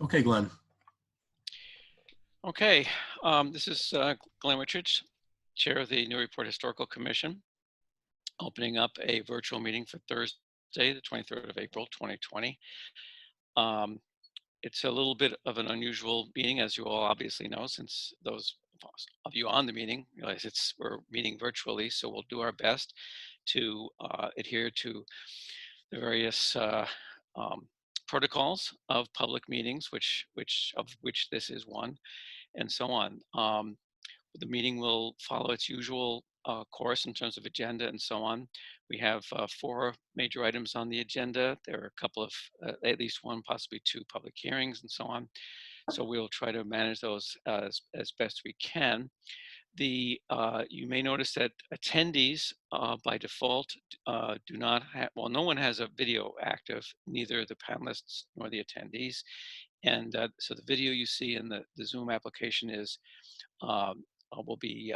Okay, Glenn. Okay, this is Glenn Richards, Chair of the Newburyport Historical Commission, opening up a virtual meeting for Thursday, the 23rd of April, 2020. Um, it's a little bit of an unusual meeting, as you all obviously know, since those of you on the meeting realize we're meeting virtually, so we'll do our best to adhere to the various um, protocols of public meetings, of which this is one, and so on. The meeting will follow its usual course in terms of agenda and so on. We have 4 major items on the agenda. There are a couple of, at least one, possibly 2 public hearings and so on. So we'll try to manage those as best we can. You may notice that attendees by default do not have, well, no one has a video active, neither the panelists nor the attendees. And so the video you see in the Zoom application is will be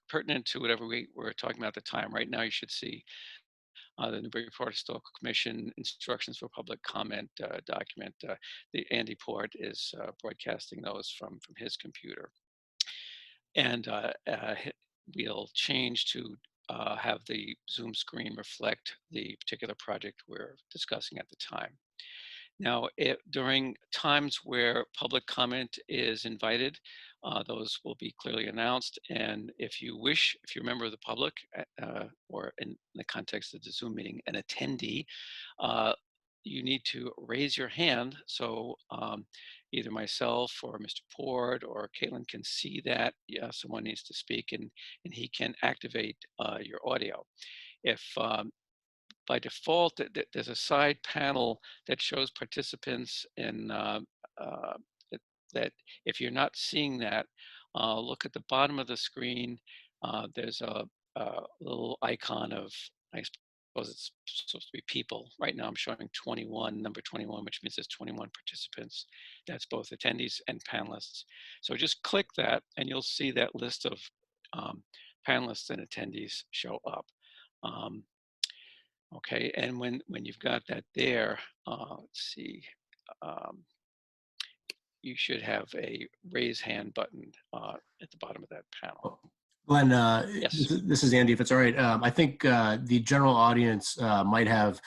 pertinent to whatever we're talking about at the time. Right now, you should see the Newburyport Historical Commission instructions for public comment document. The Andy Port is broadcasting those from his computer. And we'll change to have the Zoom screen reflect the particular project we're discussing at the time. Now, during times where public comment is invited, those will be clearly announced. And if you wish, if you're a member of the public, or in the context of the Zoom meeting, an attendee, you need to raise your hand. So either myself or Mr. Port or Caitlin can see that someone needs to speak, and he can activate your audio. If by default, there's a side panel that shows participants, and that if you're not seeing that, look at the bottom of the screen. There's a little icon of, I suppose it's supposed to be people. Right now I'm showing 21, number 21, which means there's 21 participants. That's both attendees and panelists. So just click that and you'll see that list of panelists and attendees show up. Okay, and when you've got that there, let's see, um, you should have a raise hand button at the bottom of that panel. Glenn, Yes. this is Andy, if it's all right. I think the general audience might have,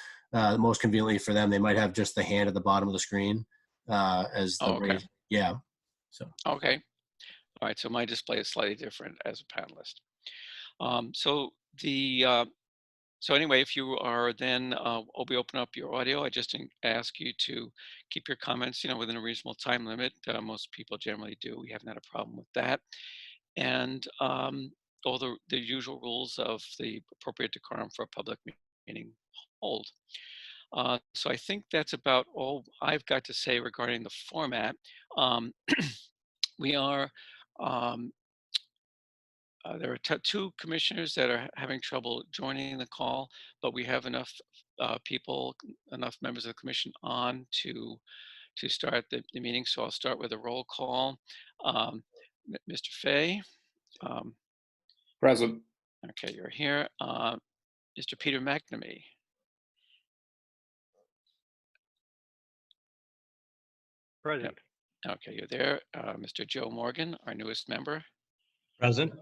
most conveniently for them, they might have just the hand at the bottom of the screen as the Okay. raise. Yeah. So. Okay. All right, so my display is slightly different as a panelist. So anyway, if you are then, we open up your audio. I just ask you to keep your comments, within a reasonable time limit. Most people generally do. We haven't had a problem with that. And all the usual rules of the appropriate decorum for a public meeting hold. So I think that's about all I've got to say regarding the format. We are there are 2 commissioners that are having trouble joining the call, but we have enough people, enough members of the commission on to start the meeting. So I'll start with a roll call. Mr. Fay. Present. Okay, you're here. Mr. Peter McNamee. Present. Yep. Okay, you're there. Mr. Joe Morgan, our newest member. Present.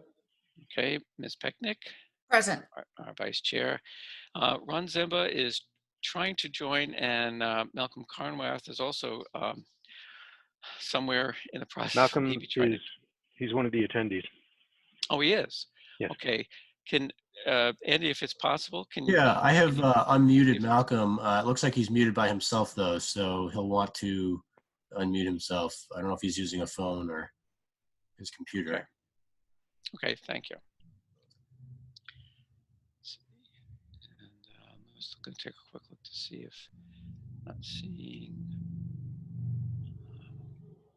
Okay, Ms. Pecknick. Present. Our vice chair. Ron Zimba is trying to join, and Malcolm Carnwath is also somewhere in the process. Malcolm he's one of the attendees. Oh, he is? Yes. Okay. Can, Andy, if it's possible, can you? Yeah, I have unmuted Malcolm. It looks like he's muted by himself though, so he'll want to unmute himself. I don't know if he's using a phone or his computer. Okay, thank you. And I'm just going to take a quick look to see if I'm not seeing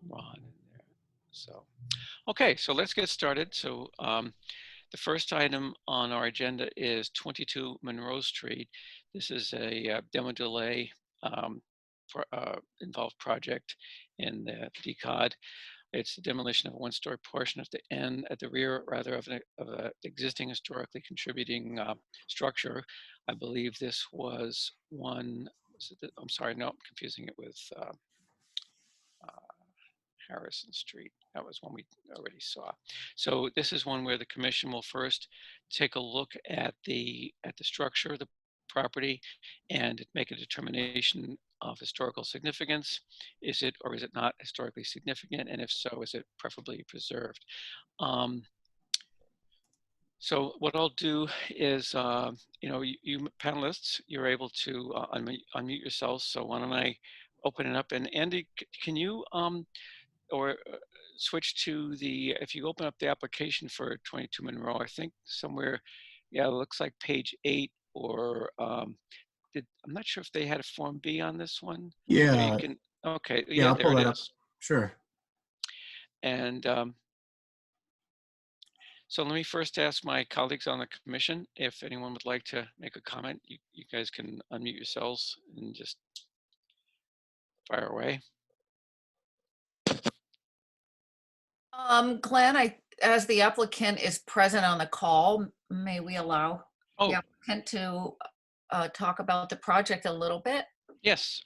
Ron in there. So, okay, so let's get started. So the first item on our agenda is 22 Monroe Street. This is a demo delay involved project in the DCOD. It's the demolition of a 1-story portion at the rear, rather, of an existing historically contributing structure. I believe this was one I'm sorry, no, I'm confusing it with Harrison Street. That was one we already saw. So this is one where the commission will first take a look at the structure of the property and make a determination of historical significance. Is it or is it not historically significant? And if so, is it preferably preserved? So what I'll do is, you panelists, you're able to unmute yourselves. So why don't I open it up? And Andy, can you or switch to the, if you open up the application for 22 Monroe, I think somewhere, yeah, it looks like page 8 or I'm not sure if they had a Form B on this one. So you Yeah, can, okay, yeah, yeah, I'll there pull it that up. is. Sure. And so let me first ask my colleagues on the commission if anyone would like to make a comment. You guys can unmute yourselves and just fire away. Glenn, as the applicant is present on the call, may we allow the Oh, applicant to talk about the project a little bit? yes,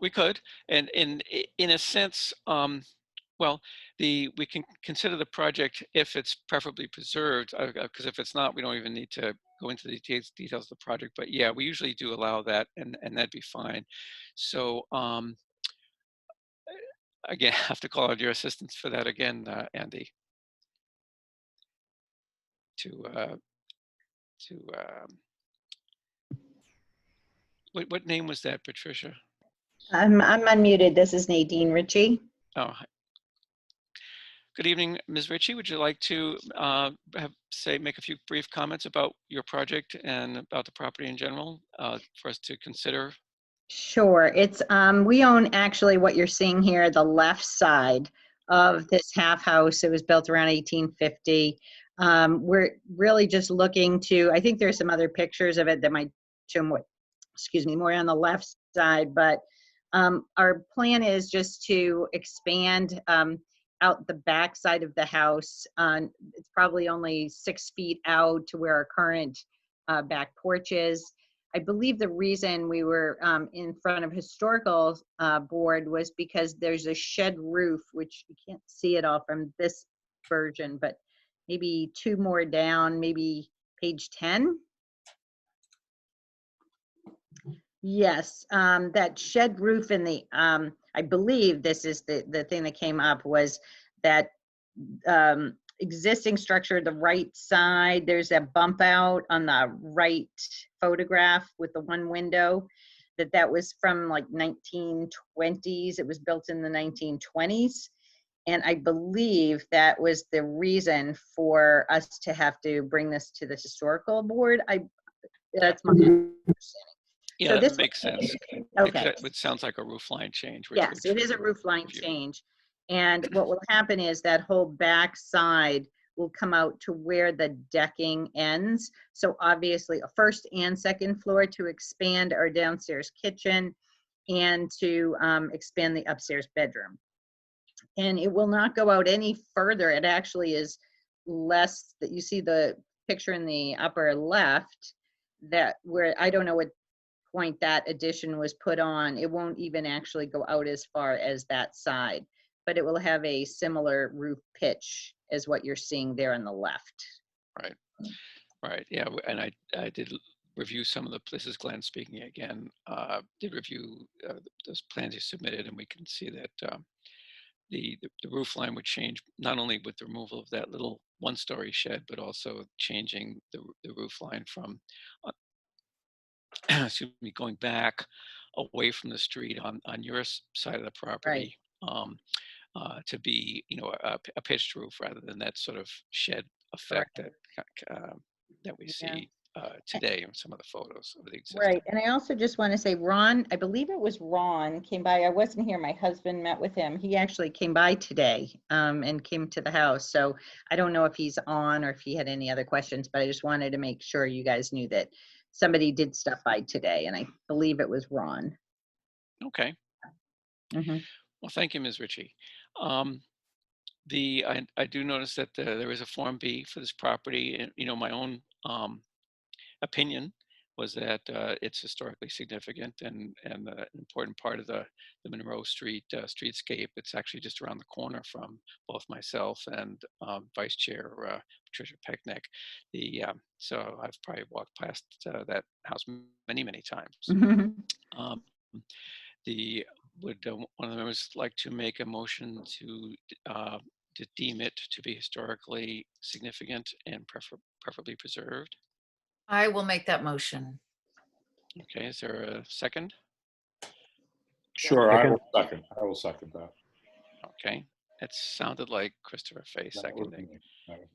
we could. And in a sense, well, we can consider the project if it's preferably preserved, because if it's not, we don't even need to go into the details of the project. But yeah, we usually do allow that, and that'd be fine. So again, I have to call on your assistance for that again, Andy, to what name was that, Patricia? I'm unmuted. This is Nadine Ritchie. Oh, good evening, Ms. Ritchie. Would you like to make a few brief comments about your project and about the property in general for us to consider? Sure. It's we own actually what you're seeing here, the left side of this half house. It was built around 1850. We're really just looking to, I think there's some other pictures of it that might show more, excuse me, more on the left side, but our plan is just to expand out the back side of the house. It's probably only 6 feet out to where our current back porch is. I believe the reason we were in front of historical board was because there's a shed roof, which you can't see it all from this version, but maybe 2 more down, maybe page 10. Yes, that shed roof in the, I believe this is the thing that came up, was that existing structure, the right side, there's a bump out on the right photograph with the one window, that was from like 1920s. It was built in the 1920s. And I believe that was the reason for us to have to bring this to the historical board. That's my understanding. Yeah, So that this makes sense. Okay. It sounds like a roof line change. Yes, it is a roof line change. And what will happen is that whole back side will come out to where the decking ends. So obviously a first and second floor to expand our downstairs kitchen and to expand the upstairs bedroom. And it will not go out any further. It actually is less, that you see the picture in the upper left, that where, I don't know what point that addition was put on, it won't even actually go out as far as that side, but it will have a similar roof pitch as what you're seeing there on the left. Right, right, yeah, and I did review some of the, this is Glenn speaking again, did review those plans you submitted, and we can see that the roof line would change, not only with the removal of that little one-story shed, but also changing the roof line from excuse me, going back away from the street on your side of the property, to be, a pitched roof rather than that sort of shed effect that we see today in some of the photos of the existing. Right, and I also just want to say, Ron, I believe it was Ron, came by. I wasn't here. My husband met with him. He actually came by today and came to the house. So I don't know if he's on or if he had any other questions, but I just wanted to make sure you guys knew that somebody did stop by today, and I believe it was Ron. Okay. Mm-hmm. Well, thank you, Ms. Ritchie. I do notice that there is a Form B for this property, and my own opinion was that it's historically significant and an important part of the Monroe Street streetscape. It's actually just around the corner from both myself and Vice Chair Patricia Pecknick. So I've probably walked past that house many, many times. Um, would one of the members like to make a motion to deem it to be historically significant and preferably preserved? I will make that motion. Okay, is there a second? Sure, I Second. will second that. Okay, it sounded like Christopher Fay That was seconding. me. That was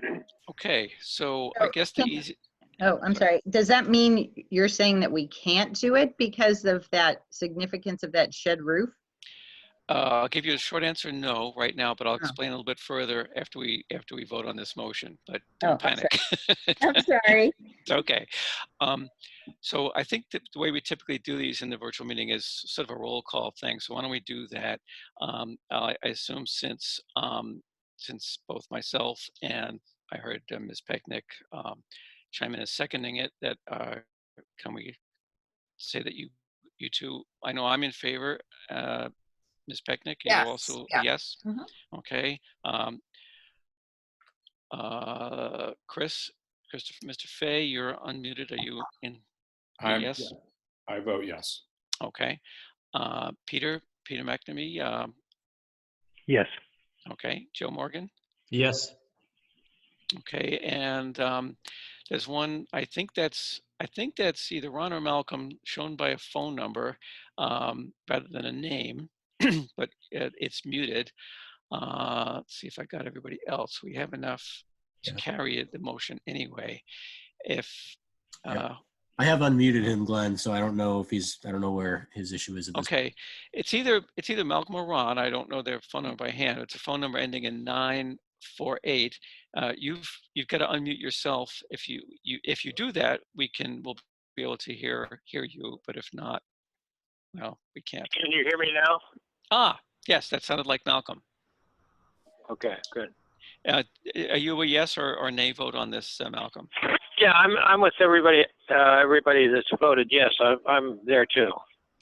me. Okay, so I guess the easy, Oh, I'm sorry. Does that mean you're saying that we can't do it because of that significance of that shed roof? I'll give you a short answer, no, right now, but I'll Oh. explain a little bit further after we vote on this motion. But Oh, don't I'm panic. I'm sorry. It's okay. So I think that the way we typically do these in the virtual meeting is sort of a roll call thing. So why don't we do that? I assume since both myself and I heard Ms. Pecknick chime in as seconding it, that can we say that you two? I know I'm in favor. Ms. Pecknick, you Yes, also yeah. a yes? Mhm. Okay. Christopher, Mr. Fay, you're unmuted. Are you in? Yes. Yeah, I vote yes. Okay. Peter McNamee. Yes. Okay. Joe Morgan. Yes. Okay. And there's one. I think that's either Ron or Malcolm, shown by a phone number rather than a name, but it's muted. Let's see if I got everybody else. We have enough to carry the motion anyway. If I have unmuted him, Glenn, so I don't know where his issue is at this okay, it's either Malcolm or Ron. I don't know their phone number by hand. It's a phone number ending in 948. You've got to unmute yourself. If you do that, we'll be able to hear you. But if not, well, we can't. Can you hear me now? Ah, yes, that sounded like Malcolm. Okay, good. Are you a yes or nay vote on this, Malcolm? Yeah, I'm with everybody. Everybody that's voted yes. I'm there too.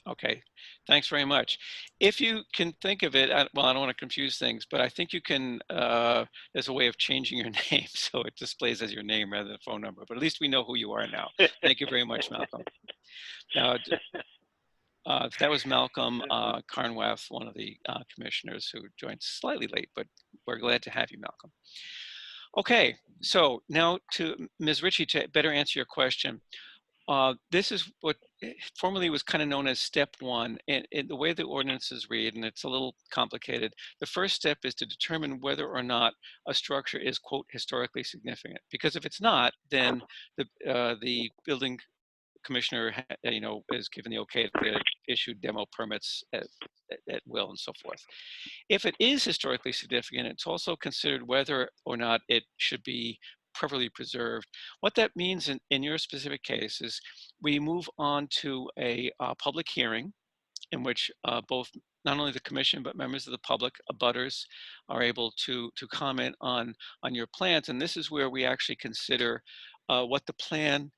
Okay, thanks very much. If you can think of it, well, I don't want to confuse things, but I think you can, there's a way of changing your name so it displays as your name rather than phone number, but at least we know who you are now. Thank you very much, Malcolm. Now, that was Malcolm Carnwath, one of the commissioners who joined slightly late, but we're glad to have you, Malcolm. Okay, so now to Ms. Ritchie, to better answer your question. This is what formerly was kind of known as step one, and the way the ordinances read, and it's a little complicated. The first step is to determine whether or not a structure is, quote, historically significant. Because if it's not, then the building commissioner, is given the okay to issue demo permits at will and so forth. If it is historically significant, it's also considered whether or not it should be properly preserved. What that means in your specific case is we move on to a public hearing in which both not only the commission but members of the public, abutters, are able to comment on your plans. And this is where we actually consider what the plan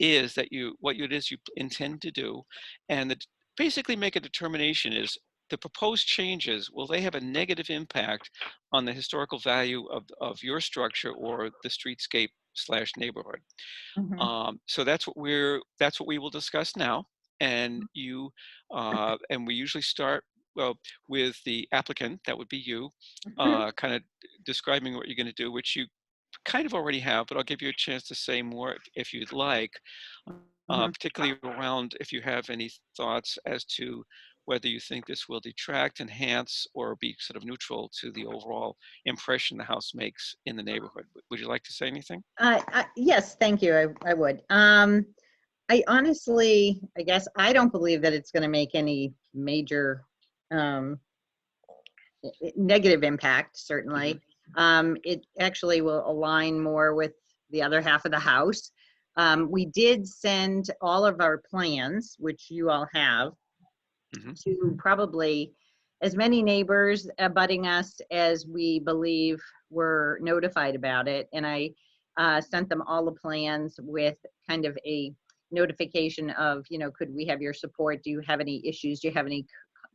is what it is you intend to do, and basically make a determination is the proposed changes, will they have a negative impact on the historical value of your structure or the streetscape / neighborhood? So that's what we will discuss now. And and we usually start with the applicant, that would be you, kind of describing what you're going to do, which you kind of already have, but I'll give you a chance to say more if you'd like, particularly around if you have any thoughts as to whether you think this will detract, enhance, or be sort of neutral to the overall impression the house makes in the neighborhood. Would you like to say anything? Yes, thank you. I would. I honestly, I guess I don't believe that it's going to make any major negative impact, certainly. It actually will align more with the other half of the house. We did send all of our plans, which you all have, to probably as many neighbors abutting us as we believe were notified about it. And I sent them all the plans with kind of a notification of, could we have your support? Do you have any issues? Do you have any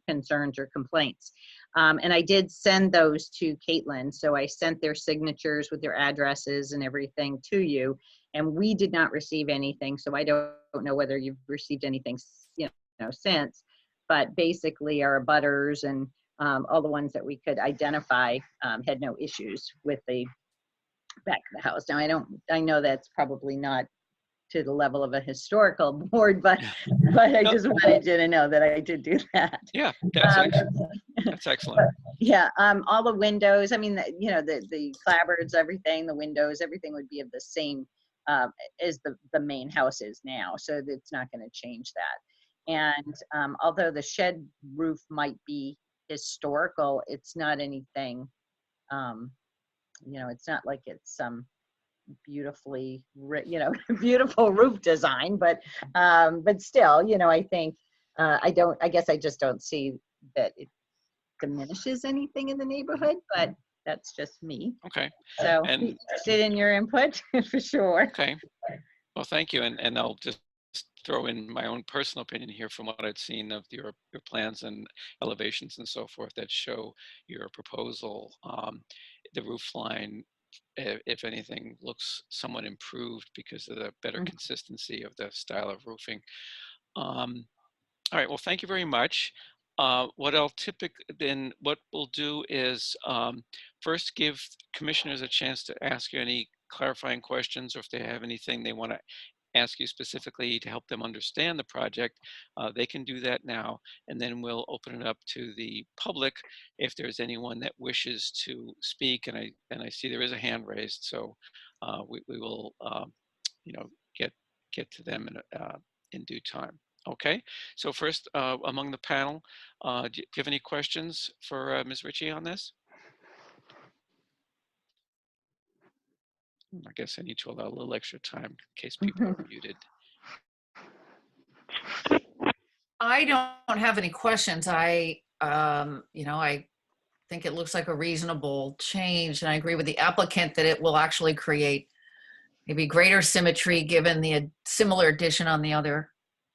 concerns or complaints? And I did send those to Caitlin. So I sent their signatures with their addresses and everything to you. And we did not receive anything. So I don't know whether you've received anything, since. But basically, our abutters and all the ones that we could identify had no issues with the back of the house. Now, I know that's probably not to the level of a historical board, but I just wanted you to know that I did do that. Yeah, that's excellent. Yeah, all the windows, I mean, the clapboards, everything, the windows, everything would be of the same as the main house is now. So it's not going to change that. And although the shed roof might be historical, it's not anything, it's not like it's some beautifully, beautiful roof design, but still, I think, I guess I just don't see that it diminishes anything in the neighborhood, but that's just me. Okay. So And be interested in your input for sure. okay. Well, thank you. And I'll just throw in my own personal opinion here from what I've seen of your plans and elevations and so forth that show your proposal. The roof line, if anything, looks somewhat improved because of the better consistency of the style of roofing. All right, well, thank you very much. What we'll do is first give commissioners a chance to ask you any clarifying questions, or if they have anything they want to ask you specifically to help them understand the project, they can do that now, and then we'll open it up to the public if there's anyone that wishes to speak. And I see there is a hand raised, so we will get to them in due time. Okay, so first among the panel, do you have any questions for Ms. Ritchie on this? I guess I need to allow a little extra time in case people are muted. I don't have any questions. I think it looks like a reasonable change, and I agree with the applicant that it will actually create maybe greater symmetry given the similar addition on the other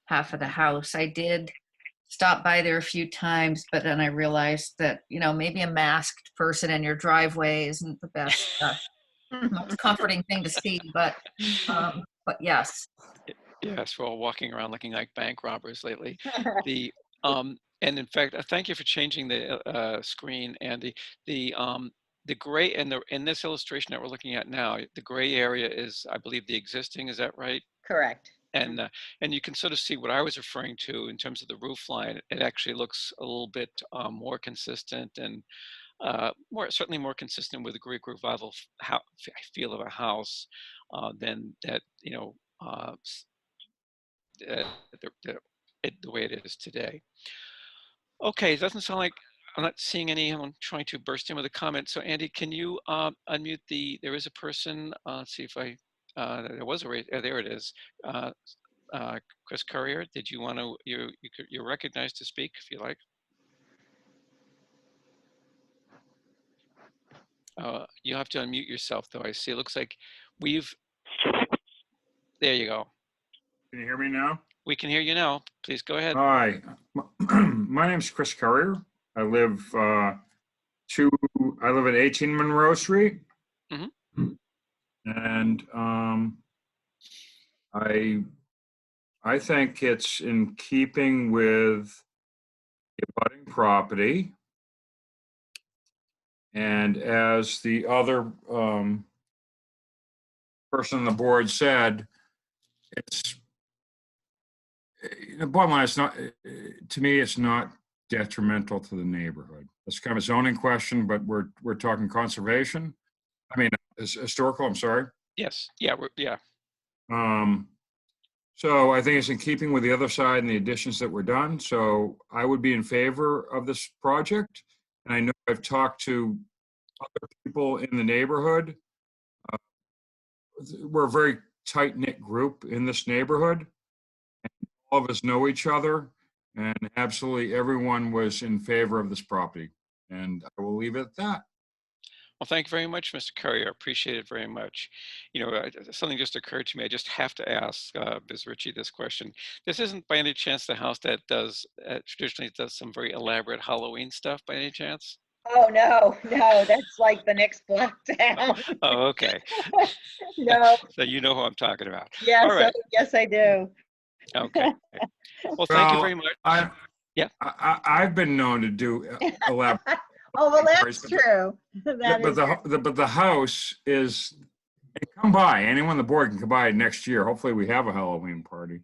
half of the house. I did stop by there a few times, but then I realized that, maybe a masked person in your driveway isn't the best, most comforting thing to see, but yes. Yes, we're all walking around looking like bank robbers lately. And in fact, thank you for changing the screen, Andy. The gray in this illustration that we're looking at now, the gray area is, I believe, the existing. Is that right? Correct. And you can sort of see what I was referring to in terms of the roof line. It actually looks a little bit more consistent and certainly more consistent with the Greek revival feel of a house than that, the way it is today. Okay, it doesn't sound like I'm not seeing anyone trying to burst in with a comment. So Andy, can you unmute there is a person, let's see if there was a raise, there it is. Chris Currier, did you want to, you're recognized to speak if you like. You have to unmute yourself though, I see. It looks like there you go. Can you hear me now? We can hear you now. Please go ahead. Hi, my name's Chris Currier. I live at 18 Monroe Street. Mm-hmm. And I think it's in keeping with the abutting property. And as the other person on the board said, it's the bottom line is not, to me, it's not detrimental to the neighborhood. It's kind of a zoning question, but we're talking conservation. I mean, historical, I'm sorry. Yes, yeah, yeah. So I think it's in keeping with the other side and the additions that were done. So I would be in favor of this project. And I know I've talked to other people in the neighborhood. We're a very tight-knit group in this neighborhood. And all of us know each other, and absolutely everyone was in favor of this property. And I will leave it at that. Well, thank you very much, Mr. Curry. I appreciate it very much. You know, something just occurred to me. I just have to ask Ms. Ritchie this question. This isn't by any chance the house that does traditionally does some very elaborate Halloween stuff by any chance? Oh, no, no, that's like the next block down. Oh, okay. No, So you know who I'm talking about. yes, All right. yes, I do. Okay. Well, thank you Well, very much. Yeah. I've been known to do elaborate Oh, well, parties, that's true. That but is true. but the house is, come by. Anyone on the board can come by next year. Hopefully we have a Halloween party.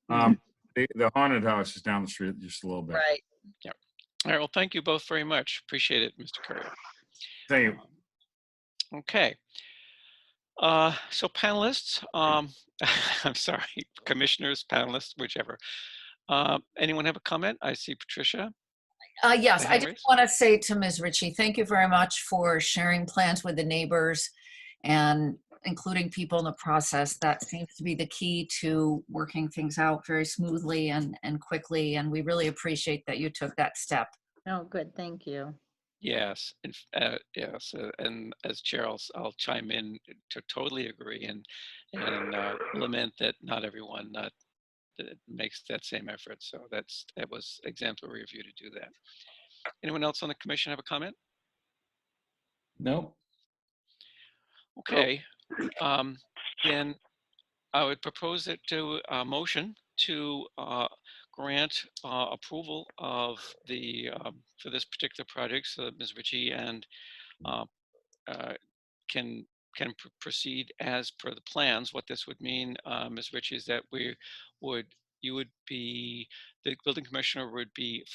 The haunted house is down the street just a little bit. Right. Yeah. All right. Well, thank you both very much. Appreciate it, Mr. Curry. Thank you. Okay. So panelists, I'm sorry, commissioners, panelists, whichever. Anyone have a comment? I see Patricia. Yes, The I hand just raised? want to say to Ms. Ritchie, thank you very much for sharing plans with the neighbors and including people in the process. That seems to be the key to working things out very smoothly and quickly. And we really appreciate that you took that step. Oh, good, thank you. Yes, yes, and as chair, I'll chime in to totally agree and lament that not everyone that makes that same effort. So that was exemplary of you to do that. Anyone else on the commission have a comment? No. Okay, then I would propose it to a motion to grant approval of the for this particular project, so that Ms. Ritchie and uh, uh, can proceed as per the plans. What this would mean, Ms. Ritchie, is that you would be, the building commissioner would be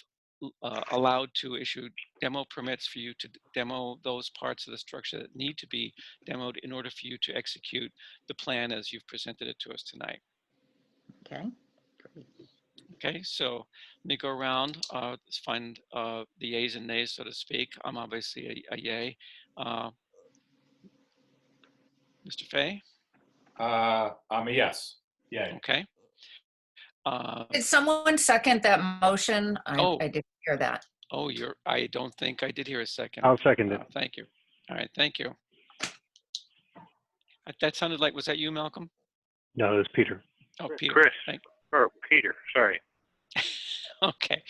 allowed to issue demo permits for you to demo those parts of the structure that need to be demoed in order for you to execute the plan as you've presented it to us tonight. Okay, great. Okay, so let me go around, let's find the yays and nays, so to speak. I'm obviously a yay. Mr. Fay? I'm a yes. Yay. Okay. Did someone second that motion? Oh. I didn't hear that. Oh, I don't think I did hear a second. I'll second it. Thank you. All right, thank you. That sounded like, was that you, Malcolm? No, it was Peter. Oh, Peter. Chris. Thank Or Peter, sorry. Okay,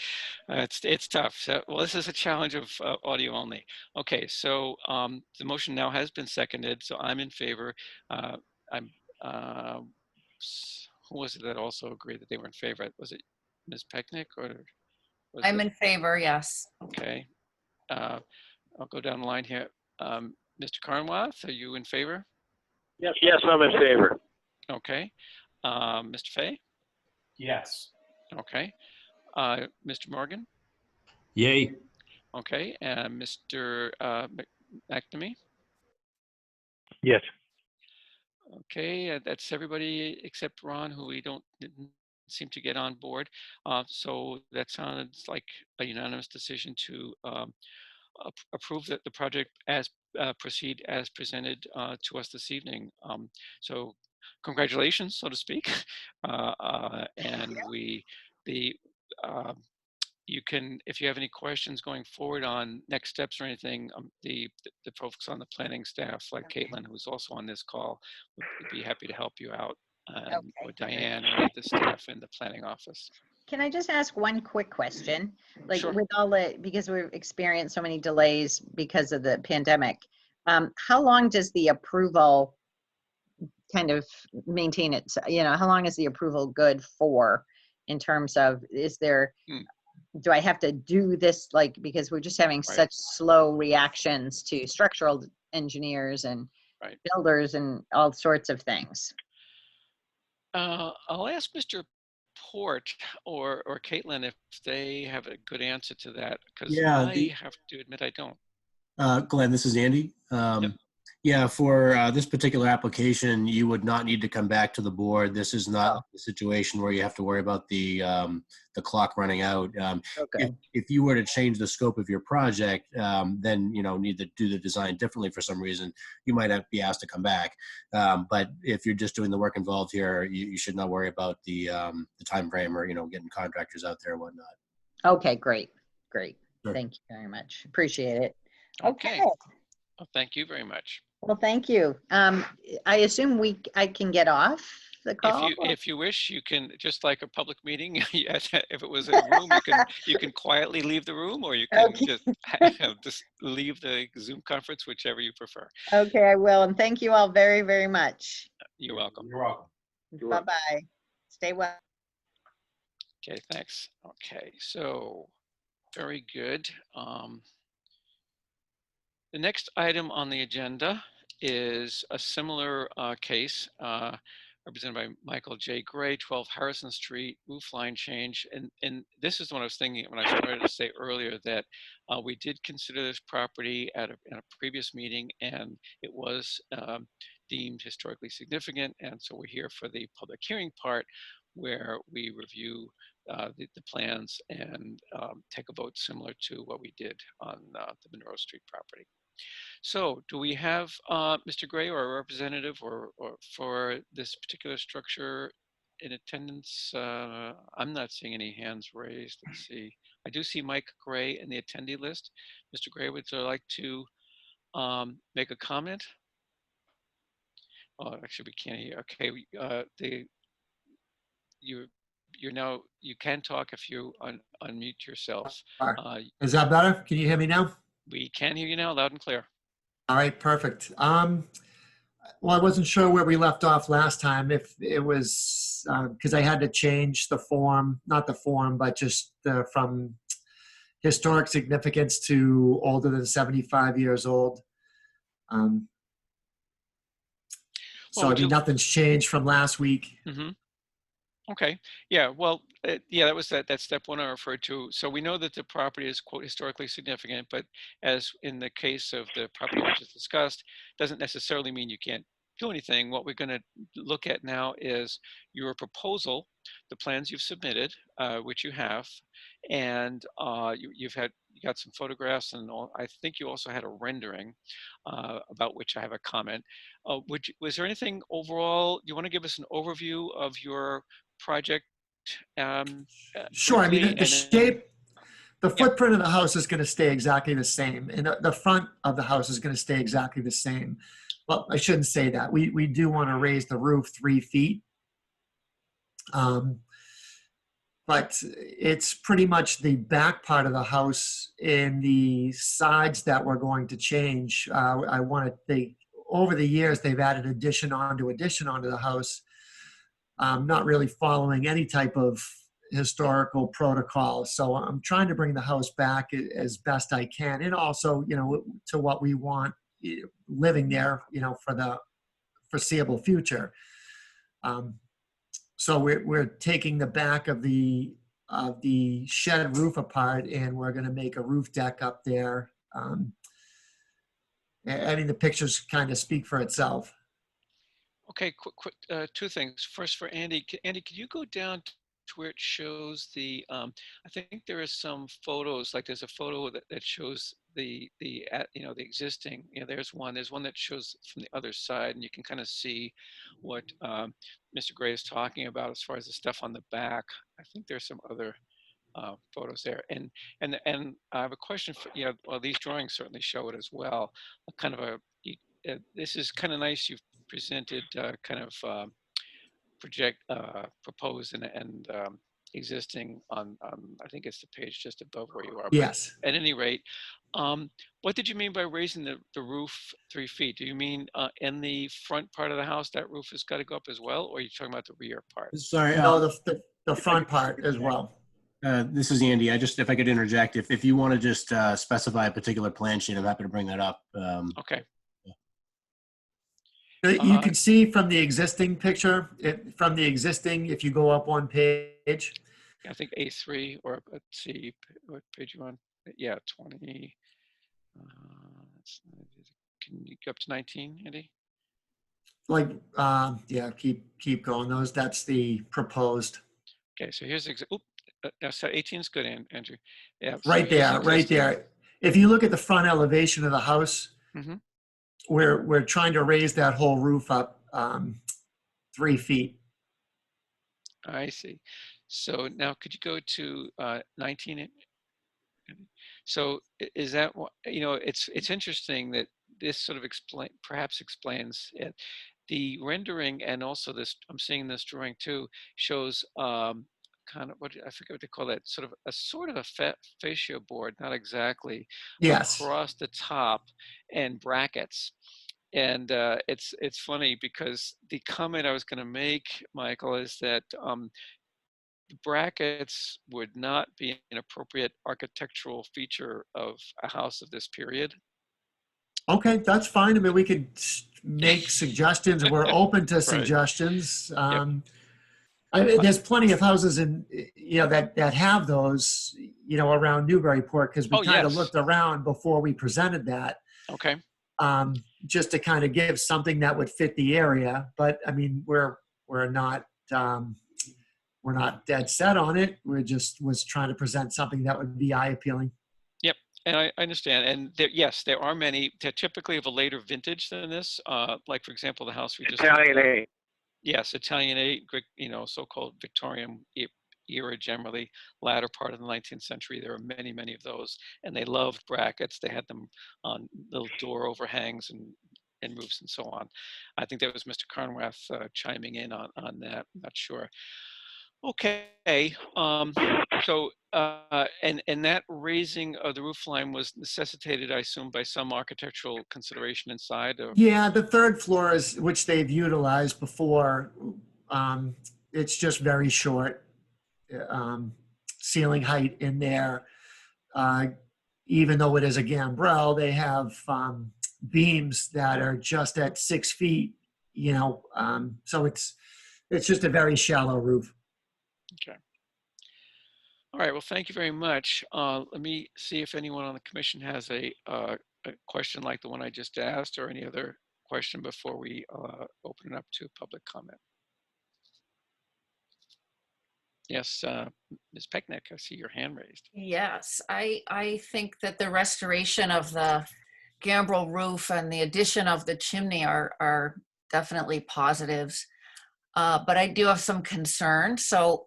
it's tough. So, well, this is a challenge of audio only. Okay, so the motion now has been seconded, so I'm in favor. I'm. Who was it that also agreed that they were in favor? Was it Ms. Pecknick or? I'm in favor, yes. Okay, I'll go down the line here. Mr. Carnwath, are you in favor? Yes, I'm in favor. Okay, Mr. Fay. Yes. Okay, Mr. Morgan. Yay. Okay, and Mr. McNamee. Yes. Okay, that's everybody except Ron, who we didn't seem to get on board. So that sounds like a unanimous decision to approve the project as proceed as presented to us this evening. So congratulations, so to speak. And you can, if you have any questions going forward on next steps or anything, the folks on the planning staff, like Caitlin, who's also on this call, would be happy to help you out, or Diane, or any of the staff in the planning office. Can I just ask one quick question? Like Sure. with all the, because we've experienced so many delays because of the pandemic, how long does the approval kind of maintain it? You know, how long is the approval good for in terms of, is there, do I have to do this, like, because we're just having such slow reactions to structural engineers and builders and all sorts of things? I'll ask Mr. Port or Caitlin if they have a good answer to that, because I have to admit I don't. Glenn, this is Andy. Yep. Yeah, for this particular application, you would not need to come back to the board. This is not a situation where you have to worry about the clock running out. If you were to change the scope of your project, then need to do the design differently for some reason, you might have to be asked to come back. But if you're just doing the work involved here, you should not worry about the time frame or getting contractors out there and whatnot. Okay, great. Sure. Thank you very much. Appreciate it. Okay. Well, thank you very much. Well, thank you. I assume I can get off the call? If you wish, you can, just like a public meeting, if it was a room, you can quietly leave the room, or you can Okay. just leave the Zoom conference, whichever you prefer. Okay, I will. And thank you all very, very much. You're welcome. You're welcome. Bye-bye. Stay well. Okay, thanks. Okay, so very good. The next item on the agenda is a similar case represented by Michael J. Gray, 12 Harrison Street, roof line change. And this is what I was thinking when I started to say earlier, that we did consider this property at a previous meeting, and it was deemed historically significant. And so we're here for the public hearing part, where we review the plans and take a vote similar to what we did on the Monroe Street property. So do we have Mr. Gray or a representative or for this particular structure in attendance? I'm not seeing any hands raised. Let's see. I do see Mike Gray in the attendee list. Mr. Gray, would you like to make a comment? Oh, actually, we can't hear. Okay, you can talk if you unmute yourself. Is that better? Can you hear me now? We can hear you now, loud and clear. All right, perfect. Well, I wasn't sure where we left off last time, if it was because I had to change the form, not the form, but just from historic significance to older than 75 years old. So, I mean, nothing's changed from last week. Mm-hmm. Okay. Yeah. Well, yeah, that was that step one I referred to. So we know that the property is, quote, historically significant, but as in the case of the property we just discussed, doesn't necessarily mean you can't do anything. What we're going to look at now is your proposal, the plans you've submitted, which you have, and you got some photographs, and I think you also had a rendering about which I have a comment. Was there anything overall, you want to give us an overview of your project? Sure. I mean, the shape, the footprint of the house is going to stay exactly the same, and the front of the house is going to stay exactly the same. Well, I shouldn't say that. We do want to raise the roof 3 feet. But it's pretty much the back part of the house and the sides that we're going to change. I want to, over the years, they've added addition onto the house, not really following any type of historical protocol. So I'm trying to bring the house back as best I can, and also, to what we want living there, for the foreseeable future. So we're taking the back of the shed roof apart, and we're going to make a roof deck up there. I mean, the pictures kind of speak for itself. Okay, quick, two things. First, for Andy. Andy, could you go down to where it shows the? I think there is some photos. Like there's a photo that shows the existing. There's one. There's one that shows from the other side, and you can kind of see what Mr. Gray is talking about as far as the stuff on the back. I think there's some other photos there. And I have a question for well, these drawings certainly show it as well. This is kind of nice. You've presented proposed and existing on I think it's the page just above where you are. Yes. But at any rate, what did you mean by raising the roof 3 feet? Do you mean in the front part of the house that roof has got to go up as well, or are you talking about the rear part? Sorry. No, the front part as well. This is Andy. If I could interject, if you want to just specify a particular plan sheet, I'm happy to bring that up. Okay. You can see from the existing picture, if you go up one page. I think A3, or let's see, what page you on? Yeah, 20. Can you go up to 19, Andy? Yeah, keep going. That's the proposed. Okay, so here's so 18 is good, Andrew. Yeah, right there. If you look at the front elevation of the house, mm-hmm. we're trying to raise that whole roof up 3 feet. I see. So now could you go to 19? So is that, it's interesting that this sort of perhaps explains it. The rendering and also this, I'm seeing this drawing too, shows kind of I forget what they call that, sort of a fascia board, not exactly, Yes. across the top and brackets. And it's funny because the comment I was going to make, Michael, is that the brackets would not be an appropriate architectural feature of a house of this period. Okay, that's fine. I mean, we could make suggestions. We're open to Right. suggestions. Yep. There's plenty of houses that have those, around Newburyport, because we Oh, kind of yes. looked around before we presented that, Okay. just to kind of give something that would fit the area. But I mean, we're not dead set on it. We're just was trying to present something that would be eye appealing. Yep. And I understand. And yes, there are many. They're typically of a later vintage than this. Like, for example, the house we just Italianate. Yes, Italianate, so-called Victorian era, generally latter part of the 19th century. There are many, many of those, and they loved brackets. They had them on little door overhangs and roofs and so on. I think that was Mr. Carnwath chiming in on that. I'm not sure. Okay. So and that raising of the roof line was necessitated, I assume, by some architectural consideration inside. Yeah, the third floor is which they've utilized before. It's just very short ceiling height in there. Even though it is a gambrel, they have beams that are just at 6 feet. So it's just a very shallow roof. Okay. All right. Well, thank you very much. Let me see if anyone on the commission has a question like the one I just asked, or any other question before we open it up to public comment. Yes, Ms. Pecknick, I see your hand raised. Yes, I think that the restoration of the gambrel roof and the addition of the chimney are definitely positives. But I do have some concerns. So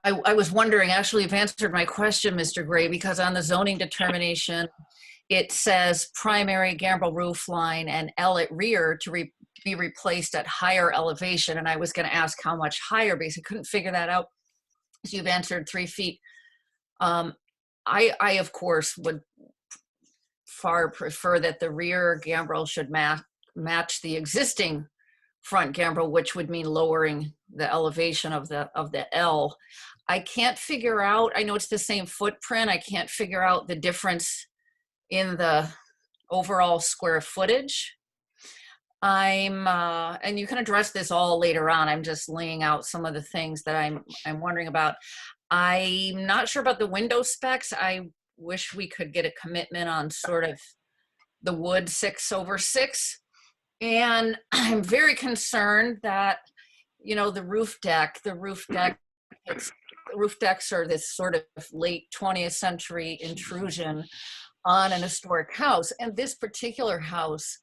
I was wondering, actually you've answered my question, Mr. Gray, because on the zoning determination, it says primary gambrel roof line and L at rear to be replaced at higher elevation. And I was going to ask how much higher, because I couldn't figure that out. So you've answered 3 feet. I of course would far prefer that the rear gambrel should match the existing front gambrel, which would mean lowering the elevation of the L. I can't figure out, I know it's the same footprint, I can't figure out the difference in the overall square footage. And you can address this all later on. I'm just laying out some of the things that I'm wondering about. I'm not sure about the window specs. I wish we could get a commitment on sort of the wood 6/6. And I'm very concerned that, the roof decks are this sort of late 20th century intrusion on an historic house. And this particular house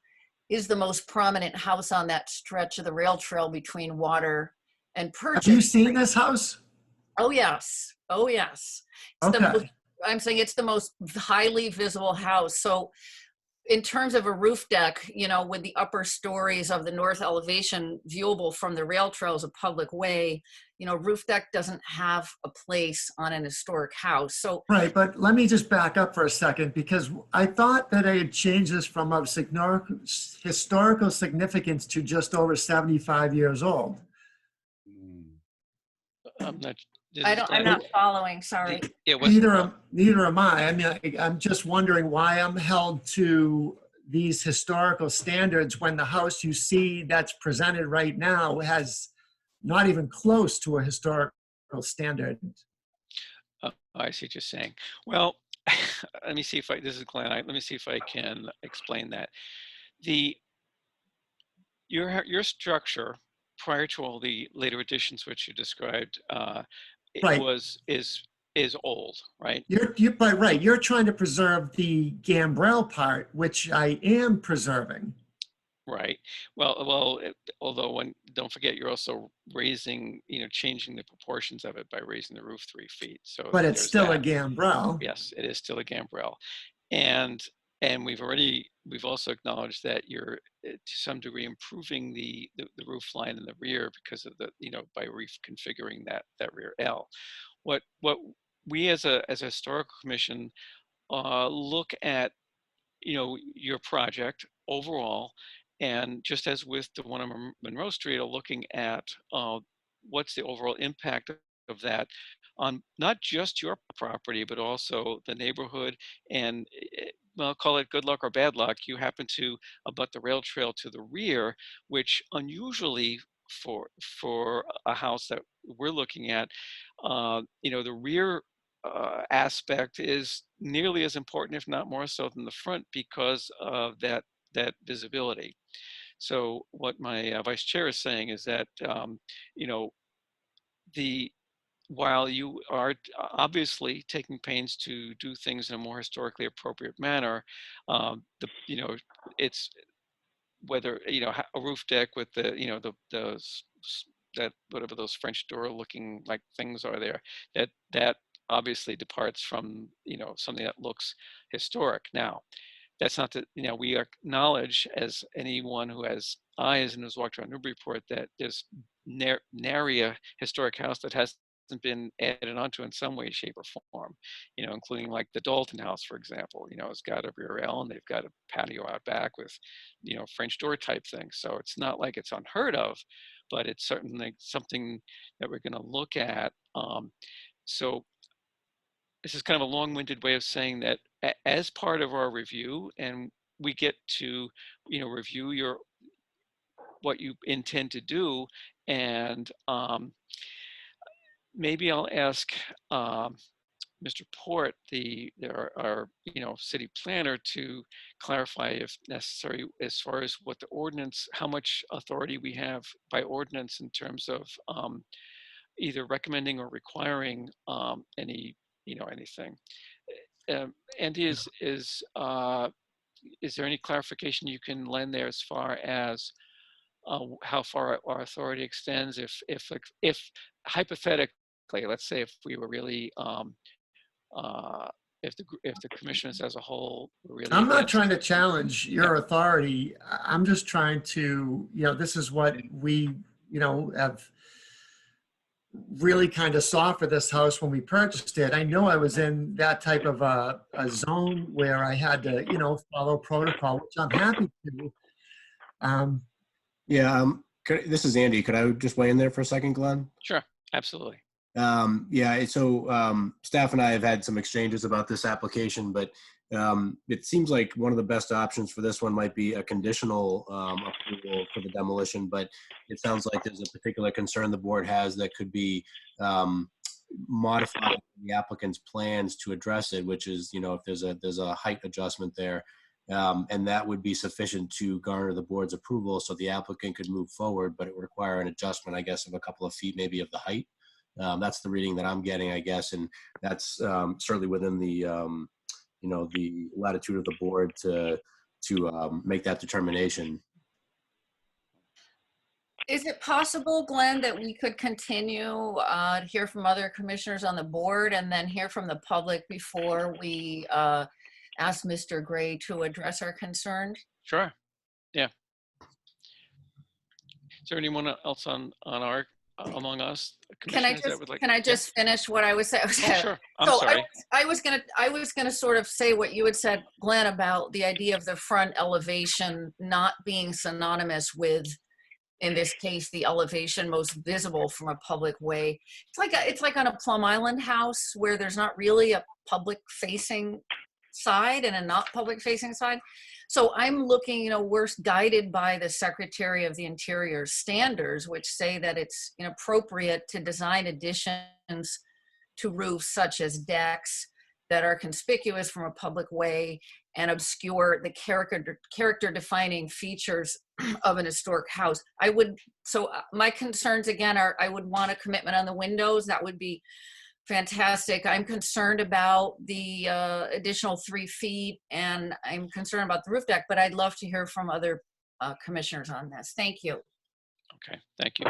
is the most prominent house on that stretch of the rail trail between Water and Purchase. Have you seen this house? Oh, yes. Oh, yes. I'm saying it's the most highly visible house. So in terms of a roof deck, with the upper stories of the north elevation viewable from the rail trail as a public way, roof deck doesn't have a place on an historic house. So right, but let me just back up for a second, because I thought that I had changed this from of historical significance to just over 75 years old. I'm not. I'm not following, sorry. Neither am I. I mean, I'm just wondering why I'm held to these historical standards when the house you see that's presented right now has not even close to a historical standard. I see what you're saying. Well, let me see if this is Glenn. Let me see if I can explain that. Your structure prior to all the later additions which you described right. is old, right? You're trying to preserve the gambrel part, which I am preserving. Right. Well, although don't forget, you're also raising, changing the proportions of it by raising the roof 3 feet. So, but it's still a gambrel. Yes, it is still a gambrel, and And we've also acknowledged that you're to some degree improving the roof line in the rear because of the, by reconfiguring that rear L. What we as a historical commission look at, your project overall, and just as with the one on Monroe Street, are looking at what's the overall impact of that on not just your property, but also the neighborhood. And well, call it good luck or bad luck, you happen to abut the rail trail to the rear, which unusually for a house that we're looking at, the rear aspect is nearly as important, if not more so, than the front because of that visibility. So what my vice chair is saying is that the while you are obviously taking pains to do things in a more historically appropriate manner, it's whether a roof deck with that whatever those French door looking like things are there, that obviously departs from something that looks historic. Now, that's not that we acknowledge, as anyone who has eyes and has walked around Newburyport, that there's nary a historic house that hasn't been added onto in some way, shape, or form, including like the Dalton house, for example. It's got a rear L and they've got a patio out back with, French door type things. So it's not like it's unheard of, but it's certainly something that we're going to look at. So this is kind of a long-winded way of saying that as part of our review, and we get to, review what you intend to do, and maybe I'll ask Mr. Port, our city planner, to clarify if necessary as far as what the ordinance, how much authority we have by ordinance in terms of either recommending or requiring anything. Andy, is there any clarification you can lend there as far as how far our authority extends if hypothetically, let's say if we were really if the commissioners as a whole were really I'm not against. trying to challenge your authority. I'm just trying to, this is what we, have really kind of saw for this house when we purchased it. I know I was in that type of a zone where I had to, follow protocol, which I'm happy to. This is Andy. Could I just weigh in there for a second, Glenn? Sure, absolutely. So staff and I have had some exchanges about this application, but it seems like one of the best options for this one might be a conditional approval for the demolition, but it sounds like there's a particular concern the board has that could be modified in the applicant's plans to address it, which is, if there's a height adjustment there, and that would be sufficient to garner the board's approval so the applicant could move forward, but it would require an adjustment, I guess, of a couple of feet maybe of the height. That's the reading that I'm getting, I guess, and that's certainly within the the latitude of the board to make that determination. Is it possible, Glenn, that we could continue to hear from other commissioners on the board and then hear from the public before we ask Mr. Gray to address our concerns? Sure. Yeah. Is there anyone else on our among us can I just finish what I was saying? Oh, sure. I'm sorry. I was gonna sort of say what you had said, Glenn, about the idea of the front elevation not being synonymous with, in this case, the elevation most visible from a public way. It's like on a Plum Island house where there's not really a public facing side and a not public facing side. So I'm looking, we're guided by the Secretary of the Interior standards, which say that it's inappropriate to design additions to roofs such as decks that are conspicuous from a public way and obscure the character defining features of an historic house. So my concerns again are, I would want a commitment on the windows. That would be fantastic. I'm concerned about the additional 3 feet, and I'm concerned about the roof deck, but I'd love to hear from other commissioners on this. Thank you. Okay, thank you.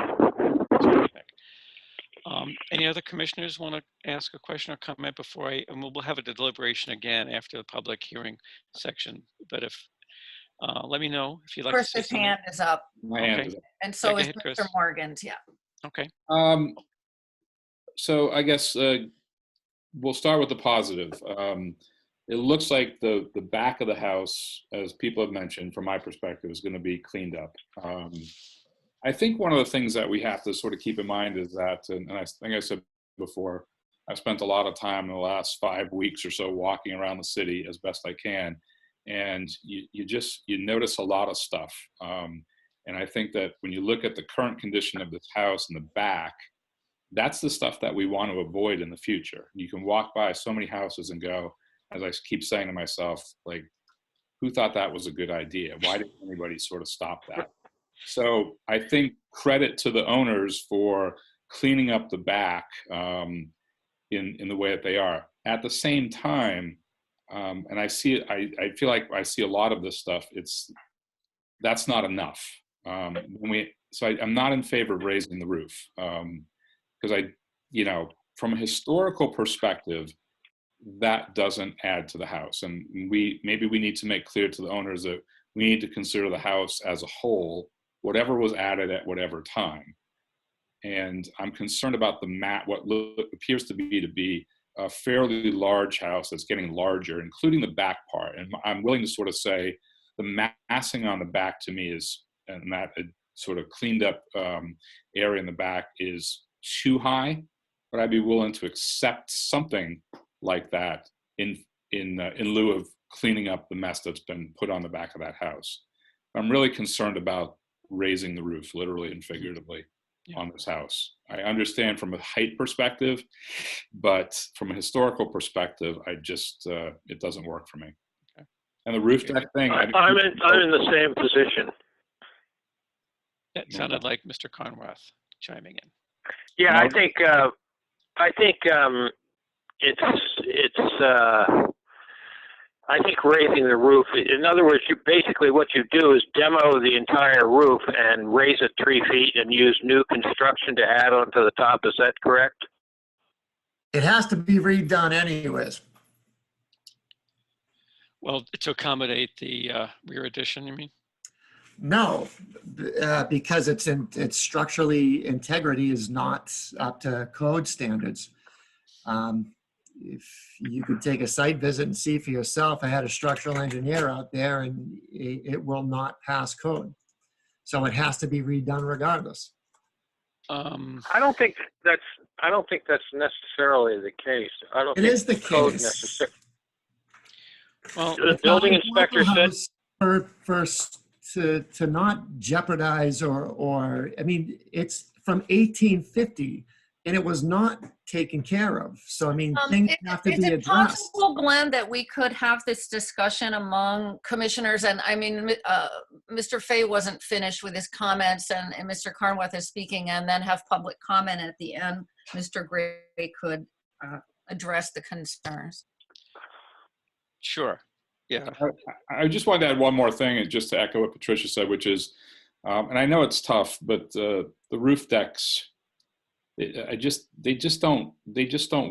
Any other commissioners want to ask a question or comment before and we'll have a deliberation again after the public hearing section. But if, let me know if you'd like to say Chris's something. hand is up, My hand is up. and so Yeah, go is ahead, Chris. Mr. Morgan's, yeah. Okay. So I guess we'll start with the positive. It looks like the back of the house, as people have mentioned, from my perspective, is going to be cleaned up. I think one of the things that we have to sort of keep in mind is that, and I think I said before, I've spent a lot of time in the last 5 weeks or so walking around the city as best I can, and you notice a lot of stuff. And I think that when you look at the current condition of this house in the back, that's the stuff that we want to avoid in the future. You can walk by so many houses and go, as I keep saying to myself, like, who thought that was a good idea? Why didn't anybody sort of stop that? So I think credit to the owners for cleaning up the back in the way that they are. At the same time, and I see it, I feel like I see a lot of this stuff. That's not enough. I'm not in favor of raising the roof because from a historical perspective, that doesn't add to the house. And maybe we need to make clear to the owners that we need to consider the house as a whole, whatever was added at whatever time. And I'm concerned about what appears to be a fairly large house that's getting larger, including the back part. And I'm willing to sort of say the massing on the back to me and that sort of cleaned up area in the back is too high, but I'd be willing to accept something like that in lieu of cleaning up the mess that's been put on the back of that house. I'm really concerned about raising the roof, literally and figuratively, on this house. I understand from a height perspective, but from a historical perspective, it doesn't work for me. Okay. And the roof deck thing. I'm in the same position. That sounded like Mr. Conrath chiming in. Yeah, No. I think raising the roof, in other words, what you do is demo the entire roof and raise it 3 feet and use new construction to add onto the top. Is that correct? It has to be redone anyways. Well, to accommodate the rear addition, you mean? No, because its structurally integrity is not up to code standards. If you could take a site visit and see for yourself, I had a structural engineer out there and it will not pass code. So it has to be redone regardless. I don't think that's necessarily the case. I don't It think is the code case. necessarily. Well, The building inspector said to not jeopardize or I mean, it's from 1850 and it was not taken care of. So, I mean, things have to be addressed. Is it possible, Glenn, that we could have this discussion among commissioners? And I mean, Mr. Fay wasn't finished with his comments and Mr. Carnwath is speaking, and then have public comment at the end. Mr. Gray could address the concerns. Sure. Yeah. I just wanted to add one more thing, just to echo what Patricia said, which is, and I know it's tough, but the roof decks, they just don't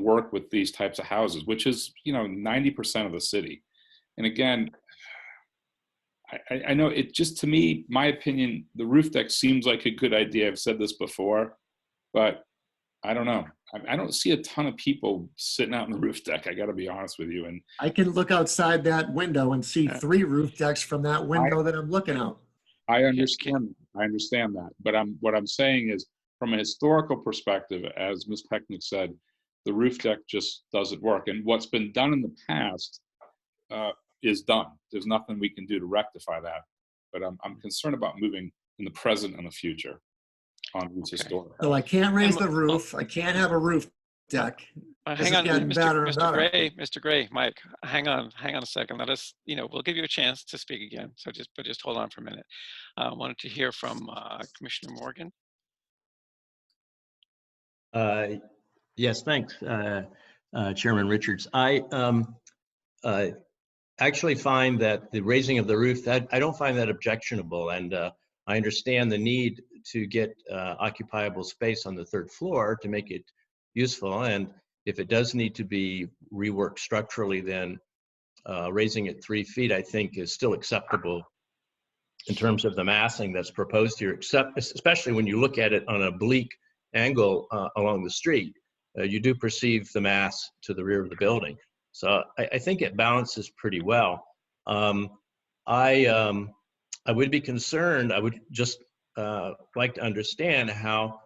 work with these types of houses, which is 90% of the city. And again, I know it just, to me, my opinion, the roof deck seems like a good idea. I've said this before, but I don't know. I don't see a ton of people sitting out on the roof deck. I got to be honest with you. And I can look outside that window and see 3 roof decks from that window that I'm looking out. I understand. I understand that. But what I'm saying is, from a historical perspective, as Ms. Pecknick said, the roof deck just doesn't work. And what's been done in the past is done. There's nothing we can do to rectify that. But I'm concerned about moving in the present and the future on these historic. So I can't raise the roof. I can't have a roof deck. Hang on, Mr. Gray, Mike, hang on a second. Let us, we'll give you a chance to speak again. So just hold on for a minute. I wanted to hear from Commissioner Morgan. Yes, thanks, Chairman Richards. I actually find that the raising of the roof, I don't find that objectionable, and I understand the need to get occupiable space on the third floor to make it useful. And if it does need to be reworked structurally, then raising it 3 feet, I think, is still acceptable in terms of the massing that's proposed here, except especially when you look at it on an oblique angle along the street, you do perceive the mass to the rear of the building. So I think it balances pretty well. I would be concerned, I would just like to understand how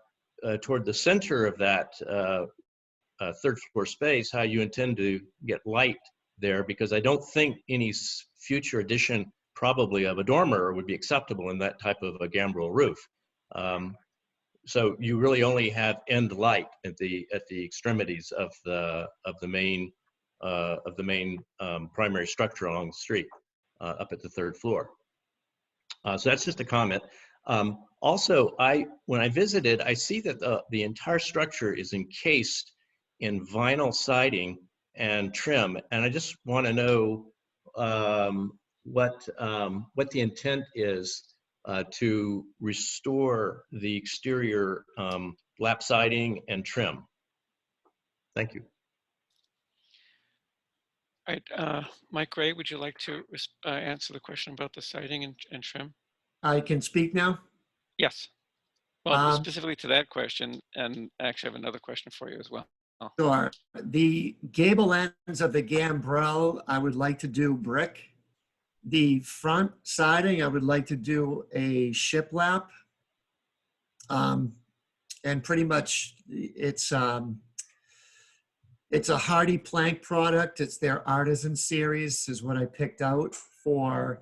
toward the center of that third floor space, how you intend to get light there, because I don't think any future addition probably of a dormer would be acceptable in that type of a gambrel roof. So you really only have end light at the extremities of the main primary structure along the street up at the third floor. So that's just a comment. Also, when I visited, I see that the entire structure is encased in vinyl siding and trim, and I just want to know what the intent is to restore the exterior lap siding and trim. Thank you. All right, Mike Gray, would you like to answer the question about the siding and trim? I can speak now? Yes. Well, specifically to that question, and I actually have another question for you as well. Sure. The gable ends of the gambrel, I would like to do brick. The front siding, I would like to do a shiplap. And pretty much it's a Hardy Plank product. It's their Artisan series is what I picked out for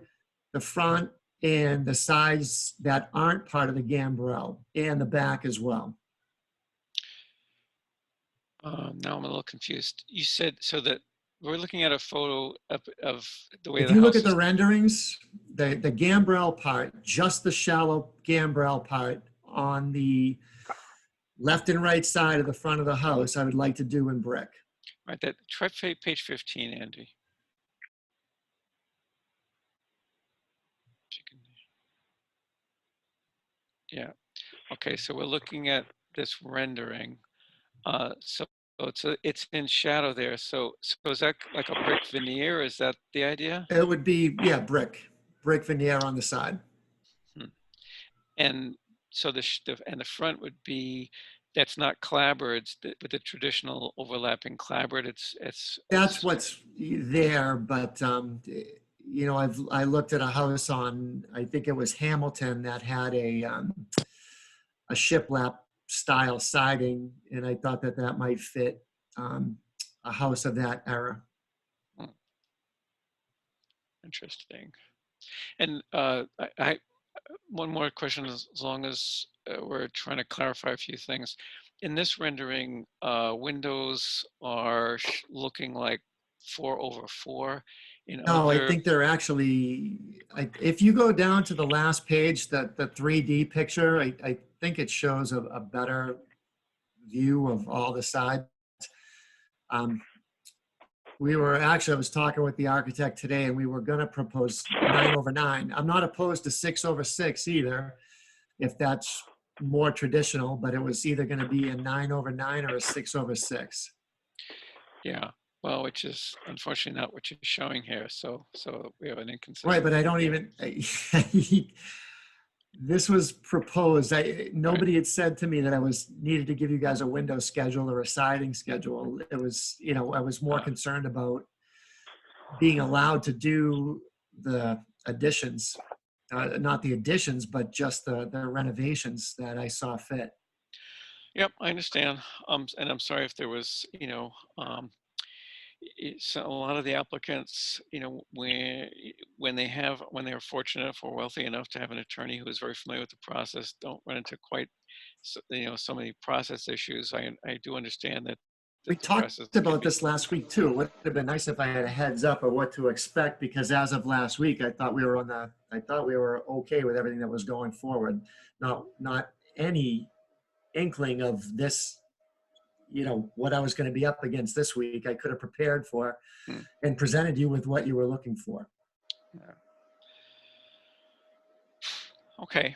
the front and the sides that aren't part of the gambrel, and the back as well. Now I'm a little confused. You said so that we're looking at a photo of the way If the you house look at the is. renderings, the gambrel part, just the shallow gambrel part on the left and right side of the front of the house, I would like to do in brick. Right. Try page 15, Andy. Yeah. Okay. So we're looking at this rendering. So it's in shadow there. So is that like a brick veneer? Is that the idea? It would be, yeah, brick veneer on the side. And so the front would be, that's not clapboard, but the traditional overlapping clapboard. That's what's there, but you know, I looked at a house on, I think it was Hamilton, that had a shiplap style siding, and I thought that that might fit a house of that era. Interesting. And one more question, as long as we're trying to clarify a few things. In this rendering, windows are looking like 4/4. No, I think they're actually, if you go down to the last page, the 3D picture, I think it shows a better view of all the sides. I was talking with the architect today, and we were going to propose 9/9. I'm not opposed to 6/6 either, if that's more traditional, but it was either going to be a 9/9 or a 6/6. Yeah. Well, which is unfortunately not what you're showing here. So we have an inconsistency. Right, but I don't even, this was proposed. Nobody had said to me that I needed to give you guys a window schedule or a siding schedule. It was, you know, I was more concerned about being allowed to do the additions, not the additions, but just the renovations that I saw fit. Yep, I understand. And I'm sorry if there was, you know, so a lot of the applicants, you know, when they're fortunate or wealthy enough to have an attorney who is very familiar with the process, don't run into quite, you know, so many process issues. I do understand that. We talked about this last week too. It would have been nice if I had a heads up of what to expect, because as of last week, I thought we were okay with everything that was going forward. Not any inkling of this, you know, what I was going to be up against this week. I could have prepared for and presented you with what you were looking for. Yeah. Okay.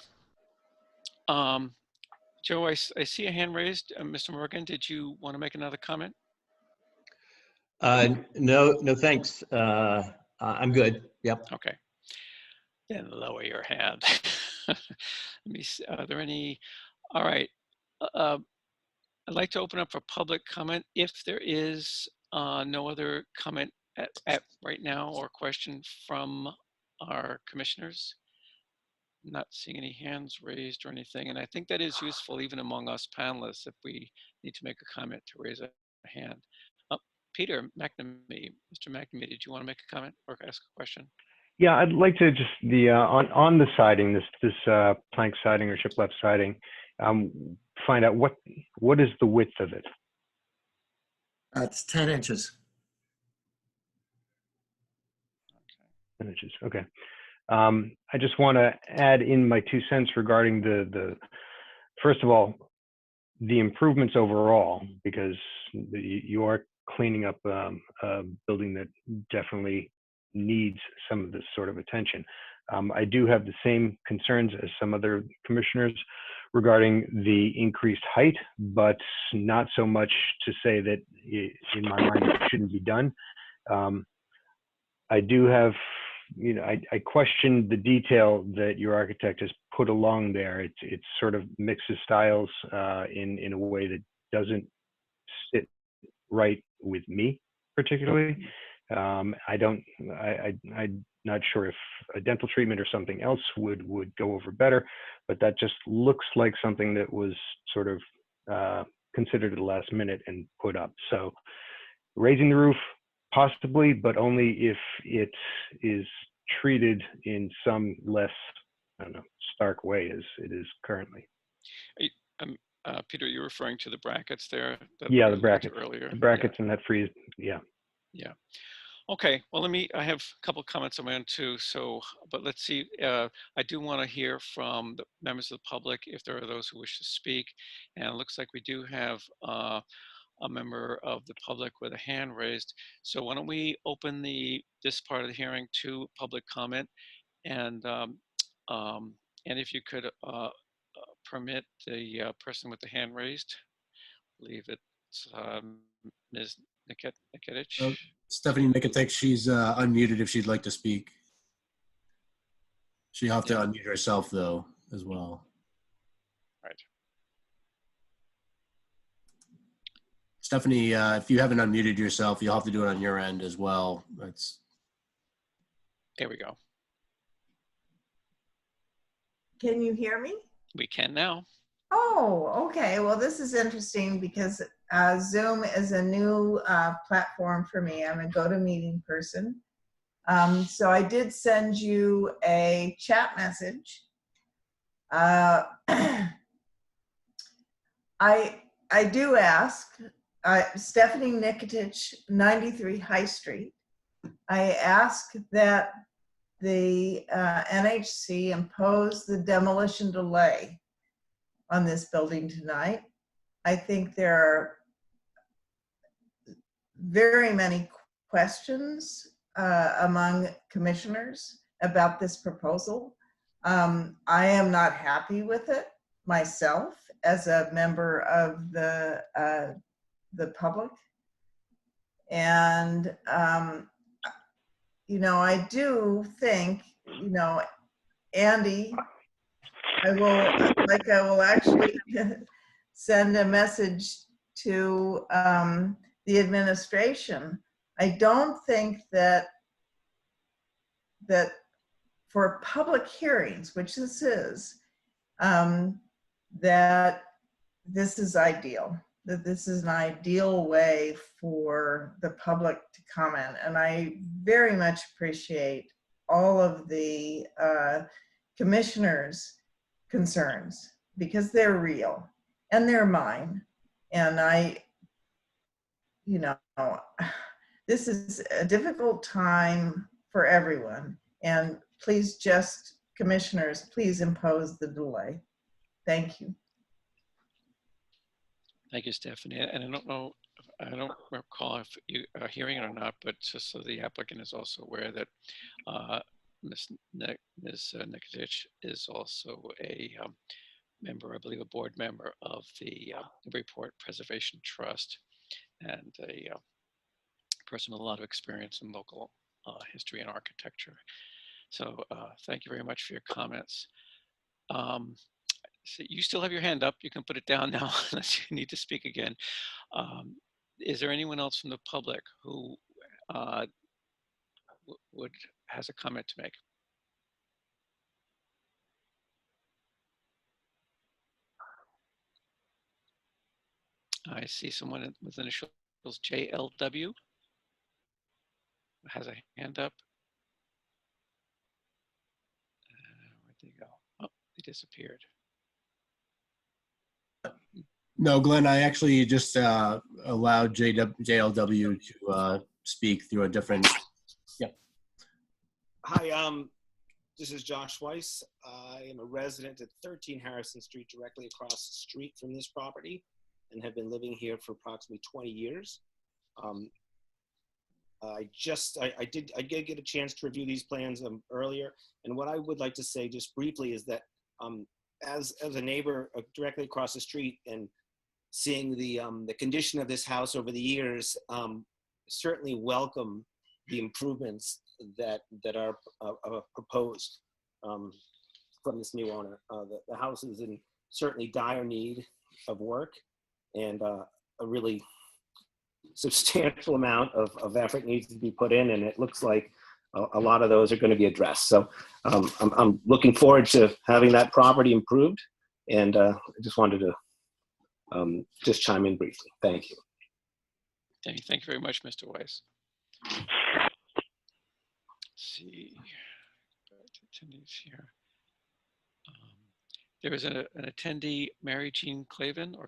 Joe, I see a hand raised. Mr. Morgan, did you want to make another comment? No, thanks. I'm good. Yep. Okay. Then lower your hand. Let me see. Are there any? All right. I'd like to open up for public comment. If there is no other comment at right now or question from our commissioners, I'm not seeing any hands raised or anything. And I think that is useful even among us panelists if we need to make a comment to raise a hand. Peter McNamee, Mr. McNamee, did you want to make a comment or ask a question? Yeah, I'd like to just on the siding, this plank siding or shiplap siding, find out what is the width of it? It's 10 inches. 10 inches. Okay. I just want to add in my 2 cents regarding the first of all, the improvements overall, because you are cleaning up a building that definitely needs some of this sort of attention. I do have the same concerns as some other commissioners regarding the increased height, but not so much to say that in my mind it shouldn't be done. I do have, I question the detail that your architect has put along there. It sort of mixes styles in a way that doesn't sit right with me particularly. I'm not sure if a dental treatment or something else would go over better, but that just looks like something that was sort of considered at the last minute and put up. So raising the roof, possibly, but only if it is treated in some less, I don't know, stark way as it is currently. Peter, you're referring to the brackets there? Yeah, the brackets. Earlier. The brackets and that freeze, yeah. Yeah. Okay, well, I have a couple of comments on my own too. So, but let's see, I do want to hear from the members of the public if there are those who wish to speak. And it looks like we do have a member of the public with a hand raised. So why don't we open this part of the hearing to public comment, and if you could permit the person with the hand raised, I believe it's Ms. Nikitich. Stephanie Nikitich, she's unmuted if she'd like to speak. She'll have to unmute herself though as well. Right. Stephanie, if you haven't unmuted yourself, you'll have to do it on your end as well. There we go. Can you hear me? We can now. Oh, okay. Well, this is interesting because Zoom is a new platform for me. I'm a GoToMeeting person. So I did send you a chat message. I do ask, Stephanie Nikitich, 93 High Street. I ask that the NHC impose the demolition delay on this building tonight. I think there are very many questions among commissioners about this proposal. I am not happy with it myself as a member of the public. And, I do think, Andy, I will actually send a message to the administration. I don't think that for public hearings, which this is, that this is ideal, that this is an ideal way for the public to comment. And I very much appreciate all of the commissioners' concerns because they're real and they're mine. And this is a difficult time for everyone. And please commissioners, please impose the delay. Thank you. Thank you, Stephanie. And I don't recall if you are hearing it or not, but just so the applicant is also aware that Ms. Nikitich is also a member, I believe a board member of the Newburyport Preservation Trust, and a person with a lot of experience in local history and architecture. So thank you very much for your comments. So you still have your hand up. You can put it down now unless you need to speak again. Is there anyone else from the public who has a comment to make? I see someone with initials JLW has a hand up. Where'd they go? Oh, they disappeared. No, Glenn, I actually just allowed JLW to speak through a different. Yep. Hi, this is Josh Weiss. I am a resident at 13 Harrison Street, directly across the street from this property, and have been living here for approximately 20 years. I did get a chance to review these plans earlier, and what I would like to say just briefly is that as a neighbor directly across the street and seeing the condition of this house over the years, certainly welcome the improvements that are proposed from this new owner. The house is in certainly dire need of work, and a really substantial amount of effort needs to be put in, and it looks like a lot of those are going to be addressed. So I'm looking forward to having that property improved, and I just wanted to just chime in briefly. Thank you. Thank you very much, Mr. Weiss. Let's see, attendees here. There is an attendee, Mary Jean Clavin or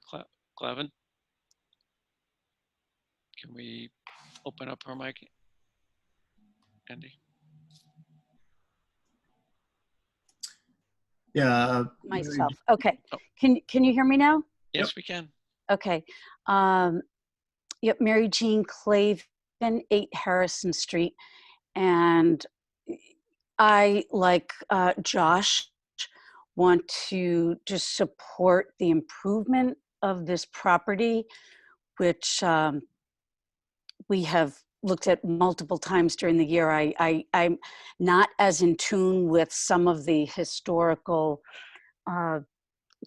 Clavin. Can we open up her mic, Andy? Yeah. Myself. Okay. Oh. Can you hear me now? Yes, we can. Okay. Yep. Mary Jean Clavin, 8 Harrison Street, and I, like Josh, want to just support the improvement of this property, which we have looked at multiple times during the year. I'm not as in tune with some of the historical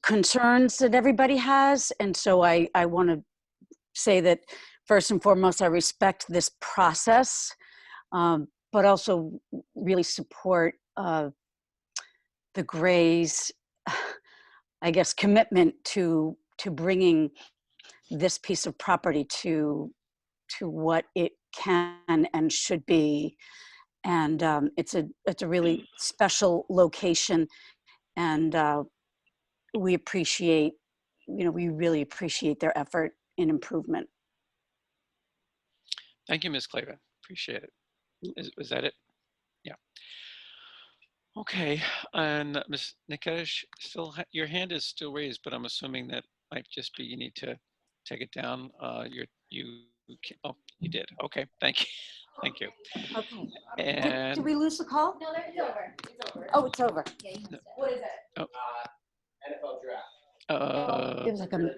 concerns that everybody has. And so I want to say that first and foremost, I respect this process, but also really support the Gray's, I guess, commitment to bringing this piece of property to what it can and should be. And it's a really special location, and we appreciate, we really appreciate their effort in improvement. Thank you, Ms. Clavin. Appreciate it. Was that it? Yeah. Okay, and Ms. Nikesh, your hand is still raised, but I'm assuming that might just be you need to take it down. Oh, you did. Okay, thank you. Thank you. Okay. And Did we lose the call? No, it's over. It's over. Oh, it's over. Yeah, what is it? Oh. NFL draft. It was like a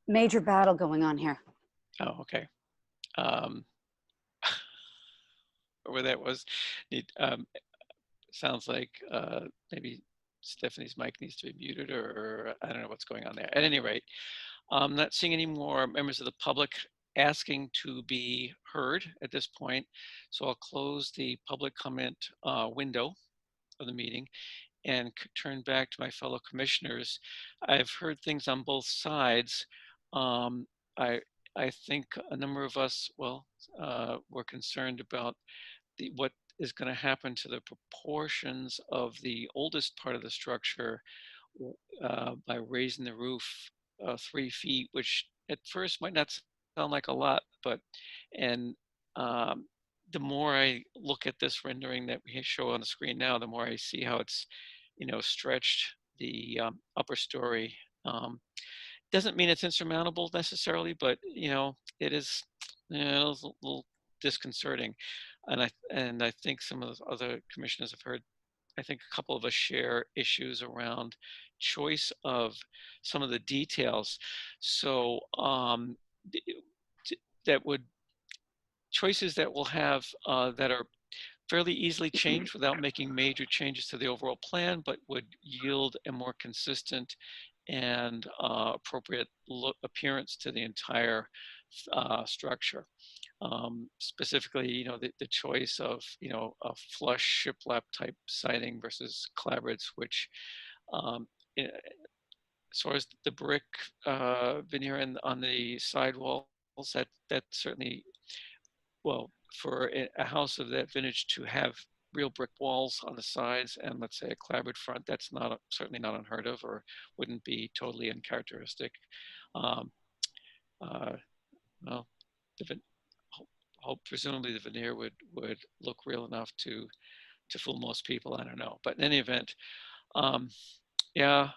major battle going on here. Oh, okay. Where that was, sounds like maybe Stephanie's mic needs to be muted, or I don't know what's going on there. At any rate, I'm not seeing any more members of the public asking to be heard at this point. So I'll close the public comment window of the meeting and turn back to my fellow commissioners. I've heard things on both sides. I think a number of us, were concerned about what is going to happen to the proportions of the oldest part of the structure by raising the roof 3 feet, which at first might not sound like a lot, but the more I look at this rendering that we show on the screen now, the more I see how it's, stretched the upper story. Doesn't mean it's insurmountable necessarily, but it is, a little disconcerting. And I think some of the other commissioners have I think a couple of us share issues around choice of some of the details. So that would choices that will have that are fairly easily changed without making major changes to the overall plan, but would yield a more consistent and appropriate appearance to the entire structure. Specifically, the choice of, a flush shiplap type siding versus clapboards, which as far as the brick veneer on the sidewalls, that certainly, well, for a house of that vintage to have real brick walls on the sides and let's say a clapboard front, that's not certainly not unheard of or wouldn't be totally uncharacteristic. Um, well, presumably the veneer would look real enough to fool most people. I don't know, but in any event, yeah,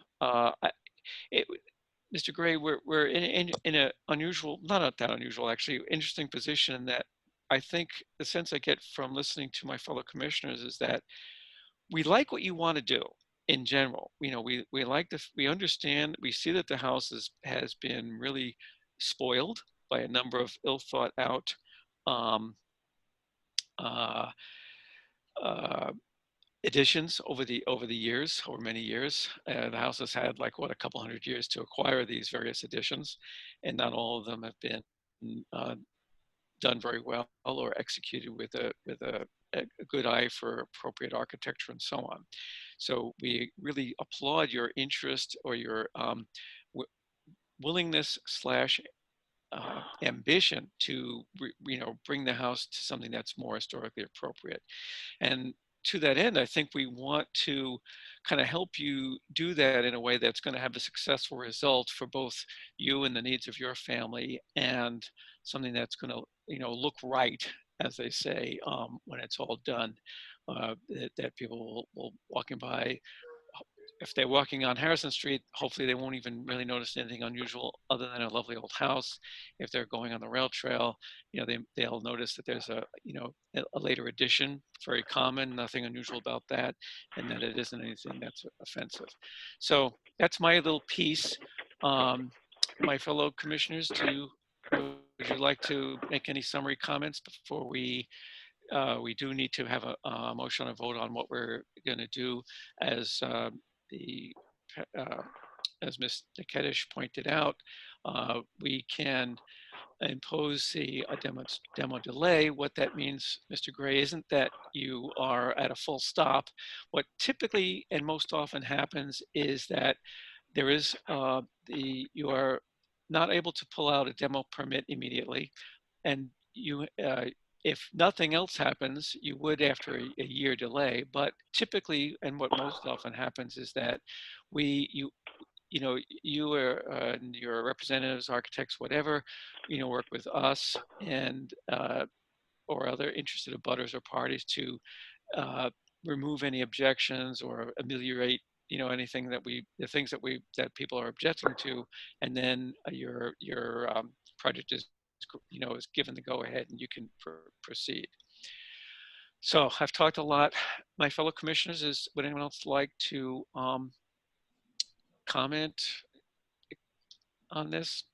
Mr. Gray, we're in a unusual, not that unusual actually, interesting position in that I think the sense I get from listening to my fellow commissioners is that we like what you want to do in general. We like we understand, we see that the house has been really spoiled by a number of ill thought out additions over the years, over many years. The house has had like a couple hundred years to acquire these various additions, and not all of them have been done very well or executed with a good eye for appropriate architecture and so on. So we really applaud your interest or your willingness / ambition to bring the house to something that's more historically appropriate. And to that end, I think we want to kind of help you do that in a way that's going to have a successful result for both you and the needs of your family, and something that's going to look right, as they say, when it's all done. That people will walking by, if they're walking on Harrison Street, hopefully they won't even really notice anything unusual other than a lovely old house. If they're going on the rail trail, they'll notice that there's a later addition, very common, nothing unusual about that, and that it isn't anything that's offensive. So that's my little piece. My fellow commissioners, would you like to make any summary comments before we do need to have a motion and vote on what we're going to do as as Ms. Niketish pointed out, we can impose a demo delay. What that means, Mr. Gray, isn't that you are at a full stop. What typically and most often happens is that there is you are not able to pull out a demo permit immediately, and you if nothing else happens, you would after a year delay. But typically, and what most often happens is that you or your representatives, architects, whatever, work with us and or other interested abutters or parties to remove any objections or ameliorate anything that the things that people are objecting to, and then your project is is given the go-ahead and you can proceed. So I've talked a lot. My fellow commissioners, would anyone else like to comment on this?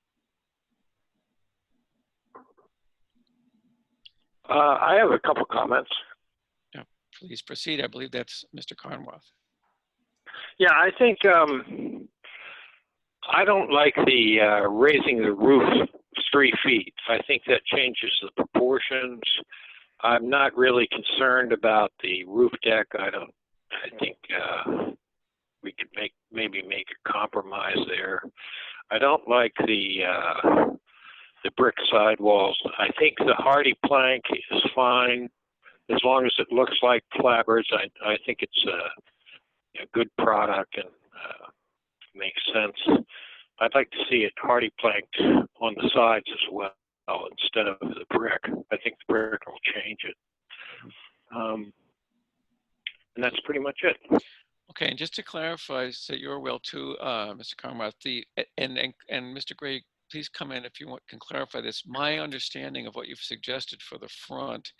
I have a couple comments. Yeah, please proceed. I believe that's Mr. Carnwath. Yeah, I think I don't like the raising the roof 3 feet. I think that changes the proportions. I'm not really concerned about the roof deck. I think we could maybe make a compromise there. I don't like the brick sidewalls. I think the hardy plank is fine as long as it looks like clapboards. I think it's a good product and makes sense. I'd like to see it hardy planked on the sides as well instead of the brick. I think the brick will change it. And that's pretty much it. Okay, and just to clarify, so you're well too, Mr. Carnwath, and Mr. Gray, please come in if you can clarify this. My understanding of what you've suggested for the front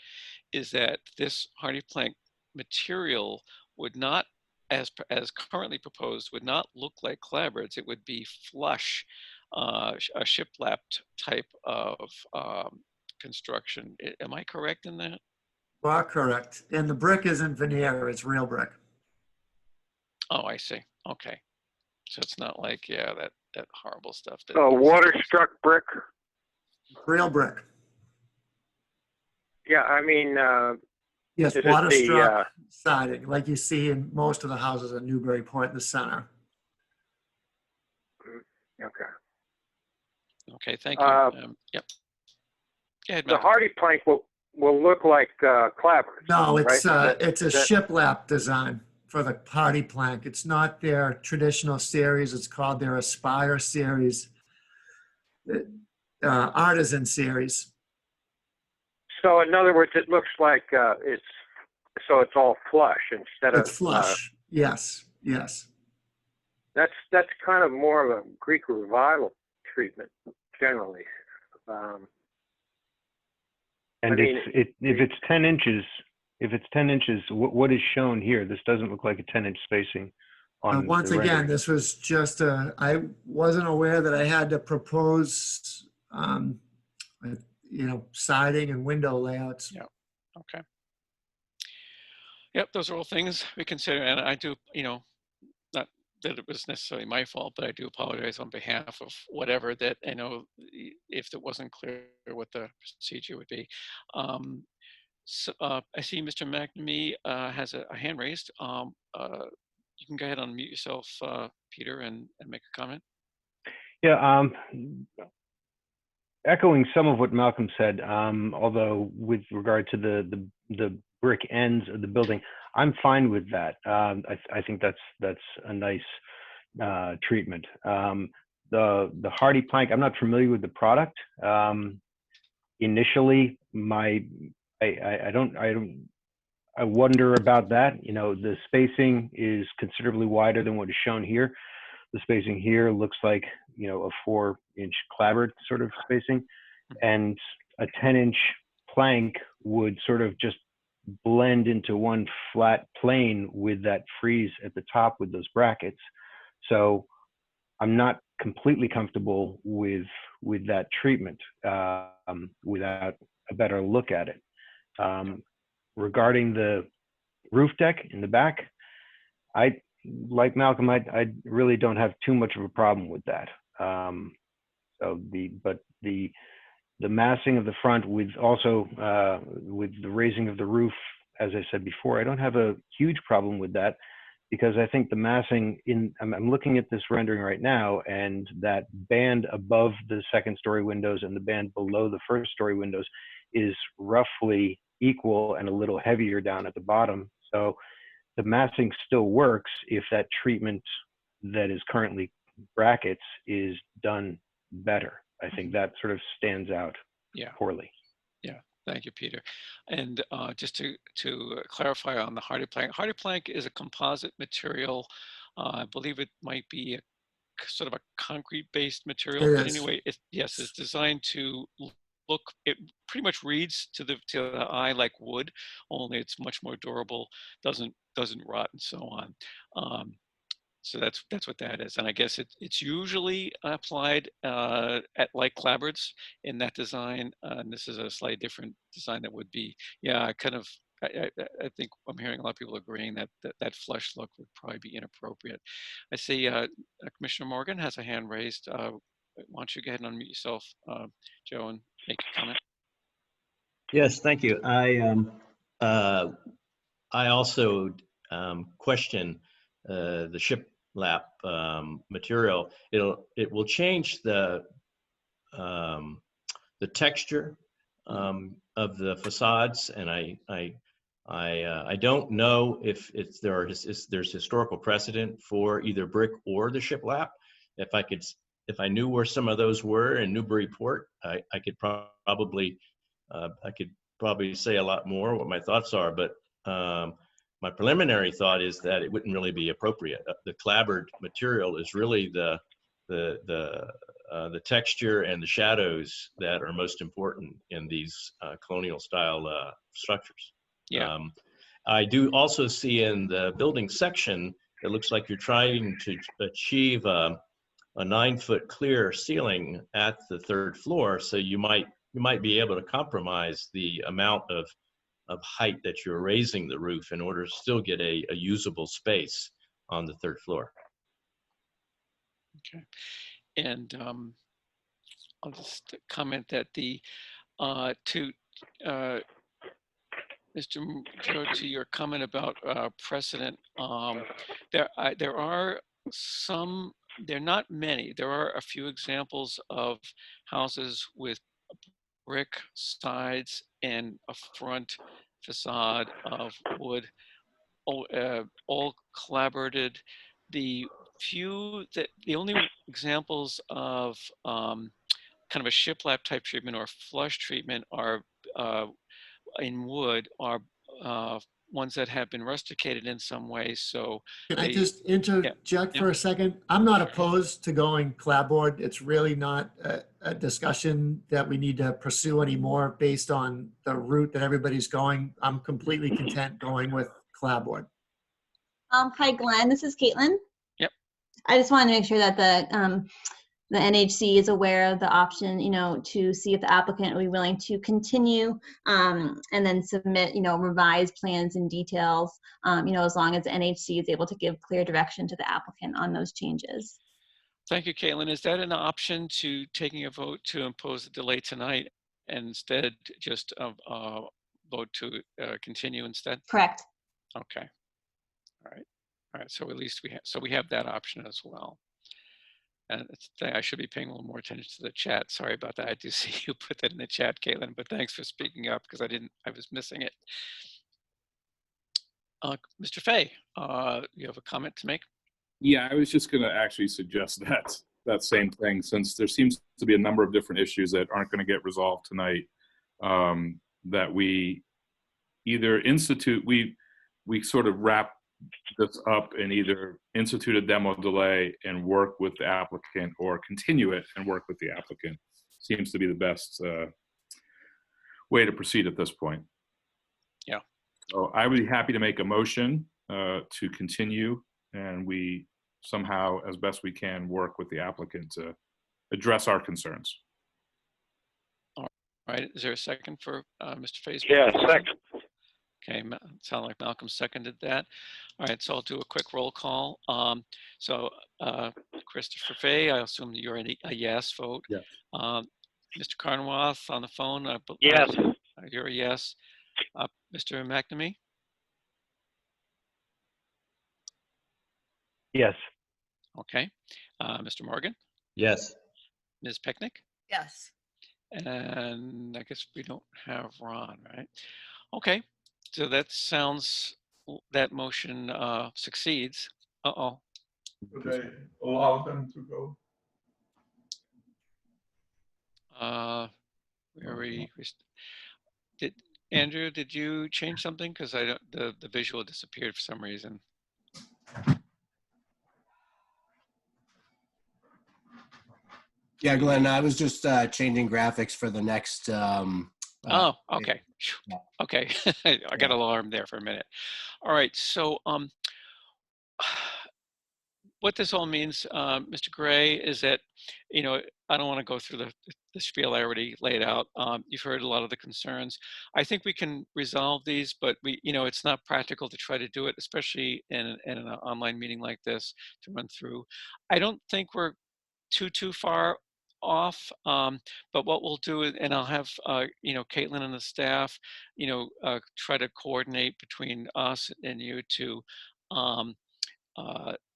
is that this hardy plank material would not, as currently proposed, would not look like clapboards. It would be flush, a shiplap type of construction. Am I correct in that? You are correct. And the brick isn't veneer, it's real brick. Oh, I see. Okay. So it's not like, yeah, that horrible stuff. That So water struck brick. Real brick. Yeah, I mean, Yes, is it water the, struck siding, like you see in most of the houses in Newburyport in the center. okay. Okay, thank you. Yep. Go ahead, The Malcolm. hardy plank will look like clapboards. No, it's right? it's a shiplap design for the party plank. It's not their traditional series. It's called their Aspire series, artisan series. So in other words, it looks like it's all flush instead of. It's flush. Yes, yes. That's kind of more of a Greek revival treatment generally. And I mean, if it's 10 inches, what is shown here? This doesn't look like a 10-inch spacing on Once the again, rendering. this was just I wasn't aware that I had to propose, siding and window layouts. Yeah. Okay. Yep, those are all things we consider, and I do, not that it was necessarily my fault, but I do apologize on behalf of whatever that I know if it wasn't clear what the procedure would be. So I see Mr. McNamee has a hand raised. You can go ahead and unmute yourself, Peter, and make a comment. Yeah, echoing some of what Malcolm said, although with regard to the brick ends of the building, I'm fine with that. I think that's a nice treatment. The hardy plank, I'm not familiar with the product. Initially, I wonder about that. The spacing is considerably wider than what is shown here. The spacing here looks like, a 4-inch clapboard sort of spacing, and a 10-inch plank would sort of just blend into one flat plane with that frieze at the top with those brackets. So I'm not completely comfortable with that treatment without a better look at it. Regarding the roof deck in the back, like Malcolm, I really don't have too much of a problem with that. But the massing of the front with the raising of the roof, as I said before, I don't have a huge problem with that, because I think the massing I'm looking at this rendering right now, and that band above the second-story windows and the band below the first-story windows is roughly equal and a little heavier down at the bottom. So the massing still works if that treatment that is currently brackets is done better. I think that sort of stands out poorly. Yeah, thank you, Peter. And just to clarify on the hardy plank is a composite material. I believe it might be a sort of a concrete-based material, but anyway, it's designed to look. It pretty much reads to the eye like wood, only it's much more durable, doesn't rot, and so on. So that's what that is, and I guess it's usually applied at like clapboards in that design. And this is a slightly different design that would be, I think I'm hearing a lot of people agreeing that flush look would probably be inappropriate. I see Commissioner Morgan has a hand raised. Why don't you go ahead and unmute yourself, Joe, and make a comment? Yes, thank you. I also question the shiplap material. It will change the texture of the facades, and I don't know if there's historical precedent for either brick or the shiplap. If I knew where some of those were in Newburyport, I could probably say a lot more what my thoughts are, but my preliminary thought is that it wouldn't really be appropriate. The clapboard material is really the texture and the shadows that are most important in these colonial style structures. Yeah. I do also see in the building section, it looks like you're trying to achieve a 9-foot clear ceiling at the 3rd floor. So you might be able to compromise the amount of height that you're raising the roof in order to still get a usable space on the 3rd floor. Okay. And I'll just comment that the Mr. Joe, to your comment about precedent, there are some, they're not many. There are a few examples of houses with brick sides and a front facade of wood, all collaborated. The only examples of kind of a shiplap type treatment or flush treatment are in wood are ones that have been rusticated in some way. So Can I just interject for a second? I'm not opposed to going clapboard. It's really not a discussion that we need to pursue anymore based on the route that everybody's going. I'm completely content going with clapboard. Hi, Glenn. This is Caitlin. Yep. I just wanted to make sure that the NHC is aware of the option, to see if the applicant will be willing to continue and then submit, revised plans and details, as long as the NHC is able to give clear direction to the applicant on those changes. Thank you, Caitlin. Is that an option to taking a vote to impose a delay tonight and instead just vote to continue instead? Correct. Okay. All right. So at least we have that option as well. And I should be paying a little more attention to the chat. Sorry about that. I do see you put that in the chat, Caitlin, but thanks for speaking up because I was missing it. Mr. Fay, you have a comment to make? Yeah, I was just going to actually suggest that same thing, since there seems to be a number of different issues that aren't going to get resolved tonight, that we either we sort of wrap this up and either institute a demo delay and work with the applicant, or continue it and work with the applicant. Seems to be the best way to proceed at this point. Yeah. So I would be happy to make a motion to continue, and we somehow, as best we can, work with the applicant to address our concerns. All right. Is there a second for Mr. Fay's? Yeah, second. Okay, sound like Malcolm seconded that. All right, so I'll do a quick roll call. Christopher Fay, I assume that you're a yes vote. Yes. Mr. Carnwath on the phone. Yes. You're a yes. Mr. McNamee? Yes. Okay. Mr. Morgan? Yes. Ms. Pecknick? Yes. And I guess we don't have Ron, right? Okay. So that motion succeeds. Uh-oh. Could I allow them to go? Andrew, did you change something? Because the visual disappeared for some reason. Yeah, Glenn, I was just changing graphics for the next. Oh, okay. Okay. I got alarmed there for a minute. All right. So what this all means, Mr. Gray, is that, I don't want to go through the spiel I already laid out. You've heard a lot of the concerns. I think we can resolve these, but it's not practical to try to do it, especially in an online meeting like this, to run through. I don't think we're too far off, but what we'll do is, and I'll have Caitlin and the staff try to coordinate between us and you to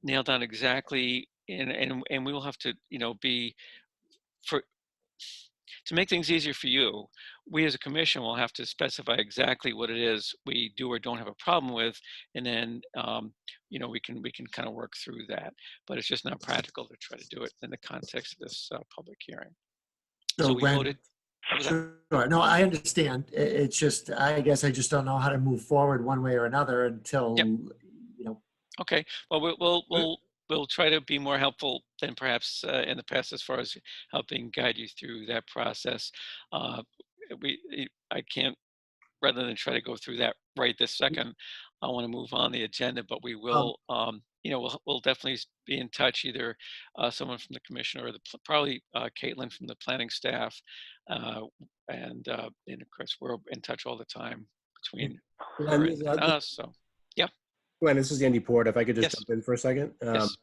nail down exactly, and we will have to to make things easier for you, we as a commission will have to specify exactly what it is we do or don't have a problem with, and then we can kind of work through that. But it's just not practical to try to do it in the context of this public hearing. So we voted. Sure. No, I understand. It's just, I guess I just don't know how to move forward one way or another until, Okay. Well, we'll try to be more helpful than perhaps in the past as far as helping guide you through that process. I can't rather than try to go through that right this second, I want to move on the agenda, but we will, we'll definitely be in touch, either someone from the commission or probably Caitlin from the planning staff. And of course, we're in touch all the time between her and us. So, yeah. Glenn, this is Andy Port. If I could just Yes. jump in for a second. Yes.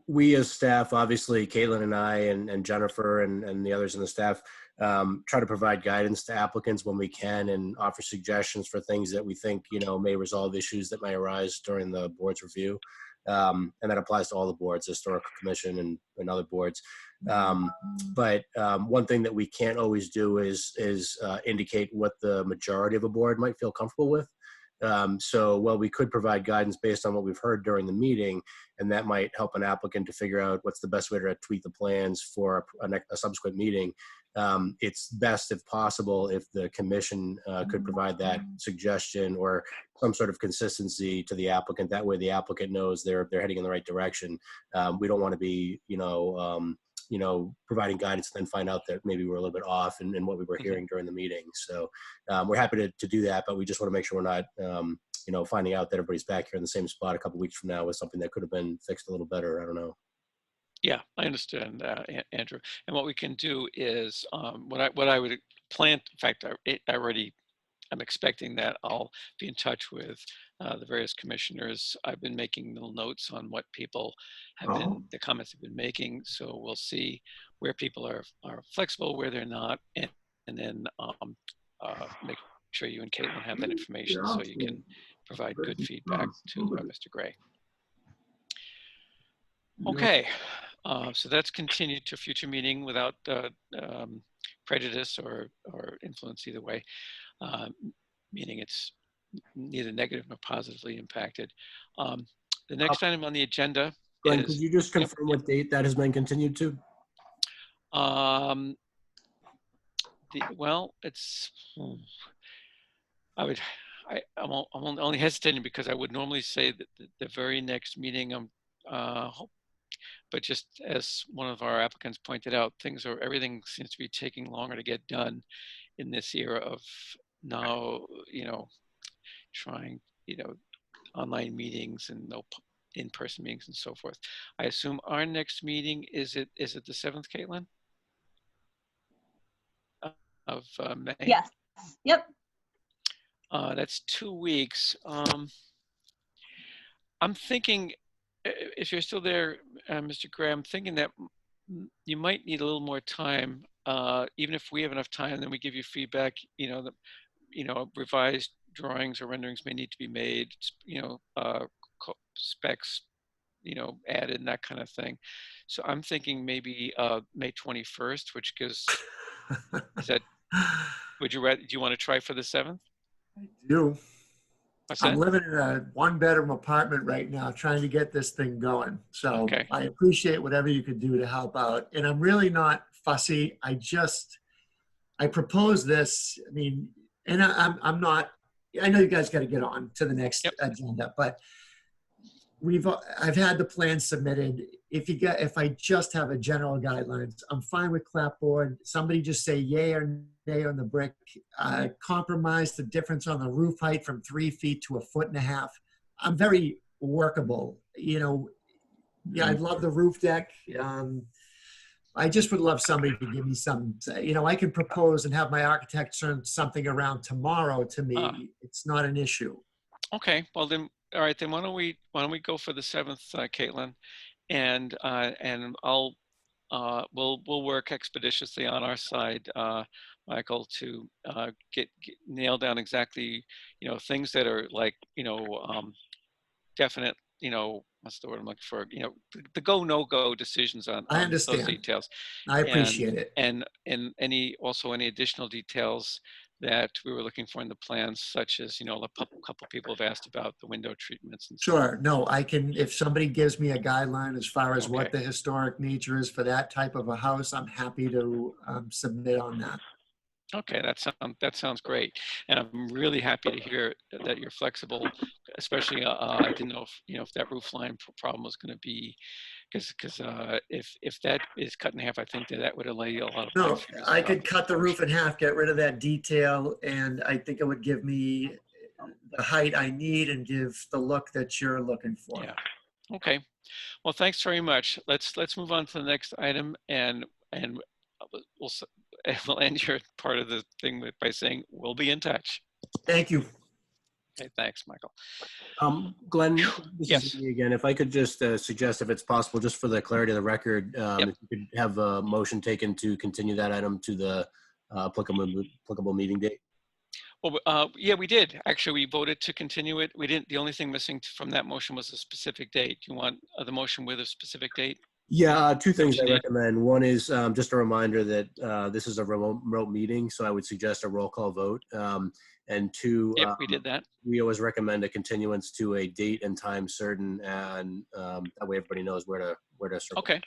We as staff, obviously, Caitlin and I and Jennifer and the others in the staff, try to provide guidance to applicants when we can and offer suggestions for things that we think, may resolve issues that may arise during the board's review. And that applies to all the boards, Historical Commission and other boards. But one thing that we can't always do is indicate what the majority of a board might feel comfortable with. So while we could provide guidance based on what we've heard during the meeting, and that might help an applicant to figure out what's the best way to tweak the plans for a subsequent meeting, it's best, if possible, if the commission could provide that suggestion or some sort of consistency to the applicant. That way the applicant knows they're heading in the right direction. We don't want to be, providing guidance and then find out that maybe we're a little bit off in what we were hearing during the meeting. So we're happy to do that, but we just want to make sure we're not, finding out that everybody's back here in the same spot a couple weeks from now with something that could have been fixed a little better. I don't know. Yeah, I understand, Andrew. And what we can do is what I would plan. In fact, I'm expecting that I'll be in touch with the various commissioners. I've been making little notes on what people have been, the comments have been making. So we'll see where people are flexible, where they're not, and then make sure you and Caitlin have that information so you can provide good feedback to Mr. Gray. Okay, so that's continued to a future meeting without prejudice or influence either way, meaning it's neither negative nor positively impacted. The next item on the agenda Glenn, is, could you just confirm what date that has been continued to? Well, it's, I'm only hesitating because I would normally say that the very next meeting, but just as one of our applicants pointed out, everything seems to be taking longer to get done in this era of now, trying, online meetings and no in-person meetings and so forth. I assume our next meeting, is it the 7th, Caitlin? Of May? Yes. Yep. That's 2 weeks. I'm thinking, if you're still there, Mr. Gray, I'm thinking that you might need a little more time. Even if we have enough time, then we give you feedback. Revised drawings or renderings may need to be made. Specs, added and that kind of thing. So I'm thinking maybe May 21st, which gives. Is that? Do you want to try for the 7th? I do. What's that? I'm living in a 1-bedroom apartment right now, trying to get this thing going. So okay. I appreciate whatever you could do to help out. And I'm really not fussy. I propose this. I mean, and I'm not, I know you guys got to get on to the next agenda, but I've had the plan submitted. If I just have a general guidelines, I'm fine with clapboard. Somebody just say yay or nay on the brick. Compromise the difference on the roof height from 3 feet to 1.5 feet. I'm very workable. I'd love the roof deck. I just would love somebody to give me some, I can propose and have my architect turn something around tomorrow to me. It's not an issue. Okay, well then, all right, then why don't we go for the 7th, Caitlin, and we'll work expeditiously on our side, Michael, to nail down exactly, things that are like, definite, what's the word I'm looking for? The go, no go decisions on I understand. those details. I appreciate it. And any additional details that we were looking for in the plans, such as, a couple people have asked about the window treatments and Sure. stuff. No, I can, if somebody gives me a guideline as far as what the historic nature is for that type of a house, I'm happy to submit on that. Okay, that sounds great, and I'm really happy to hear that you're flexible. Especially, I didn't know if that roof line problem was going to be because if that is cut in half, I think that would allow you a lot of No, life. I could cut the roof in half, get rid of that detail, and I think it would give me the height I need and give the look that you're looking for. Yeah. Okay. Well, thanks very much. Let's move on to the next item, and we'll we'll end your part of the thing by saying we'll be in touch. Thank you. Okay. Thanks, Michael. Glenn, this Yes. is me again. If I could just suggest, if it's possible, just for the clarity of the record, Yep. if you could have a motion taken to continue that item to the applicable meeting date. Well, yeah, we did. Actually, we voted to continue it. We didn't. The only thing missing from that motion was a specific date. Do you want the motion with a specific date? Yeah, two things what I you need? recommend. One is just a reminder that this is a remote meeting, so I would suggest a roll call vote. And two, Yep, we did that. we always recommend a continuance to a date and time certain, and that way everybody knows where to circle. Okay.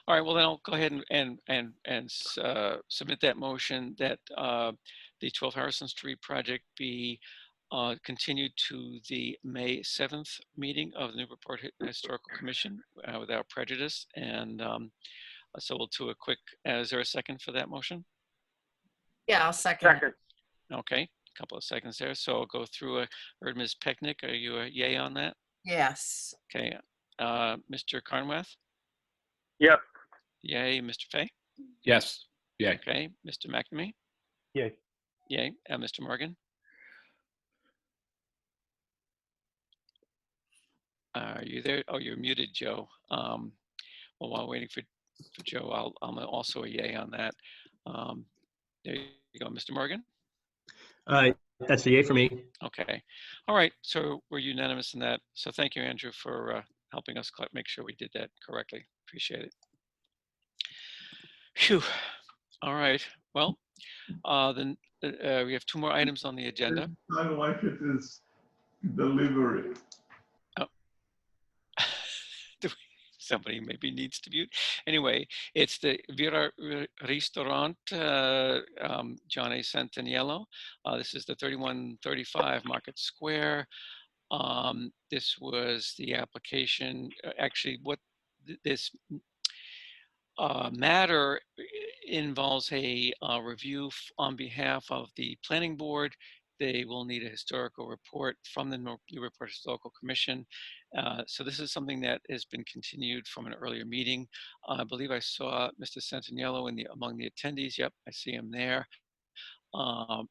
All right. Well, then I'll go ahead and submit that motion that the 12 Harrison Street project be continued to the May 7th meeting of the Newburyport Historical Commission without prejudice. And so we'll do a quick, is there a second for that motion? Yeah, I'll second it. Okay, a couple of seconds there. So I'll go through. Heard Ms. Pecknick, are you a yay on that? Yes. Okay, Mr. Carnwath? Yep. Yay, Mr. Fay? Yes. Yeah. Okay, Mr. McNamee? Yay. Yay, Mr. Morgan? Are you there? Oh, you're muted, Joe. Well, while waiting for Joe, I'm also a yay on that. There you go, Mr. Morgan. That's a yay for me. Okay. All right. So we're unanimous in that. So thank you, Andrew, for helping us make sure we did that correctly. Appreciate it. Phew. All right. Well, then we have two more items on the agenda. I like it is delivery. Oh. Somebody maybe needs to mute. Anyway, it's the Vira Restaurant, John A. Santaniello. This is the 3135 Market Square. This was the application. Actually, what this matter involves a review on behalf of the planning board. They will need a historical report from the Newburyport Historical Commission. So this is something that has been continued from an earlier meeting. I believe I saw Mr. Santaniello among the attendees. Yep, I see him there. So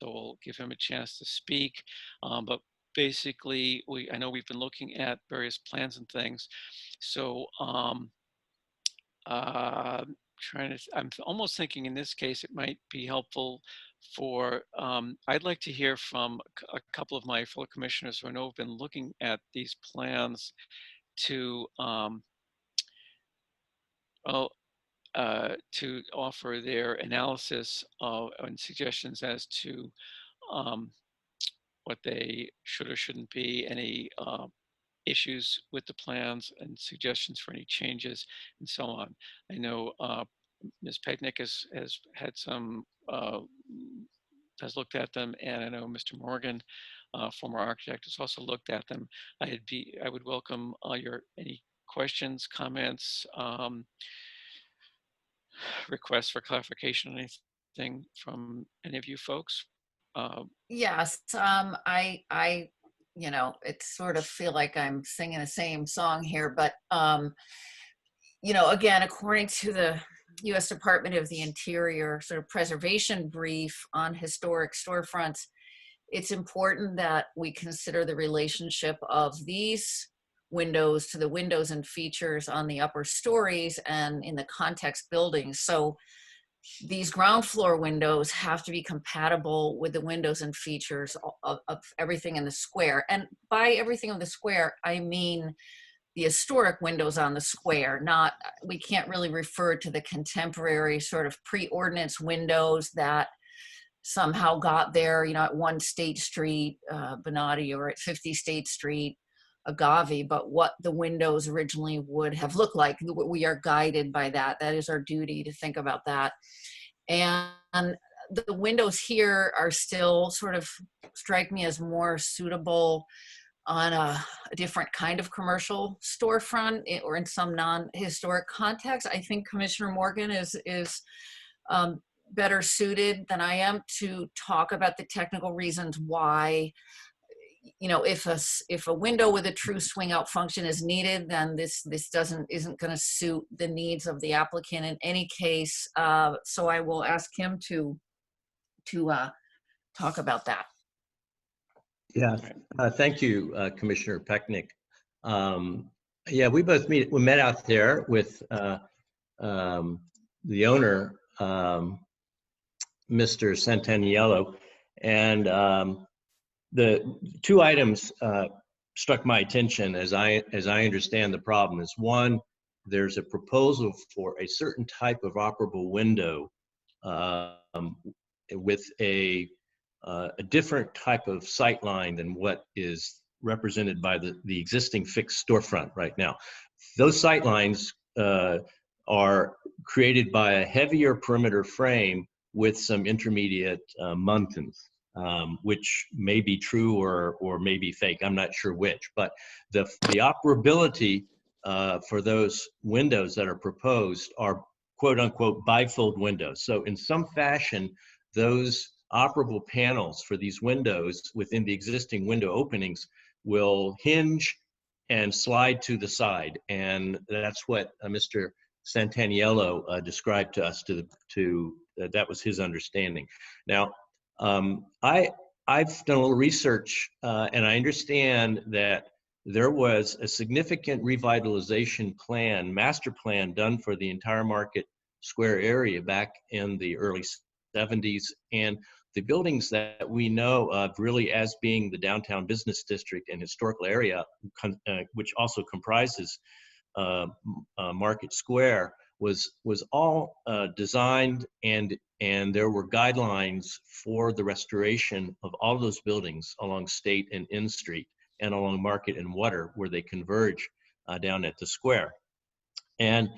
we'll give him a chance to speak. But basically, I know we've been looking at various plans and things. So I'm almost thinking in this case, it might be helpful for, I'd like to hear from a couple of my fellow commissioners who I know have been looking at these plans to offer their analysis and suggestions as to what they should or shouldn't be, any issues with the plans and suggestions for any changes and so on. I know Ms. Pecknick has had some, has looked at them, and I know Mr. Morgan, former architect, has also looked at them. I would welcome any questions, comments, requests for clarification, anything from any of you folks. Yes, I it sort of feel like I'm singing the same song here, but again, according to the U.S. Department of the Interior sort of preservation brief on historic storefronts, it's important that we consider the relationship of these windows to the windows and features on the upper stories and in the context buildings. So these ground floor windows have to be compatible with the windows and features of everything in the square. And by everything of the square, I mean the historic windows on the square, we can't really refer to the contemporary sort of pre-ordinance windows that somehow got there, at 1 State Street, Bonatti, or at 50 State Street, Agave, but what the windows originally would have looked like. We are guided by that. That is our duty to think about that. And the windows here are still sort of strike me as more suitable on a different kind of commercial storefront or in some non-historic context. I think Commissioner Morgan is better suited than I am to talk about the technical reasons why, you know, if a window with a true swing out function is needed, then this isn't going to suit the needs of the applicant in any case. So I will ask him to talk about that. Yeah, thank you, Commissioner Pecknick. Yeah, we met out there with the owner, Mr. Santaniello, and the two items struck my attention as I understand the problem is, one, there's a proposal for a certain type of operable window with a different type of sight line than what is represented by the existing fixed storefront right now. Those sight lines are created by a heavier perimeter frame with some intermediate muntins, which may be true or may be fake. I'm not sure which, but the operability for those windows that are proposed are quote unquote bifold windows. So in some fashion, those operable panels for these windows within the existing window openings will hinge and slide to the side. And that's what Mr. Santaniello described to us that was his understanding. Now, I've done a little research and I understand that there was a significant revitalization plan, master plan done for the entire Market Square area back in the early 70s. And the buildings that we know of really as being the downtown business district and historical area, which also comprises Market Square, was all designed, and there were guidelines for the restoration of all of those buildings along State and N Street and along Market and Water, where they converge down at the square. And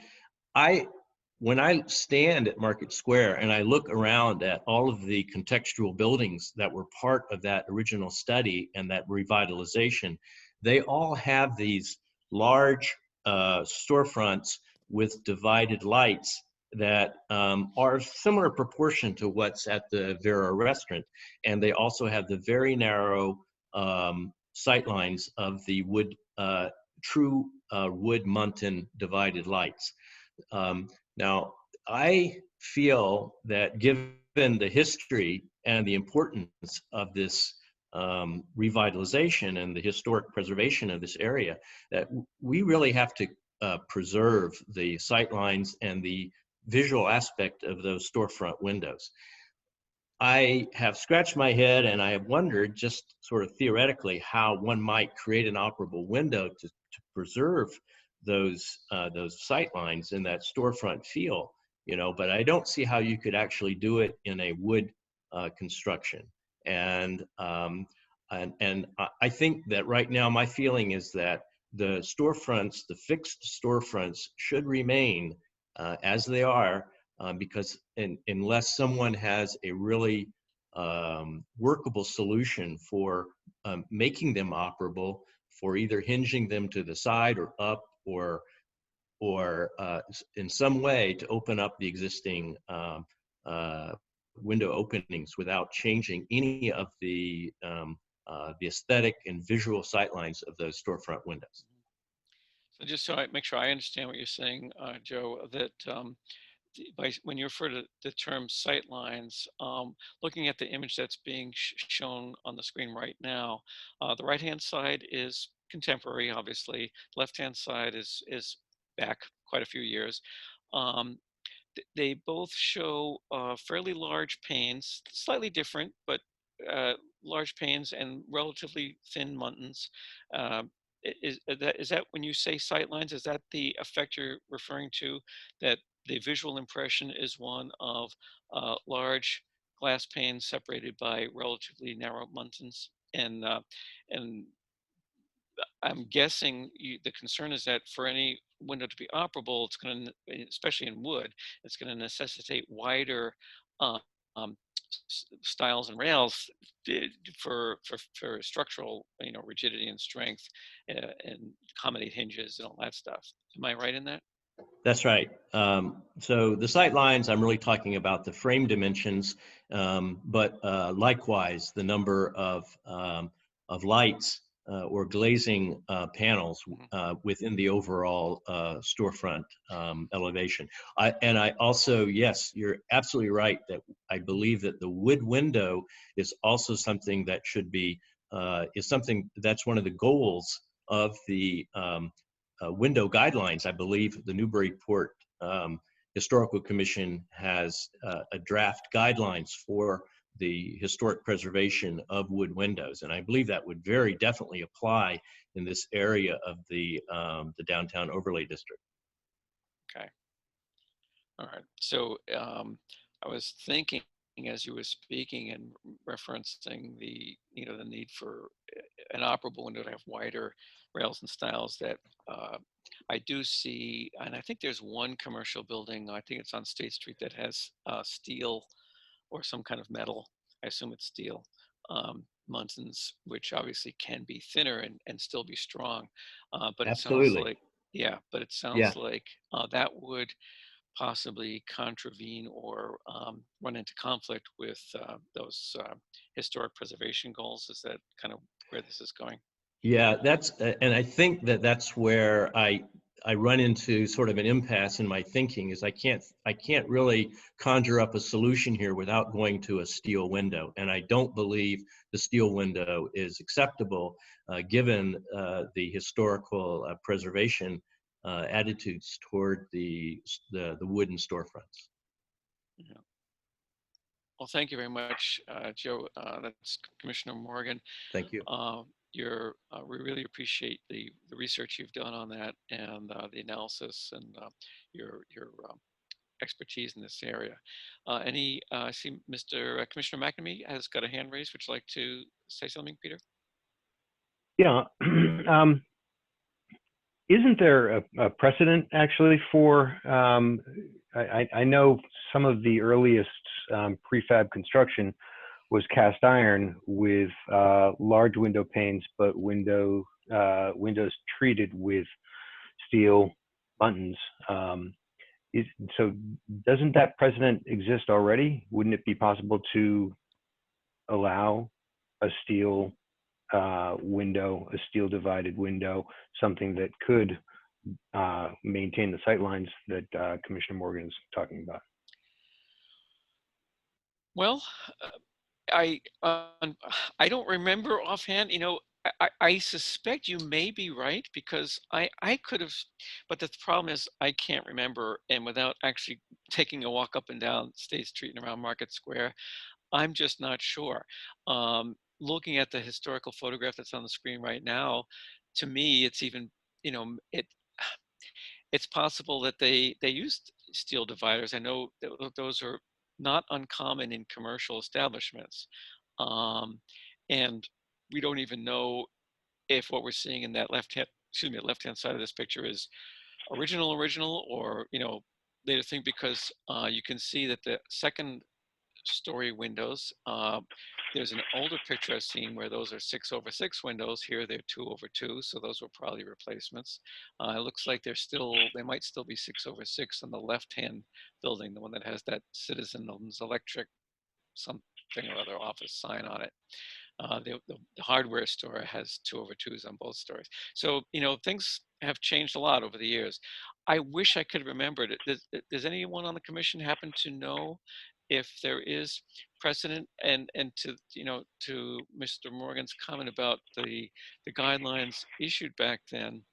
when I stand at Market Square and I look around at all of the contextual buildings that were part of that original study and that revitalization, they all have these large storefronts with divided lights that are similar proportion to what's at the Vera restaurant. And they also have the very narrow sight lines of the true wood muntin divided lights. Now, I feel that given the history and the importance of this revitalization and the historic preservation of this area, that we really have to preserve the sight lines and the visual aspect of those storefront windows. I have scratched my head and I have wondered, just sort of theoretically, how one might create an operable window to preserve those sight lines in that storefront feel, you know, but I don't see how you could actually do it in a wood construction. And I think that right now my feeling is that the storefronts, the fixed storefronts, should remain as they are, because unless someone has a really workable solution for making them operable, for either hinging them to the side or up, or in some way to open up the existing window openings without changing any of the aesthetic and visual sightlines of those storefront windows. So just so I make sure I understand what you're saying, Joe, that when you refer to the term sight lines, looking at the image that's being shown on the screen right now, the right-hand side is contemporary, obviously. Left-hand side is back quite a few years. They both show fairly large panes, slightly different, but large panes and relatively thin muntins. Is that when you say sight lines, is that the effect you're referring to, that the visual impression is one of large glass panes separated by relatively narrow muntins? And I'm guessing the concern is that for any window to be operable, it's going to, especially in wood, it's going to necessitate wider styles and rails for structural, rigidity and strength, and accommodate hinges and all that stuff. Am I right in that? That's right. So the sight lines, I'm really talking about the frame dimensions, but likewise, the number of lights or glazing panels within the overall storefront elevation. And I also, yes, you're absolutely right that I believe that the wood window is also something that should be, is something that's one of the goals of the window guidelines. I believe the Newburyport Historical Commission has a draft guidelines for the historic preservation of wood windows, and I believe that would very definitely apply in this area of the downtown overlay district. Okay. All right. So I was thinking as you were speaking and referencing the need for an operable window to have wider rails and stiles, that I do see, and I think there's one commercial building, I think it's on State Street, that has steel or some kind of metal, I assume it's steel, muntins, which obviously can be thinner and still be strong. But it sounds Absolutely. like, yeah, but it Yeah. sounds like that would possibly contravene or run into conflict with those historic preservation goals. Is that kind of where this is going? Yeah, that's, and I think that that's where I run into sort of an impasse in my thinking, is I can't really conjure up a solution here without going to a steel window, and I don't believe the steel window is acceptable given the historical preservation attitudes toward the wooden storefronts. Yeah. Well, thank you very much, Joe. That's Commissioner Morgan. Thank you. We really appreciate the research you've done on that, and the analysis, and your expertise in this area. I see Mr. Commissioner McNamee has got a hand raised. Would you like to say something, Peter? Yeah. Isn't there a precedent actually for, I know some of the earliest prefab construction was cast iron with large window panes, but windows treated with steel buttons. So doesn't that precedent exist already? Wouldn't it be possible to allow a steel window, a steel divided window, something that could maintain the sight lines that Commissioner Morgan is talking about? Well, I don't remember offhand. I suspect you may be right, because I could have, but the problem is I can't remember, and without actually taking a walk up and down State Street and around Market Square, I'm just not sure. Looking at the historical photograph that's on the screen right now, to me, it's even, it's possible that they used steel dividers. I know that those are not uncommon in commercial establishments. And we don't even know if what we're seeing in that left-hand side of this picture is original, or, later thing, because you can see that the second story windows, there's an older picture I've seen where those are 6/6 windows. Here they're 2/2, so those were probably replacements. It looks like they might still be 6/6 on the left-hand building, the one that has that Citizens Electric something or other office sign on it. The hardware store has 2/2s on both stories. So, things have changed a lot over the years. I wish I could remember it. Does anyone on the commission happen to know if there is precedent? And to Mr. Morgan's comment about the guidelines issued back then,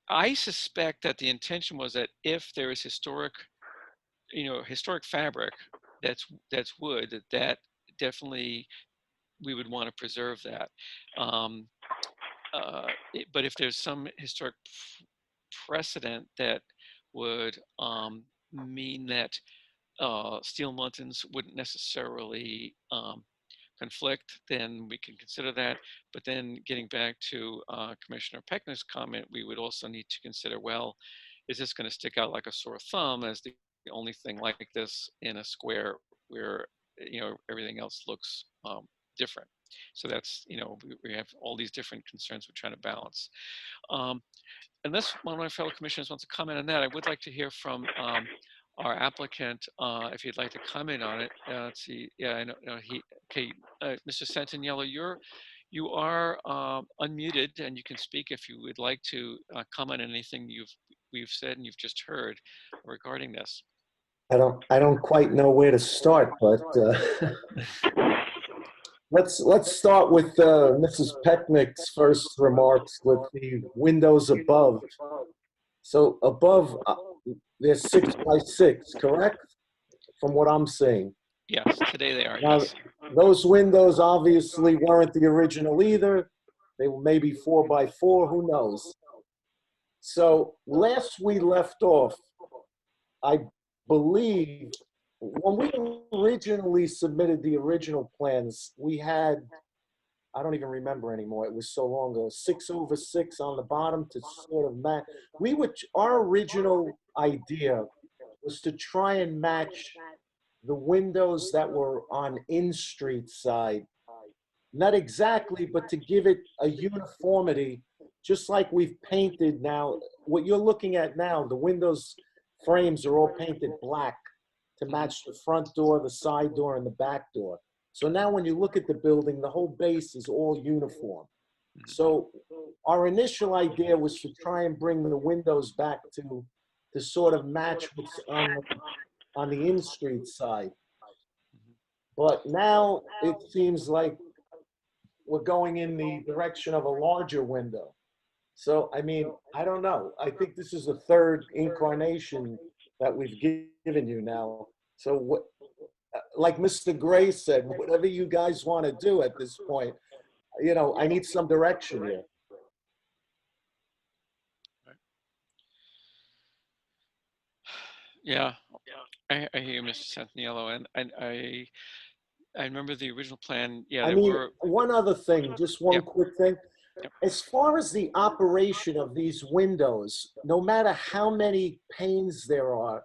I suspect that the intention was that if there is historic fabric that's wood, that definitely we would want to preserve that. But if there's some historic precedent that would mean that steel muntins wouldn't necessarily conflict, then we can consider that. But then getting back to Commissioner Peckner's comment, we would also need to consider, well, is this going to stick out like a sore thumb as the the only thing like this in a square where, everything else looks different. So that's, we have all these different concerns we're trying to balance. Unless one of my fellow commissioners wants to comment on that, I would like to hear from our applicant, if you'd like to comment on it. Let's see. Yeah, I know. Okay, Mr. Santaniello, you are unmuted, and you can speak if you would like to comment on anything we've said and you've just heard regarding this. I don't quite know where to start, but let's start with Mrs. Pecknick's first remarks with the windows above. So above, they're 6 by 6, correct? From what I'm seeing. Yes, today they are. Now, yes. Those windows obviously weren't the original either. They were maybe 4 by 4. Who knows? So last we left off, I believe when we originally submitted the original plans, we had, I don't even remember anymore. It was so long ago, 6 over 6 on the bottom to sort of match. Our original idea was to try and match the windows that were on in-street side. Not exactly, but to give it a uniformity, just like we've painted now. What you're looking at now, the windows frames are all painted black to match the front door, the side door, and the back door. So now when you look at the building, the whole base is all uniform. So our initial idea was to try and bring the windows back to sort of match what's on the in-street side. But now it seems like we're going in the direction of a larger window. So, I mean, I don't know. I think this is the third incarnation that we've given you now. So, what, like Mr. Gray said, whatever you guys want to do at this point, I need some direction here. Yeah, I hear you, Mr. Santaniello, and I remember the original plan. Yeah, one other thing, just one quick thing. As far as the operation of these windows, no matter how many panes there are,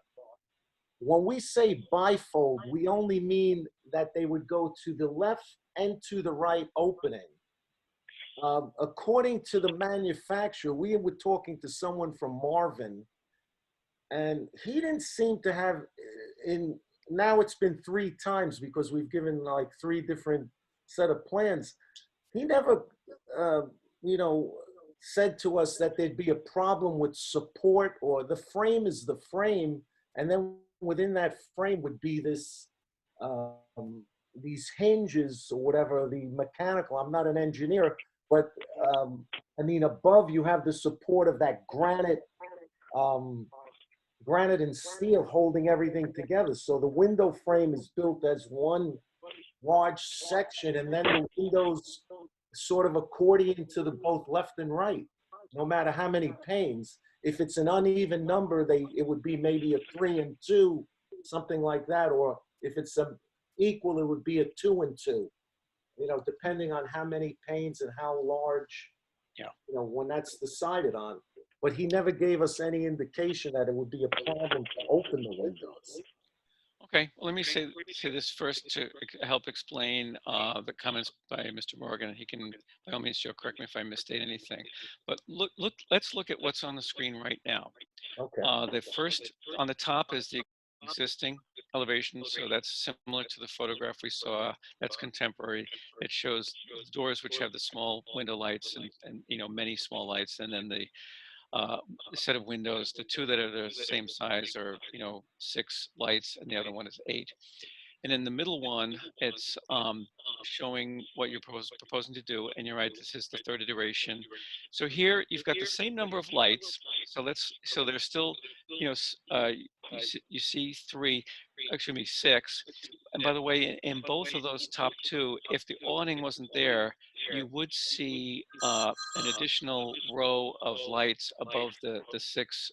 when we say bifold, we only mean that they would go to the left and to the right opening. According to the manufacturer, we were talking to someone from Marvin, and he didn't seem to have, now it's been 3 times because we've given like 3 different set of plans. He never, said to us that there'd be a problem with support, or the frame is the frame, and then within that frame would be this, these hinges or whatever, the mechanical. I'm not an engineer, but above you have the support of that granite and steel holding everything together. So the window frame is built as one large section, and then the windows sort of accordion to the both left and right, no matter how many panes. If it's an uneven number, it would be maybe a 3 and 2, something like that. Or if it's equal, it would be a 2 and 2, depending on how many panes and how large, when that's decided on. But he never gave us any indication that it would be a problem to open the windows. Okay, well, let me say this first to help explain the comments by Mr. Morgan. He can, by all means, Joe, correct me if I misstate anything. But let's look at what's on the screen right now. Okay. The first on the top is the existing elevation, so that's similar to the photograph we saw. That's contemporary. It shows doors which have the small window lights and many small lights, and then the set of windows. The 2 that are the same size are 6 lights, and the other one is 8. And in the middle one, it's showing what you're proposing to do. And you're right, this is the 3rd iteration. So here you've got the same number of lights. So there's still, you see 6. And by the way, in both of those top 2, if the awning wasn't there, you would see an additional row of lights above the 6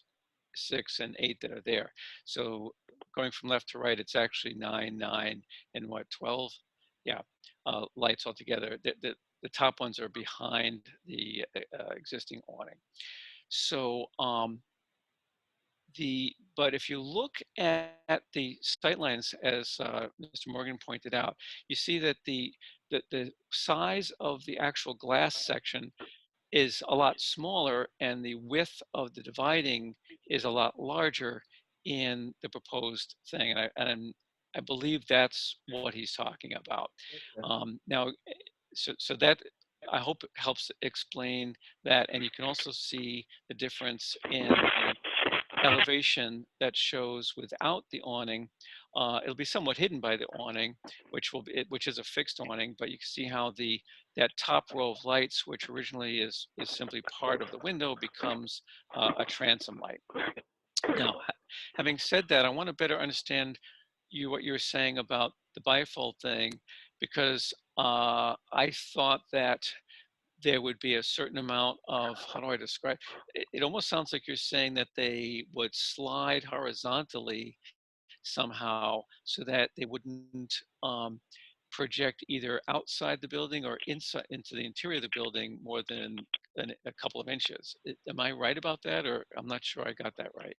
and 8 that are there. So going from left to right, it's actually 9, 9, and 12? Yeah, lights altogether. The top ones are behind the existing awning. So the But if you look at the sightlines, as Mr. Morgan pointed out, you see that the size of the actual glass section is a lot smaller, and the width of the dividing is a lot larger in the proposed thing. I believe that's what he's talking about. Now, so that I hope helps explain that. And you can also see the difference in the elevation that shows without the awning. It'll be somewhat hidden by the awning, which is a fixed awning, but you can see how that top row of lights, which originally is simply part of the window, becomes a transom light. Now, having said that, I want to better understand what you were saying about the bifold thing, because I thought that there would be a certain amount of, how do I describe it? Almost sounds like you're saying that they would slide horizontally somehow so that they wouldn't project either outside the building or inside into the interior of the building more than a couple of inches. Am I right about that, or I'm not sure I got that right?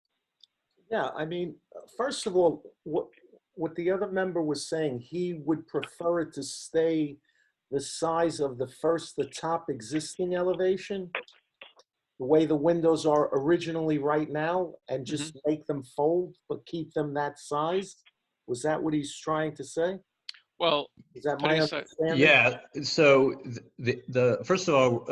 Yeah, I mean, first of all, what the other member was saying, he would prefer it to stay the size of the top existing elevation, the way the windows are originally right now, and just make them fold, but keep them that size? Was that what he's trying to say? Well, is that my understanding? Yeah. So the first of all,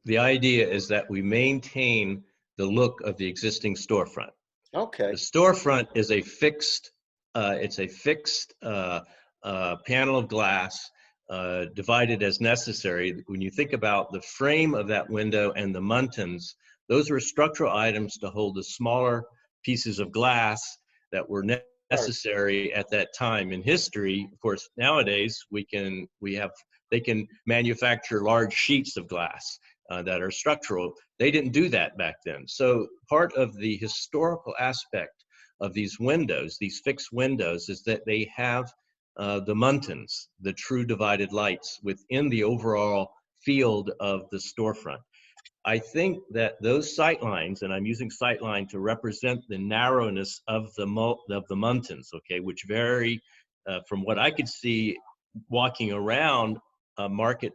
the idea is that we maintain the look of the existing storefront. Okay. The storefront is a fixed. It's a fixed panel of glass, divided as necessary. When you think about the frame of that window and the muntins, those were structural items to hold the smaller pieces of glass that were necessary at that time in history. Of course, nowadays they can manufacture large sheets of glass that are structural. They didn't do that back then. So part of the historical aspect of these windows, these fixed windows, is that they have the muntins, the true divided lights within the overall field of the storefront. I think that those sight lines, and I'm using sight line to represent the narrowness of the muntins, okay, which vary from what I could see walking around Market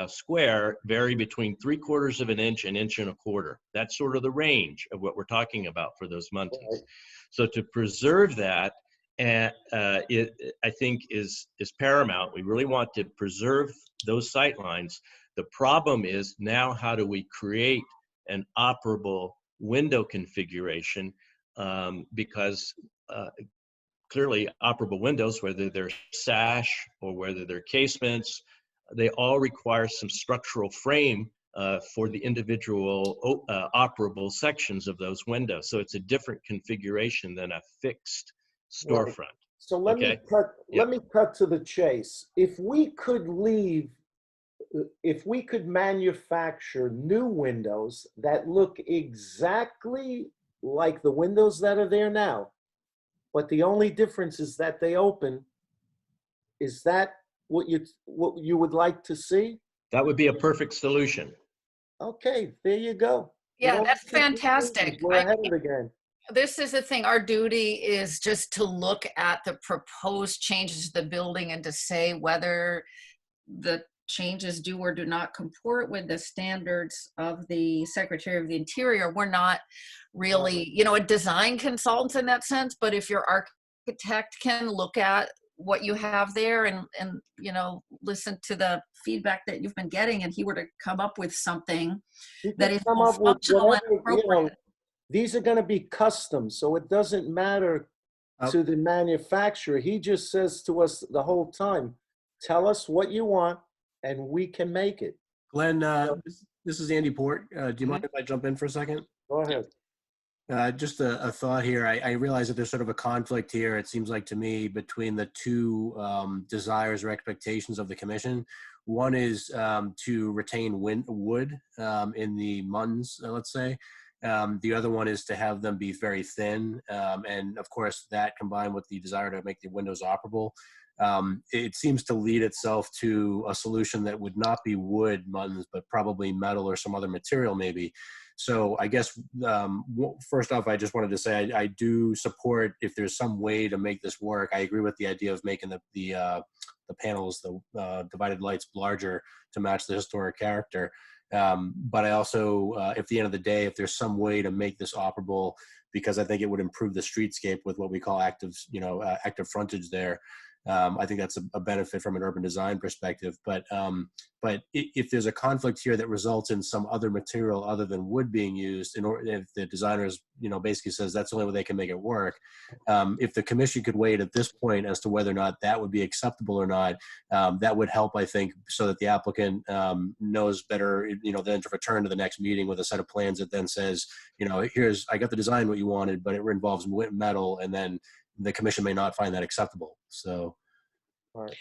Square, vary between 3/4 of an inch and 1.25 inches. That's sort of the range of what we're talking about for those muntins. Right. So to preserve that, I think is paramount. We really want to preserve those sight lines. The problem is now, how do we create an operable window configuration? Because clearly operable windows, whether they're sash or whether they're casements, they all require some structural frame for the individual operable sections of those windows. So it's a different configuration than a fixed storefront. Right. So let me cut to the chase. If we could manufacture new windows that look exactly like the windows that are there now, but the only difference is that they open, is that what you would like to see? That would be a perfect solution. Okay, there you go. Yeah, that's fantastic. We're ahead of the game. This is the thing. Our duty is just to look at the proposed changes to the building and to say whether the changes do or do not comport with the standards of the Secretary of the Interior. We're not really, a design consultant in that sense, but if your architect can look at what you have there and listen to the feedback that you've been getting, and he were to come up with something that is come up with whatever, these are going to be custom, so it doesn't matter to the manufacturer. He just says to us the whole time, tell us what you want and we can make it. Glenn, this is Andy Port. Do you mind if I jump in for a second? Go ahead. Just a thought here. I realize that there's sort of a conflict here, it seems like to me, between the two desires or expectations of the commission. One is to retain wood in the muntins, let's say. The other one is to have them be very thin. And of course, that combined with the desire to make the windows operable, it seems to lead itself to a solution that would not be wood muntins, but probably metal or some other material maybe. So I guess first off, I just wanted to say I do support if there's some way to make this work. I agree with the idea of making the panels, the divided lights, larger to match the historic character. But I also, at the end of the day, if there's some way to make this operable, because I think it would improve the streetscape with what we call active frontage there. I think that's a benefit from an urban design perspective. But if there's a conflict here that results in some other material other than wood being used, if the designers, basically says that's the only way they can make it work, if the commission could wait at this point as to whether or not that would be acceptable or not, that would help, I think, so that the applicant knows better, then to return to the next meeting with a set of plans that then says, I got the design what you wanted, but it involves metal, and then the commission may not find that acceptable. So, all right.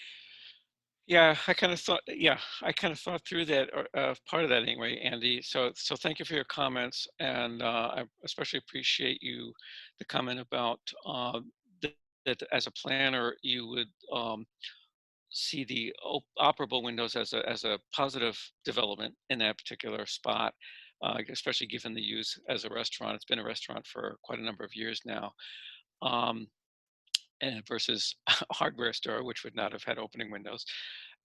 Yeah, I kind of thought through that, or part of that anyway, Andy. So thank you for your comments, and I especially appreciate the comment about that as a planner you would see the operable windows as a positive development in that particular spot, especially given the use as a restaurant. It's been a restaurant for quite a number of years now. And versus a hardware store, which would not have had opening windows.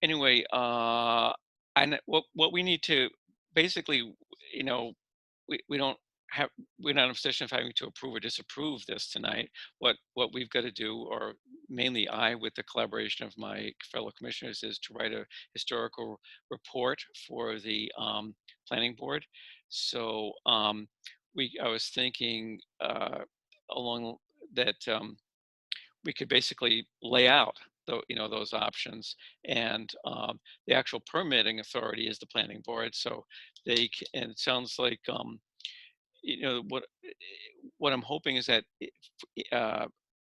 Anyway, and what we need to basically, we don't have, we're not in a position of having to approve or disapprove this tonight. What we've got to do, or mainly I, with the collaboration of my fellow commissioners, is to write a historical report for the planning board. So I was thinking along that. We could basically lay out those options, and the actual permitting authority is the planning board. So and it sounds like what I'm hoping is that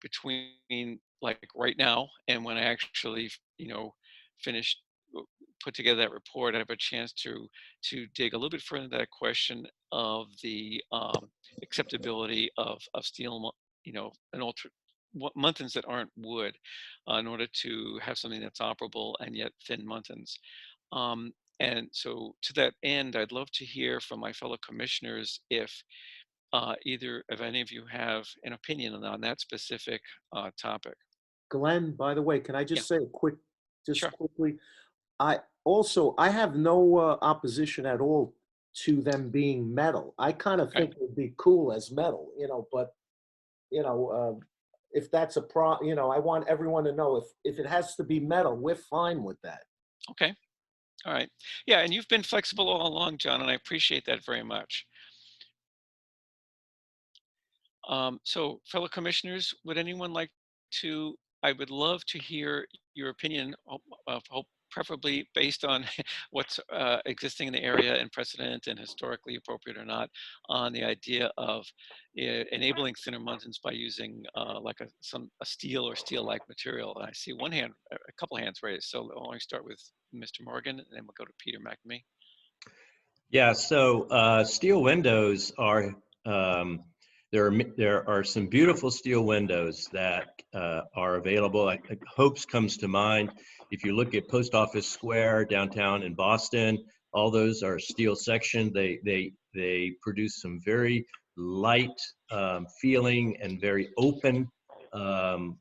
between like right now and when I actually finish put together that report, I have a chance to dig a little bit further into that question of the acceptability of steel, an muntins that aren't wood, in order to have something that's operable and yet thin muntins. And so to that end, I'd love to hear from my fellow commissioners if either of any of you have an opinion on that specific topic. Glenn, by the way, can I just say a quick, Sure. quickly? I have no opposition at all to them being metal. I kind of think it would be cool as metal, but if that's a I want everyone to know if it has to be metal, we're fine with that. Okay. All right. Yeah, and you've been flexible all along, John, and I appreciate that very much. So fellow commissioners, would anyone like to, I would love to hear your opinion, preferably based on what's existing in the area and precedent and historically appropriate or not, on the idea of enabling thinner muntins by using like a steel or steel-like material. And I see a couple hands raised. So I'll only start with Mr. Morgan, and then we'll go to Peter McNamee. Yeah, so steel windows are, there are some beautiful steel windows that are available. Hope's comes to mind. If you look at Post Office Square downtown in Boston, all those are steel section. They produce some very light feeling and very open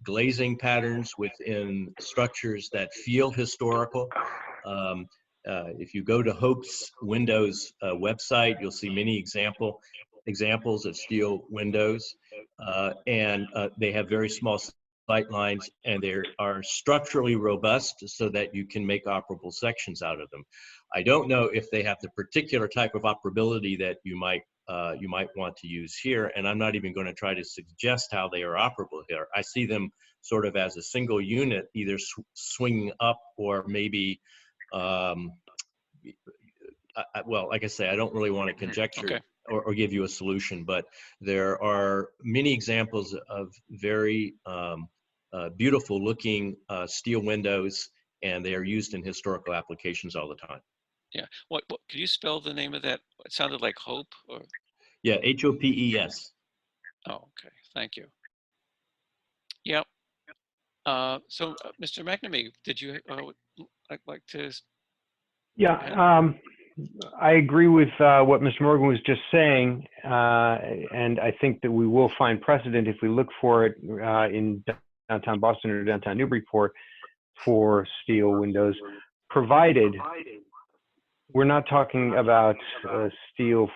glazing patterns within structures that feel historical. If you go to Hope's Windows website, you'll see many examples of steel windows, and they have very small sight lines, and they are structurally robust so that you can make operable sections out of them. I don't know if they have the particular type of operability that you might want to use here, and I'm not even going to try to suggest how they are operable here. I see them sort of as a single unit, either swinging up or maybe well, like I say, I don't really want to conjecture or give you a solution, but there are many examples of very beautiful looking steel windows, and they are used in historical applications all the time. Yeah. What could you spell the name of that? It sounded like Hope, or? Yeah, H-O-P-E-S. Oh, okay. Thank you. Yep. So, Mr. McNamee, did you like to? Yeah. I agree with what Mr. Morgan was just saying, and I think that we will find precedent if we look for it in downtown Boston or downtown Newburyport for steel windows, provided we're not talking about steel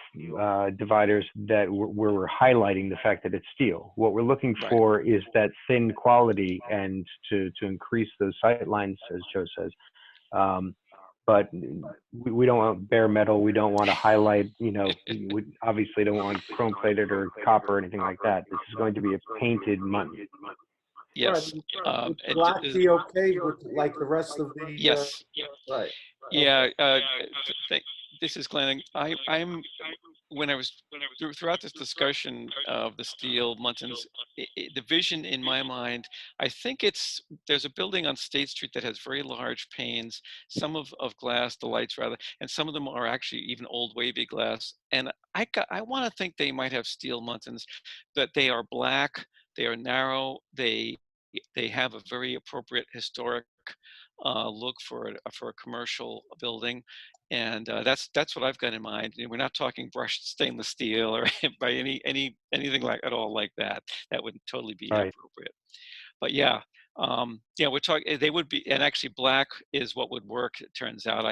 dividers that where we're highlighting the fact that it's steel. What we're looking for is that thin quality and to increase those sight lines, as Joe says. But we don't want bare metal. We don't want to highlight, we obviously don't want chrome plated or copper or anything like that. This is going to be a painted mutton. Yes. Would black be okay with like the rest of the? Yes. Right. Yeah. This is Glenn. I'm when I was throughout this discussion of the steel muntins, the vision in my mind, I think there's a building on State Street that has very large panes, some of glass, the lights rather, and some of them are actually even old wavy glass. And I want to think they might have steel muntins, but they are black, they are narrow, they have a very appropriate historic look for a commercial building. And that's what I've got in mind. We're not talking brushed stainless steel or by anything like at all like that. That would totally be inappropriate. But yeah, we're talking. They would be, and actually, black is what would work. It turns out.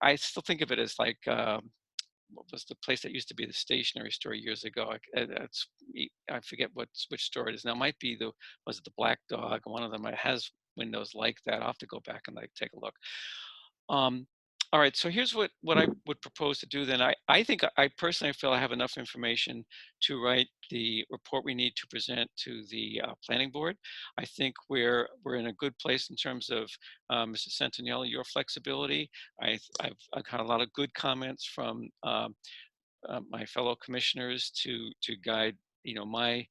I still think of it as like what was the place that used to be the stationery store years ago? I forget which store it is now. It might be was it the Black Dog? One of them has windows like that. I'll have to go back and take a look. All right, so here's what I would propose to do then. I think I personally feel I have enough information to write the report we need to present to the planning board. I think we're in a good place in terms of Mr. Centinelli, your flexibility. I've had a lot of good comments from my fellow commissioners to guide my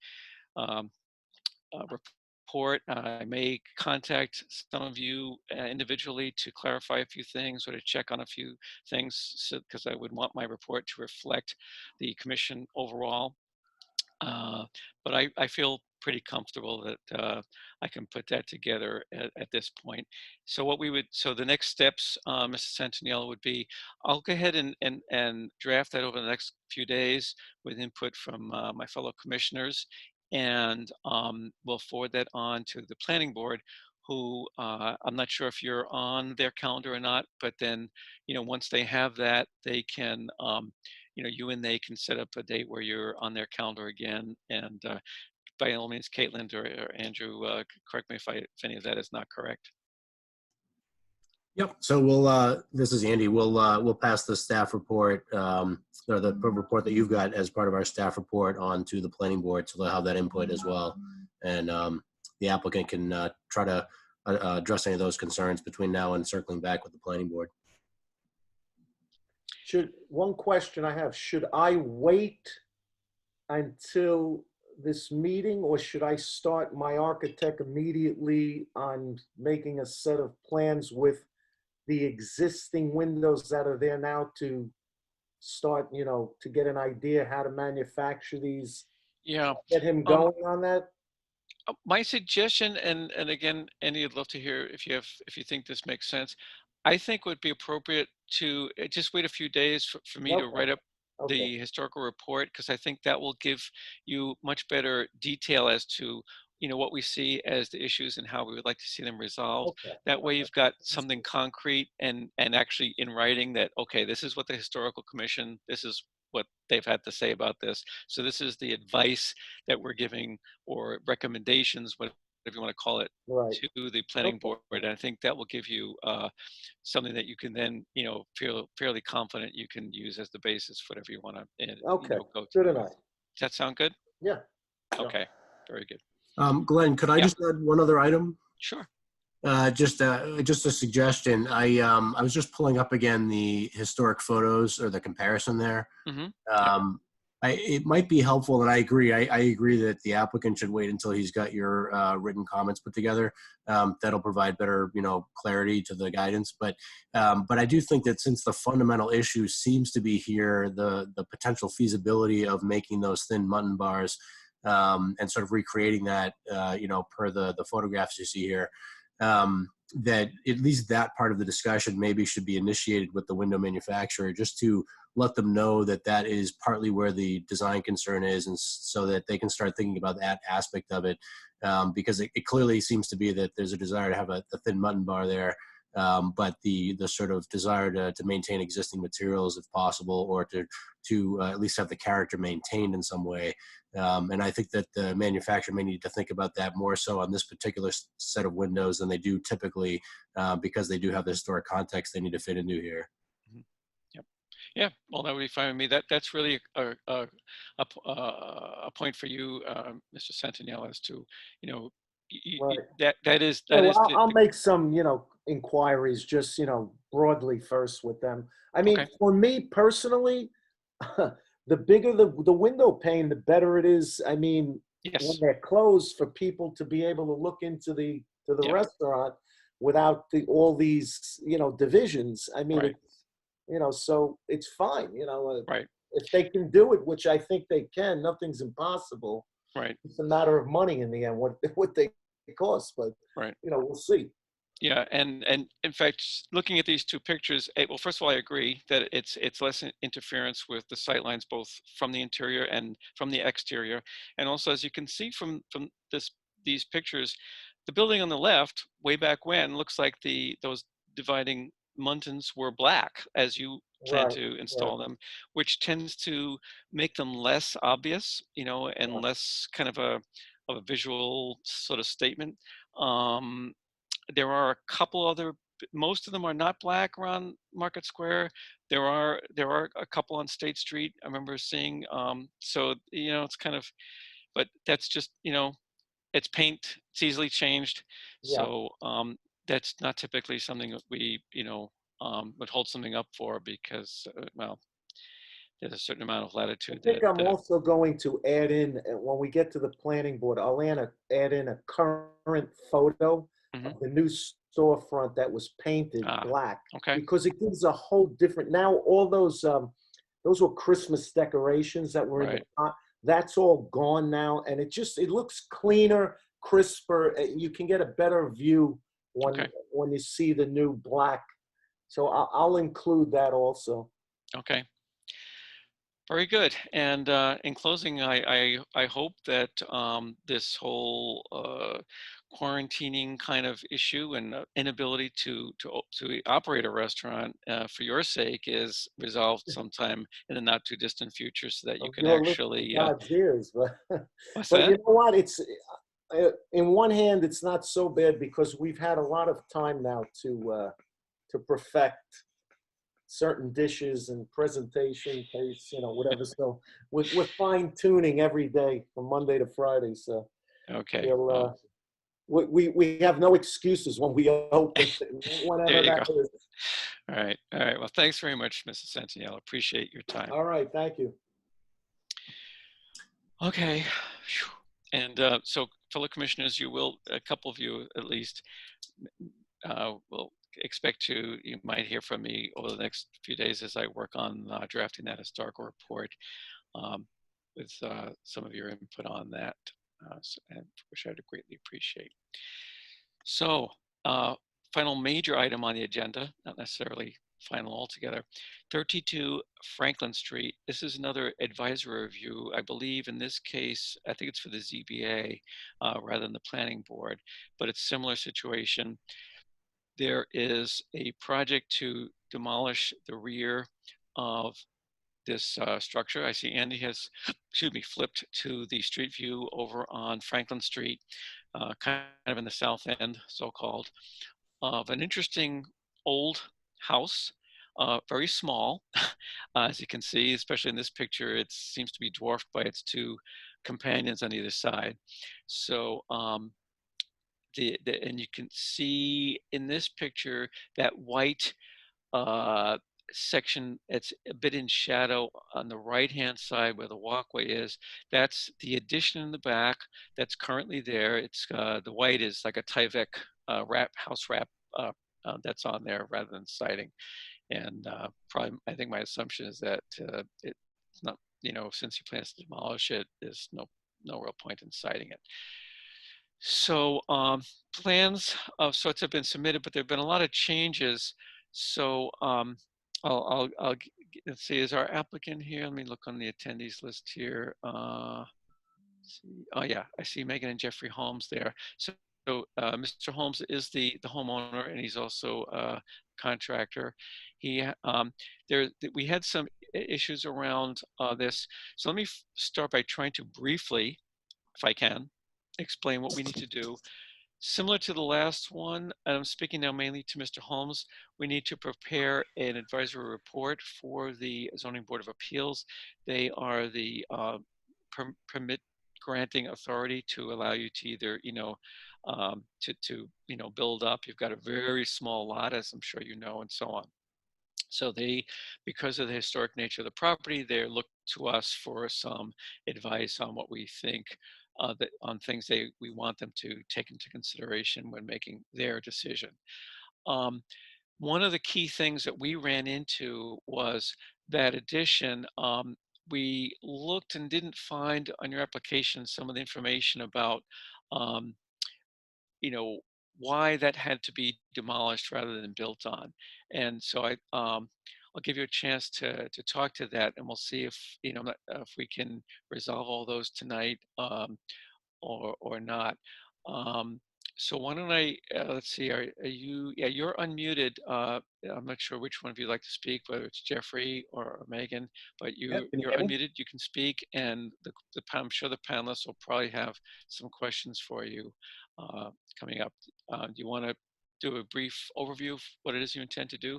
report. I may contact some of you individually to clarify a few things or to check on a few things, because I would want my report to reflect the commission overall. But I feel pretty comfortable that I can put that together at this point. So the next steps, Mr. Centinela, would be, I'll go ahead and draft that over the next few days with input from my fellow commissioners, and we'll forward that on to the planning board, who I'm not sure if you're on their calendar or not, but then, once they have that, they can, you and they can set up a date where you're on their calendar again. And by all means, Caitlin or Andrew, correct me if any of that is not correct. Yep. So this is Andy. We'll pass the staff report, or the report that you've got as part of our staff report on to the planning board, so they'll have that input as well. And the applicant can try to address any of those concerns between now and circling back with the planning board. One question I have, should I wait until this meeting, or should I start my architect immediately on making a set of plans with the existing windows that are there now to start, to get an idea how to manufacture these? Yeah. Get him going on that? My suggestion, and again, Andy, I'd love to hear if you think this makes sense. I think would be appropriate to just wait a few days for me to write up the historical report, because I think that will give you much better detail as to what we see as the issues and how we would like to see them resolved. That way you've got something concrete and actually in writing that, okay, this is what the historical commission, this is what they've had to say about this. So this is the advice that we're giving, or recommendations, whatever you want to call it, to the planning board. And I think that will give you something that you can then, feel fairly confident you can use as the basis for whatever you want to go to. Good enough. Does that sound good? Yeah. Okay, very good. Glenn, could I just add one other item? Sure. Just a suggestion. I was just pulling up again the historic photos, or the comparison there. Mm-hmm. It might be helpful, and I agree. I agree that the applicant should wait until he's got your written comments put together. That'll provide better, clarity to the guidance. But I do think that since the fundamental issue seems to be here, the potential feasibility of making those thin mutton bars, and sort of recreating that, per the photographs you see here. that at least that part of the discussion maybe should be initiated with the window manufacturer, just to let them know that that is partly where the design concern is, and so that they can start thinking about that aspect of it, because it clearly seems to be that there's a desire to have a thin mutton bar there, but the sort of desire to maintain existing materials if possible, or to at least have the character maintained in some way. And I think that the manufacturer may need to think about that more so on this particular set of windows than they do typically, because they do have the historic context they need to fit into here. Mhm. Yep. Yeah, well, that would be fine with me. That's really a point for you, Mr. Centineo, as to, you know, Right. that is Yeah, well, the, I'll make some, inquiries just, broadly first with them. I mean, okay. for me personally, the bigger the window pane, the better it is. I mean, when Yes. they're closed, for people to be able to look into the Yep. restaurant without all these, divisions. I mean, Right. so it's fine. Right. If they can do it, which I think they can, nothing's impossible. Right. It's a matter of money in the end, what they cost, but Right. we'll see. Yeah, and in fact, looking at these two pictures, well, first of all, I agree that it's less interference with the sight lines, both from the interior and from the exterior. And also, as you can see from these pictures, the building on the left, way back when, looks like those dividing muntins were black as you plan Right, to right, install them, which tends to make them less obvious, and right. less kind of a visual sort of statement. Um, there are a couple other, most of them are not black around Market Square. There are a couple on State Street I remember seeing. So, it's kind of, but that's just, it's paint, it's easily changed. Yeah. So that's not typically something that we, would hold something up for, because, well, there's a certain amount of I latitude think I'm that also going to add in, when we get to the planning board, I'll add in a current photo mhm. of the new storefront that was painted Ah, black, okay. because it gives a whole different, now all those were Christmas decorations that were in the Right. front. That's all gone now, and it looks cleaner, crisper. You can get a better view Okay. when you see the new black. So I'll include that also. Okay. Very good. And in closing, I hope that this whole quarantining kind of issue and inability to operate a restaurant for your sake is resolved sometime in the not too distant future, so that you can Your lips to actually. God's ears, but What's but you that? know what? It's in one hand, it's not so bad because we've had a lot of time now to perfect certain dishes and presentation tastes, whatever. So we're fine tuning every day from Monday to Friday. So Okay. we'll Well, we have no excuses when we open, there whenever you go. that is. All right. All right. Well, thanks very much, Mrs. Santinello. Appreciate your time. All right, thank you. Okay. Phew. And so, fellow commissioners, a couple of you at least, will expect you might hear from me over the next few days as I work on drafting that historical report, with some of your input on that, and which I'd greatly appreciate. So, final major item on the agenda, not necessarily final altogether, 32 Franklin Street. This is another advisory review. I believe in this case, I think it's for the ZBA rather than the planning board, but it's a similar situation. There is a project to demolish the rear of this structure. I see Andy has, excuse me, flipped to the street view over on Franklin Street, kind of in the south end, so-called, of an interesting old house, very small. As you can see, especially in this picture, it seems to be dwarfed by its two companions on either side. So, and you can see in this picture that white section, it's a bit in shadow on the right hand side where the walkway is. That's the addition in the back that's currently there. It's the white is like a Tyvek house wrap that's on there rather than siding. And probably, I think my assumption is that it's not, since he plans to demolish it, there's no real point in siding it. So plans of sorts have been submitted, but there have been a lot of changes. So let's see, is our applicant here? Let me look on the attendees list here. Oh yeah, I see Megan and Jeffrey Holmes there. So Mr. Holmes is the homeowner, and he's also a contractor. He we had some issues around this. So let me start by trying to briefly, if I can, explain what we need to do. Similar to the last one, and I'm speaking now mainly to Mr. Holmes, we need to prepare an advisory report for the Zoning Board of Appeals. They are the permit granting authority to allow you to either, build up. You've got a very small lot, as I'm sure you know, and so on. So they, because of the historic nature of the property, they look to us for some advice on what we think, on things we want them to take into consideration when making their decision. One of the key things that we ran into was that addition. We looked and didn't find on your application some of the information about um, why that had to be demolished rather than built on. And so I'll give you a chance to talk to that, and we'll see if, if we can resolve all those tonight, or not. So why don't let's see, are you, yeah, you're unmuted. I'm not sure which one of you like to speak, whether it's Jeffrey or Megan, but Yep, can you you're hear me? unmuted, you can speak, and I'm sure the panelists will probably have some questions for you coming up. Do you want to do a brief overview of what it is you intend to do?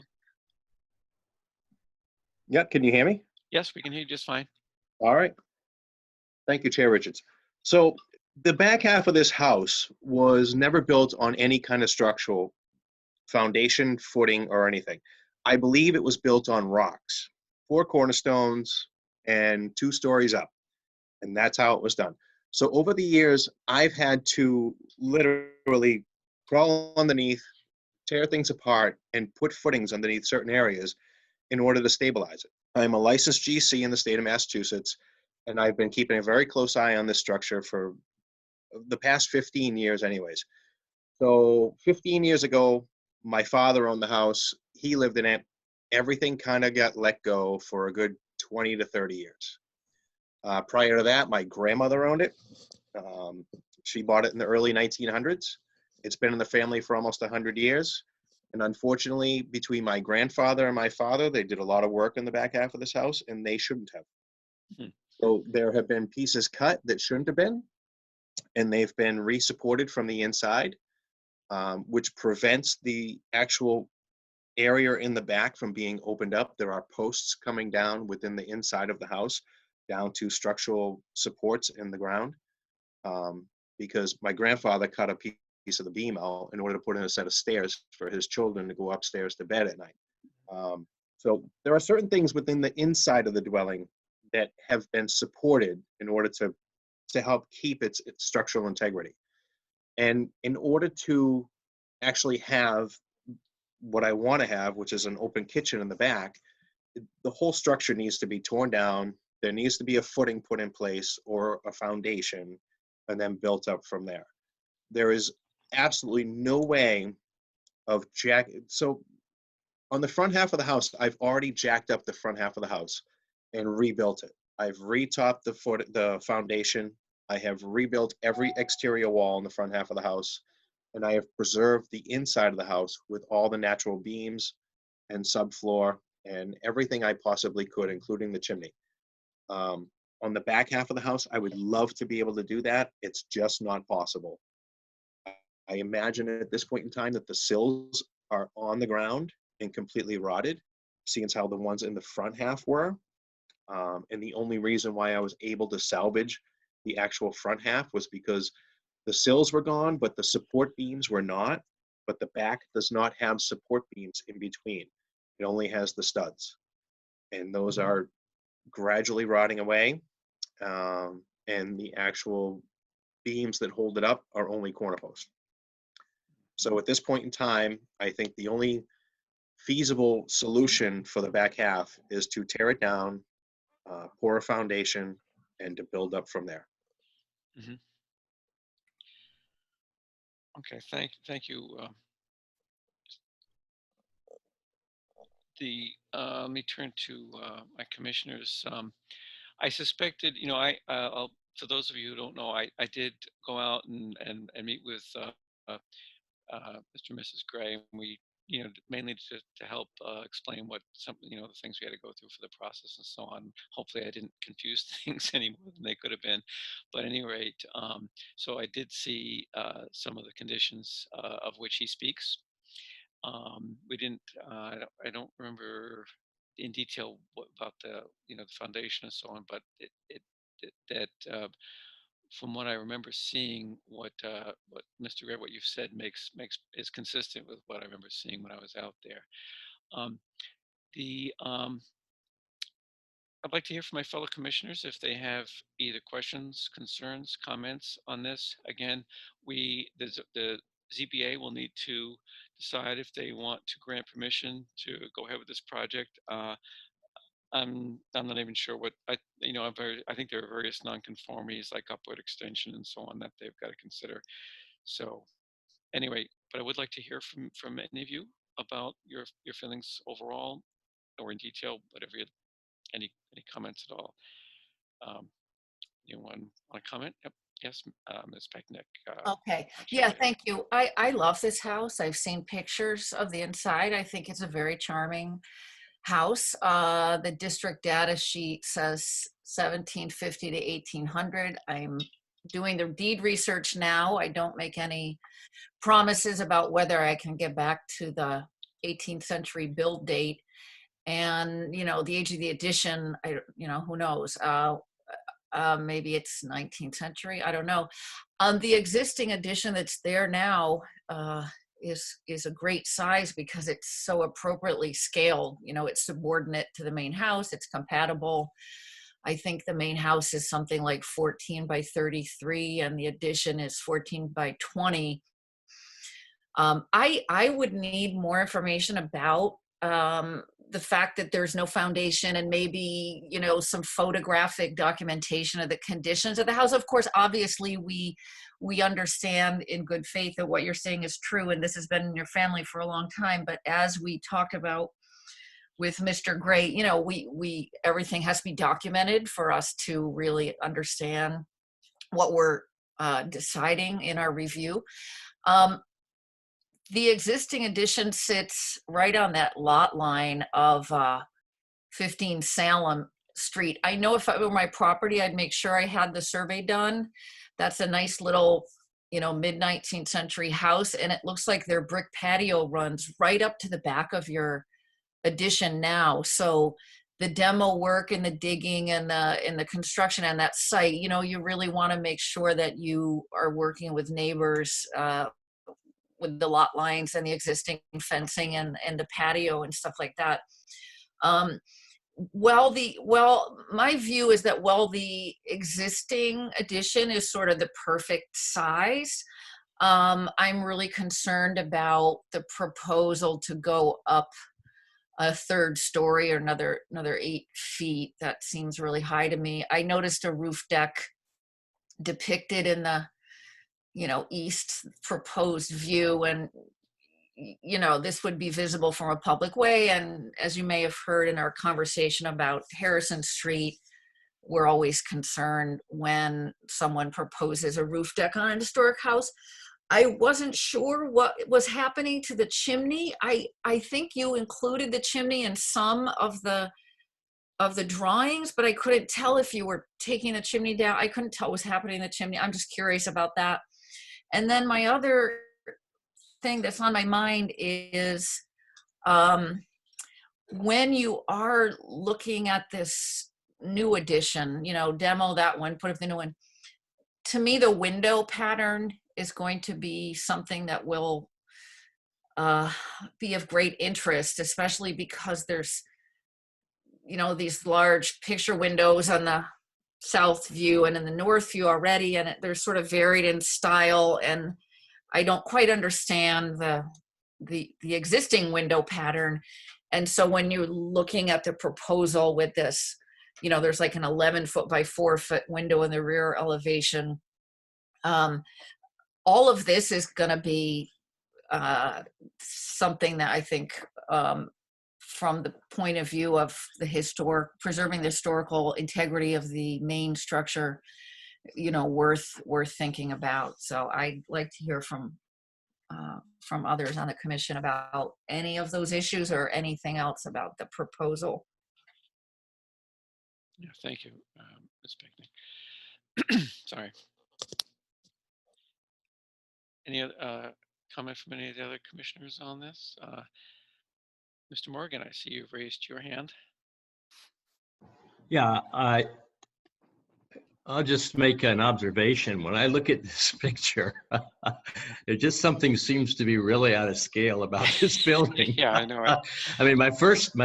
Yep, can you hear me? Yes, we can hear you just fine. All right. Thank you, Chair Richards. So the back half of this house was never built on any kind of structural foundation, footing, or anything. I believe it was built on rocks, 4 cornerstones and 2 stories up. And that's how it was done. So over the years, I've had to literally crawl underneath, tear things apart, and put footings underneath certain areas in order to stabilize it. I'm a licensed GC in the state of Massachusetts, and I've been keeping a very close eye on this structure for the past 15 years anyways. So 15 years ago, my father owned the house. He lived in it. Everything kind of got let go for a good 20 to 30 years. Prior to that, my grandmother owned it. She bought it in the early 1900s. It's been in the family for almost 100 years. And unfortunately, between my grandfather and my father, they did a lot of work in the back half of this house, and they shouldn't have. So there have been pieces cut that shouldn't have been, and they've been re-supported from the inside, which prevents the actual area in the back from being opened up. There are posts coming down within the inside of the house, down to structural supports in the ground, because my grandfather cut a piece of the beam out in order to put in a set of stairs for his children to go upstairs to bed at night. So there are certain things within the inside of the dwelling that have been supported in order to help keep its structural integrity. And in order to actually have what I want to have, which is an open kitchen in the back, the whole structure needs to be torn down. There needs to be a footing put in place or a foundation, and then built up from there. There is absolutely no way of so on the front half of the house, I've already jacked up the front half of the house and rebuilt it. I've retopped the foundation. I have rebuilt every exterior wall in the front half of the house, and I have preserved the inside of the house with all the natural beams and subfloor and everything I possibly could, including the chimney. On the back half of the house, I would love to be able to do that. It's just not possible. I imagine at this point in time that the sills are on the ground and completely rotted, seeing as how the ones in the front half were. And the only reason why I was able to salvage the actual front half was because the sills were gone, but the support beams were not. But the back does not have support beams in between. It only has the studs. And those are gradually rotting away. And the actual beams that hold it up are only corner posts. So at this point in time, I think the only feasible solution for the back half is to tear it down, pour a foundation, and to build up from there. Okay, thank you. Let me turn to my commissioners. I suspected, for those of you who don't know, I did go out and meet with Mr. and Mrs. Gray, and we, mainly to help explain what the things we had to go through for the process and so on. Hopefully, I didn't confuse things any more than they could have been. But at any rate, so I did see some of the conditions of which he speaks. We didn't. I don't remember in detail what about the foundation and so on, but that from what I remember seeing, what Mr. Gray, what you've said is consistent with what I remember seeing when I was out there. Um, the I'd like to hear from my fellow commissioners if they have either questions, concerns, comments on this. Again, the ZBA will need to decide if they want to grant permission to go ahead with this project. I'm not even sure what I think there are various nonconformities like upward extension and so on that they've got to consider. So anyway, but I would like to hear from any of you about your feelings overall or in detail, whatever any comments at all. Anyone want to comment? Yep. Yes, Ms. Pecknick. Okay. Yeah, thank you. I love this house. I've seen pictures of the inside. I think it's a very charming house. The district data sheet says 1750 to 1800. I'm doing the deed research now. I don't make any promises about whether I can get back to the 18th century build date. And, the age of the addition, who knows? Maybe it's 19th century. I don't know. The existing addition that's there now is a great size because it's so appropriately scaled. It's subordinate to the main house. It's compatible. I think the main house is something like 14 by 33 and the addition is 14 by 20. I would need more information about the fact that there's no foundation and maybe, some photographic documentation of the conditions of the house. Of course, obviously we understand in good faith that what you're saying is true and this has been in your family for a long time. But as we talked about with Mr. Gray, we everything has to be documented for us to really understand what we're deciding in our review. The existing addition sits right on that lot line of 15 Salem Street. I know if it were my property, I'd make sure I had the survey done. That's a nice little, mid-19th century house. And it looks like their brick patio runs right up to the back of your addition now. So the demo work and the digging and the construction on that site, you really want to make sure that you are working with neighbors with the lot lines and the existing fencing and the patio and stuff like that. My view is that the existing addition is sort of the perfect size, I'm really concerned about the proposal to go up a third story or another 8 feet. That seems really high to me. I noticed a roof deck depicted in the east proposed view, and this would be visible from a public way. And as you may have heard in our conversation about Harrison Street, we're always concerned when someone proposes a roof deck on a historic house. I wasn't sure what was happening to the chimney. I think you included the chimney in some of the drawings, but I couldn't tell if you were taking the chimney down. I couldn't tell what was happening in the chimney. I'm just curious about that. And then my other thing that's on my mind is when you are looking at this new addition, demo that one, put up the new one. To me, the window pattern is going to be something that will be of great interest, especially because there's, these large picture windows on the south view and in the north view already, and they're sort of varied in style, and I don't quite understand the existing window pattern. And so when you're looking at the proposal with this, there's like an 11 foot by 4 foot window in the rear elevation. all of this is going to be something that I think, from the point of view of the preserving the historical integrity of the main structure, worth thinking about. So I'd like to hear from others on the commission about any of those issues or anything else about the proposal. Yeah, thank you, Ms. Pickney. Sorry. Any other comment from any of the other commissioners on this? Mr. Morgan, I see you've raised your hand. Yeah, I'll just make an observation. When I look at this picture, it just something seems to be really out of scale about this building. Yeah, I know it. I mean, my first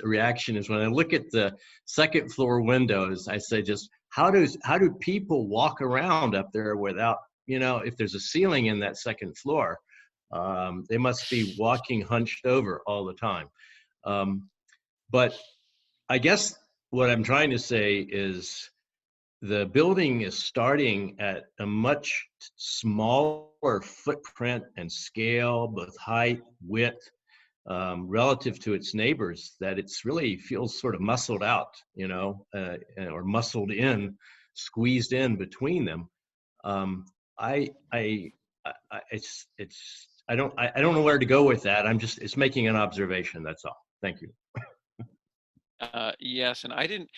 reaction is when I look at the second floor windows, I say, just how do people walk around up there without, if there's a ceiling in that second floor, they must be walking hunched over all the time. But I guess what I'm trying to say is the building is starting at a much smaller footprint and scale, both height, width, relative to its neighbors, that it's really feels sort of muscled out, or muscled in, squeezed in between them. I don't know where to go with that. It's making an observation. That's all. Thank you. Yes, and I didn't,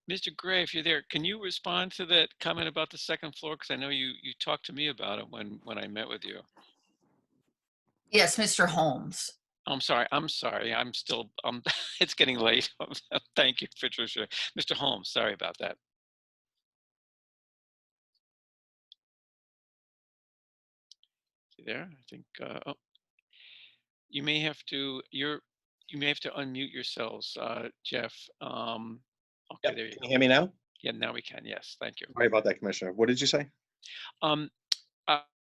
Mr. Gray, if you're there, can you respond to that comment about the second floor? Because I know you talked to me about it when I met with you. Yes, Mr. Holmes. I'm sorry. I'm still, it's getting late. Thank you, Patricia. Mr. Holmes, sorry about that. See there? I think, oh, you may have to unmute yourselves, Jeff. Okay, Yep. there you Can go. you hear me now? Yeah, now we can. Yes, thank you. Sorry about that, Commissioner. What did you say?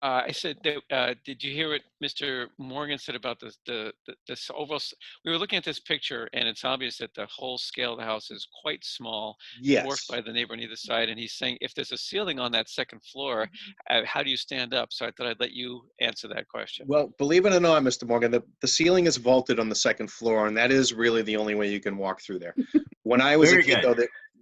I said that, did you hear what Mr. Morgan said about this overall? We were looking at this picture, and it's obvious that the whole scale of the house is quite small, dwarfed Yes. by the neighbor on either side. And he's saying, if there's a ceiling on that second floor, how do you stand up? So I thought I'd let you answer that question. Well, believe it or not, Mr. Morgan, the ceiling is vaulted on the second floor, and that is really the only way you can walk through there. When I was a kid, though,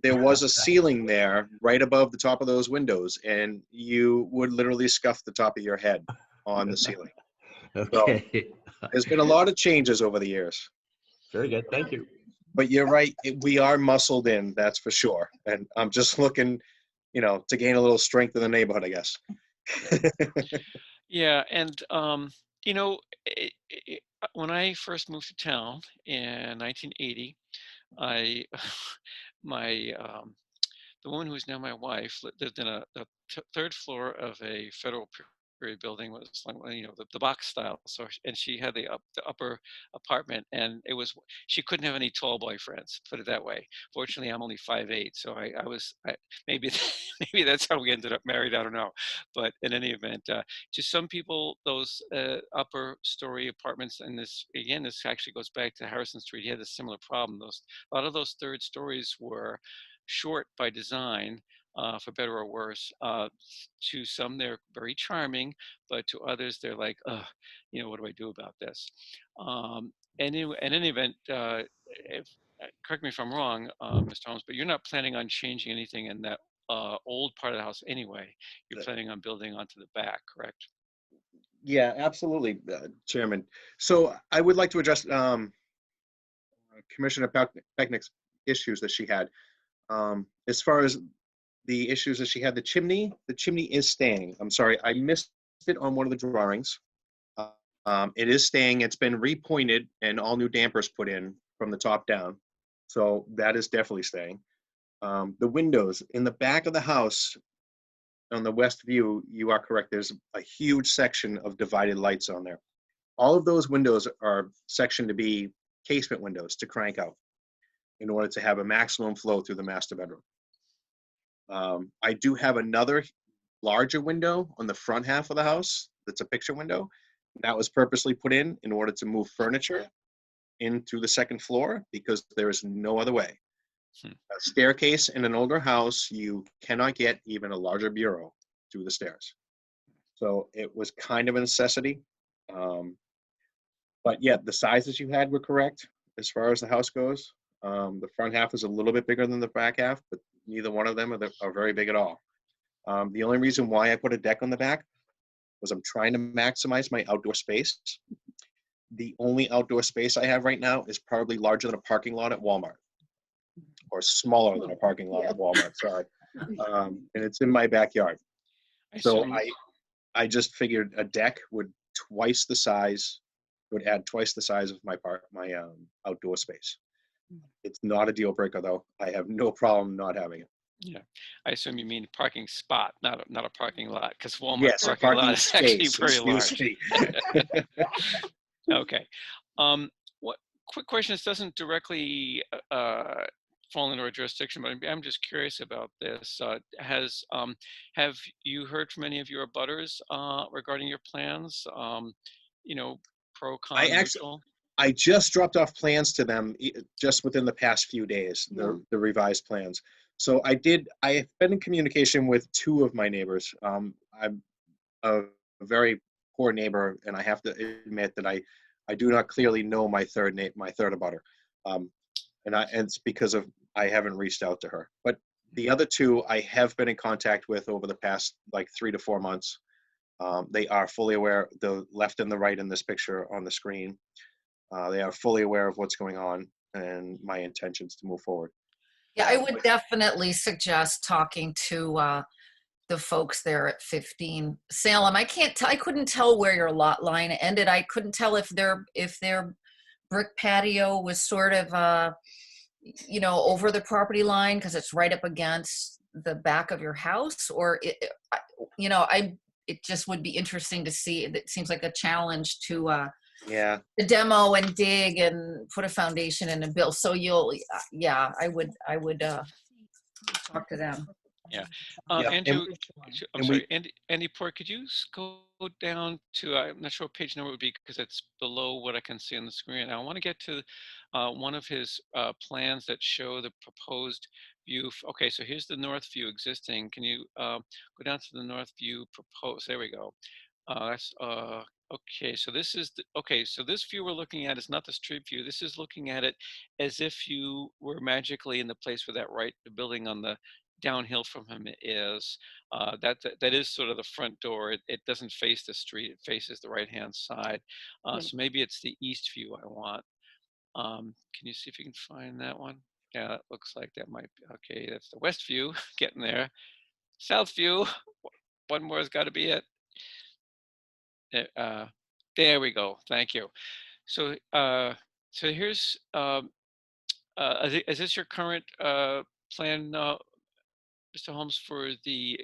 there was a ceiling there right above the top of those windows, and you would literally scuff the top of your head on the ceiling. Okay. So, there's been a lot of changes over the years. Very good. Thank you. But you're right. We are muscled in, that's for sure. And I'm just looking, to gain a little strength in the neighborhood, I guess. Yeah, and when I first moved to town in 1980, the woman who is now my wife lived in the third floor of a federal period building. Was like, the box style. So, and she had the upper apartment, and she couldn't have any tall boyfriends, put it that way. Fortunately, I'm only 5'8", so maybe maybe that's how we ended up married. I don't know, but in any event, to some people, those upper story apartments, and this actually goes back to Harrison Street. He had a similar problem. A lot of those third stories were short by design, for better or worse. To some, they're very charming, but to others, they're like, what do I do about this? And in any event, correct me if I'm wrong, Mr. Holmes, but you're not planning on changing anything in that old part of the house anyway. You're planning on building onto the back, correct? Yeah, absolutely, Chairman. So I would like to address Commissioner Pecknick's issues that she had. As far as the issues that she had, the chimney is staying. I'm sorry, I missed it on one of the drawings. It is staying. It's been repointed and all new dampers put in from the top down. So that is definitely staying. The windows in the back of the house on the west view, you are correct. There's a huge section of divided lights on there. All of those windows are sectioned to be casement windows to crank out in order to have a maximum flow through the master bedroom. I do have another larger window on the front half of the house that's a picture window. That was purposely put in order to move furniture in through the second floor because there is no other way. A staircase in an older house, you cannot get even a larger bureau to the stairs. So it was kind of a necessity. But yeah, the sizes you had were correct as far as the house goes. The front half is a little bit bigger than the back half, but neither one of them are very big at all. The only reason why I put a deck on the back was I'm trying to maximize my outdoor space. The only outdoor space I have right now is probably larger than a parking lot at Walmart, or smaller than a parking lot at Walmart, sorry. And it's in my backyard. So I just figured a deck would add twice the size of my outdoor space. It's not a deal breaker though. I have no problem not having it. Yeah, I assume you mean parking spot, not a parking lot, because Walmart Yes, a parking lot parking is actually space, very excuse large. me. Okay. What quick question? This doesn't directly fall into our jurisdiction, but I'm just curious about this. Have you heard from any of your abutters regarding your plans? You know, pro, con, neutral? I just dropped off plans to them just within the past few days, the revised plans. So I have been in communication with two of my neighbors. I'm a very poor neighbor, and I have to admit that I do not clearly know my third abutter. And it's because I haven't reached out to her. But the other two I have been in contact with over the past like 3 to 4 months. They are fully aware, the left and the right in this picture on the screen. They are fully aware of what's going on and my intentions to move forward. Yeah, I would definitely suggest talking to the folks there at 15 Salem. I couldn't tell where your lot line ended. I couldn't tell if their brick patio was sort of over the property line because it's right up against the back of your house, or it just would be interesting to see. It seems like a challenge to the demo and dig and put a foundation in and build. So I would talk to them. Yeah. Andrew, I'm sorry, Andy Port, could you go down to, I'm not sure what page number it would be because it's below what I can see on the screen. I want to get to one of his plans that show the proposed view. Okay, so here's the north view existing. Can you go down to the north view proposed? There we go. Okay, so this is so this view we're looking at is not the street view. This is looking at it as if you were magically in the place where the building on the downhill from him is. That is sort of the front door. It doesn't face the street. It faces the right-hand side. So maybe it's the east view I want. Can you see if you can find that one? Yeah, it looks like that might be okay. That's the west view. Getting there. South view. One more has got to be it. There we go. Thank you. So here's is this your current plan, Mr. Holmes? For we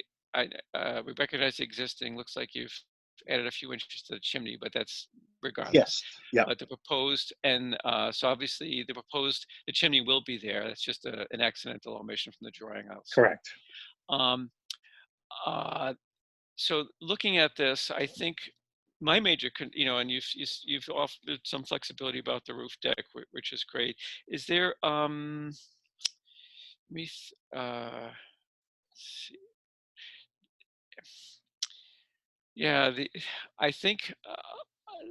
recognize the existing. Looks like you've added a few inches to the chimney, but that's regardless. Yes. Yeah. But the proposed, and so obviously the chimney will be there. That's just an accidental omission from the drawing. Correct. So looking at this, I think my major, and you've offered some flexibility about the roof deck, which is great. Is there, let's see. Yeah, I think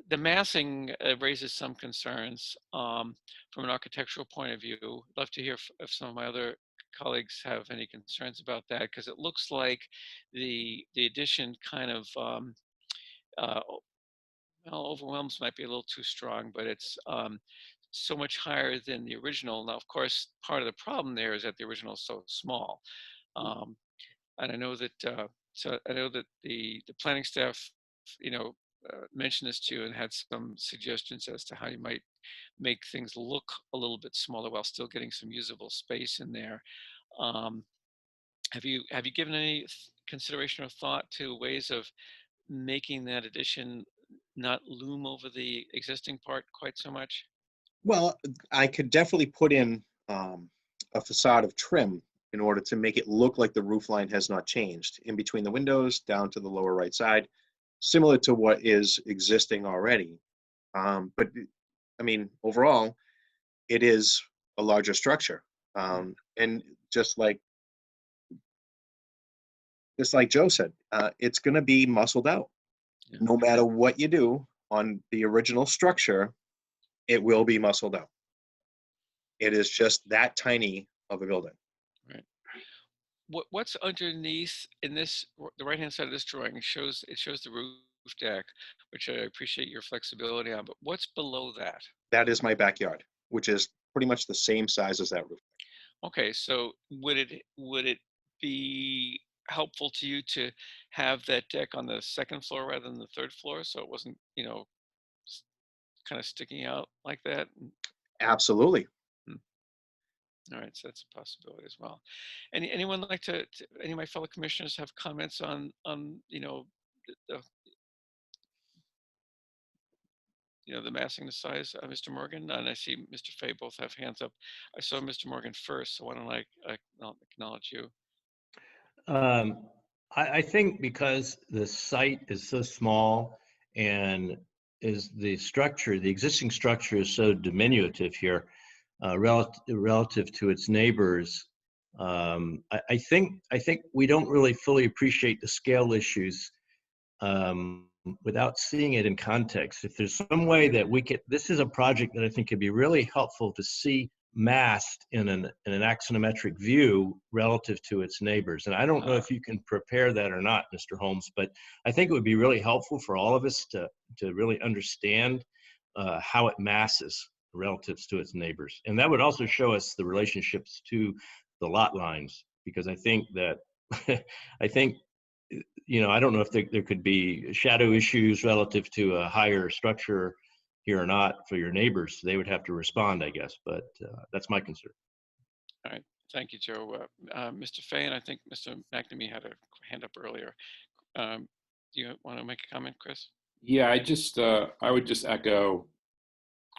the massing raises some concerns from an architectural point of view. I'd love to hear if some of my other colleagues have any concerns about that, because it looks like the addition kind of overwhelms might be a little too strong, but it's so much higher than the original. Now, of course, part of the problem there is that the original is so small. And I know that the planning staff, mentioned this to you and had some suggestions as to how you might make things look a little bit smaller while still getting some usable space in there. Have you given any consideration or thought to ways of making that addition not loom over the existing part quite so much? Well, I could definitely put in a facade of trim in order to make it look like the roof line has not changed in between the windows down to the lower right side, similar to what is existing already. But I mean, overall, it is a larger structure. And just like just like Joe said, it's going to be muscled out. Yeah. No matter what you do on the original structure, it will be muscled out. It is just that tiny of a building. Right. What's underneath in this, the right-hand side of this drawing shows, it shows the roof deck, which I appreciate your flexibility on, but what's below that? That is my backyard, which is pretty much the same size as that roof. Okay, so would it be helpful to you to have that deck on the second floor rather than the third floor, so it wasn't, kind of sticking out like that? Absolutely. All right, so that's a possibility as well. Anyone like any of my fellow commissioners have comments on the the massing, the size, Mr. Morgan? And I see Mr. Fay both have hands up. I saw Mr. Morgan first, so why don't I acknowledge you? I think because the site is so small and is the existing structure is so diminutive here, relative to its neighbors. I think we don't really fully appreciate the scale issues without seeing it in context. If there's some way that we could, this is a project that I think could be really helpful to see massed in an axonometric view relative to its neighbors. And I don't know if you can prepare that or not, Mr. Holmes, but I think it would be really helpful for all of us to really understand how it masses relative to its neighbors. And that would also show us the relationships to the lot lines, because I think that, I don't know if there could be shadow issues relative to a higher structure here or not for your neighbors. They would have to respond, I guess, but that's my concern. All right, thank you, Joe. Mr. Fay, and I think Mr. McNamee had a hand up earlier. Do you want to make a comment, Chris? Yeah, I would just echo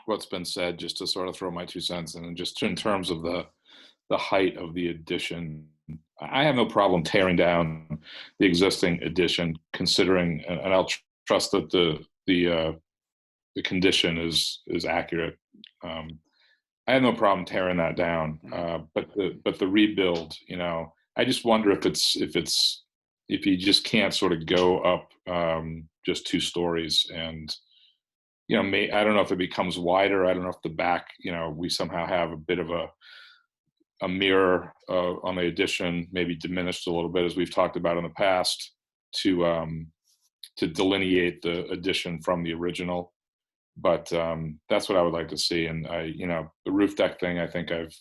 what's been said, just to sort of throw my 2 cents in, and just in terms of the height of the addition. I have no problem tearing down the existing addition, considering, and I'll trust that the condition is accurate. I have no problem tearing that down, but the rebuild, I just wonder if you just can't sort of go up just 2 stories, and I don't know if it becomes wider. I don't know if the back, we somehow have a bit of a mirror on the addition, maybe diminished a little bit, as we've talked about in the past, to delineate the addition from the original. But that's what I would like to see. And the roof deck thing, I think I've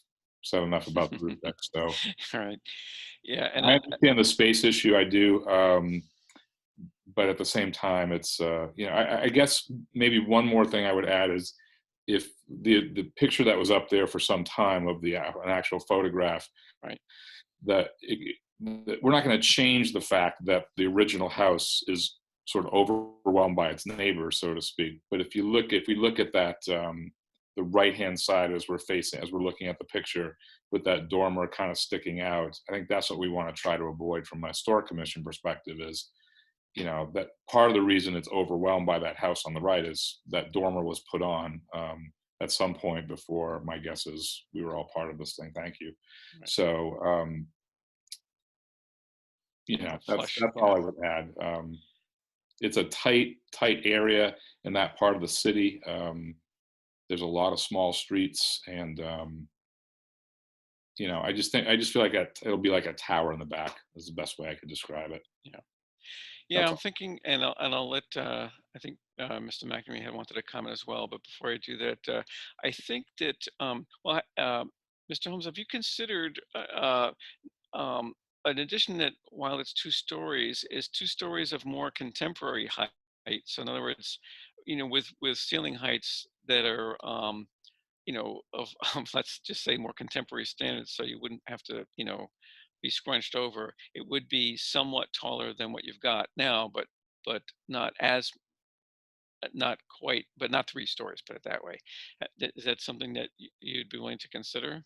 said enough about the roof deck. So, all right, yeah, and I understand the space issue. I do, but at the same time, it's I guess maybe one more thing I would add is, if the picture that was up there for some time of an actual photograph, right, that we're not going to change the fact that the original house is sort of overwhelmed by its neighbors, so to speak. But if we look at that, the right-hand side as we're looking at the picture, with that dormer kind of sticking out, I think that's what we want to try to avoid from a historic commission perspective, is, that part of the reason it's overwhelmed by that house on the right is that dormer was put on at some point before. My guess is we were all part of this thing. Thank you. Right. So, that's all I would add. It's a tight area in that part of the city. There's a lot of small streets, and I just feel like it'll be like a tower in the back, is the best way I could describe it. Yeah, I'm thinking, and I'll let I think Mr. McNamee had wanted to comment as well. But before I do that, I think that Mr. Holmes, have you considered an addition that, while it's 2 stories, is 2 stories of more contemporary height? So in other words, with ceiling heights that are of let's just say more contemporary standards, so you wouldn't have to be scrunched over. It would be somewhat taller than what you've got now, but not quite, but not 3 stories, put it that way. Is that something that you'd be willing to consider?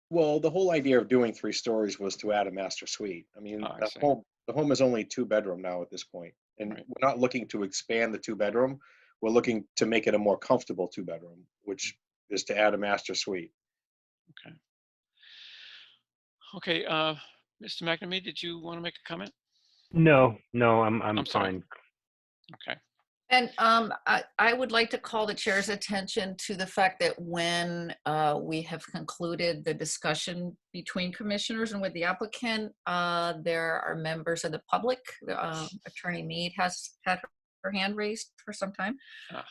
Well, the whole idea of doing 3 stories was to add a master suite. I mean, the home is only 2-bedroom now at this point, and right, we're not looking to expand the 2-bedroom. We're looking to make it a more comfortable 2-bedroom, which is to add a master suite. Okay. Okay, Mr. McNamee, did you want to make a comment? No, I'm I'm sorry. fine. Okay. And I would like to call the chair's attention to the fact that when we have concluded the discussion between commissioners and with the applicant, there are members of the public. Attorney Mead has had her hand raised for some time.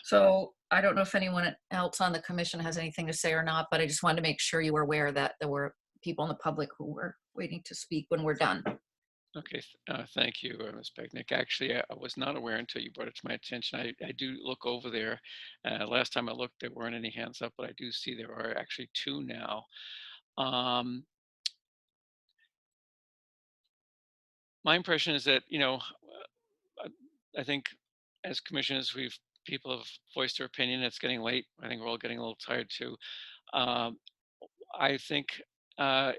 So I don't know if anyone else on the commission has anything to say or not, but I just wanted to make sure you were aware that there were people in the public who were waiting to speak when we're done. Okay, thank you, Ms. Becknick. Actually, I was not aware until you brought it to my attention. I do look over there. Last time I looked, there weren't any hands up, but I do see there are actually two now. My impression is that, I think as commissioners, people have voiced their opinion. It's getting late. I think we're all getting a little tired too. I think I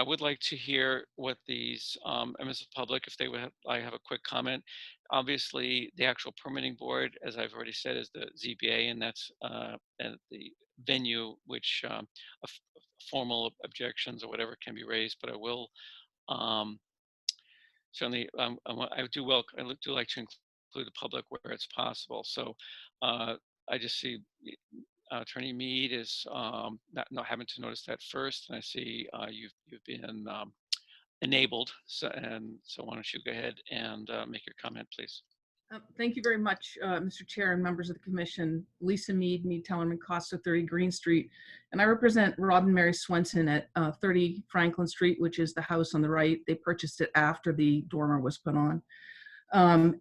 would like to hear what these members of the public, if they would I have a quick comment. Obviously, the actual permitting board, as I've already said, is the ZBA, and that's and the venue which formal objections or whatever can be raised. But I will certainly, I do like to include the public where it's possible. So I just see Attorney Mead is not having to notice that first, and I see you've been enabled. So why don't you go ahead and make your comment, please? Thank you very much, Mr. Chair and members of the commission. Lisa Mead, Tellerman Costa, 30 Green Street. And I represent Rob and Mary Swenson at 30 Franklin Street, which is the house on the right. They purchased it after the dormer was put on.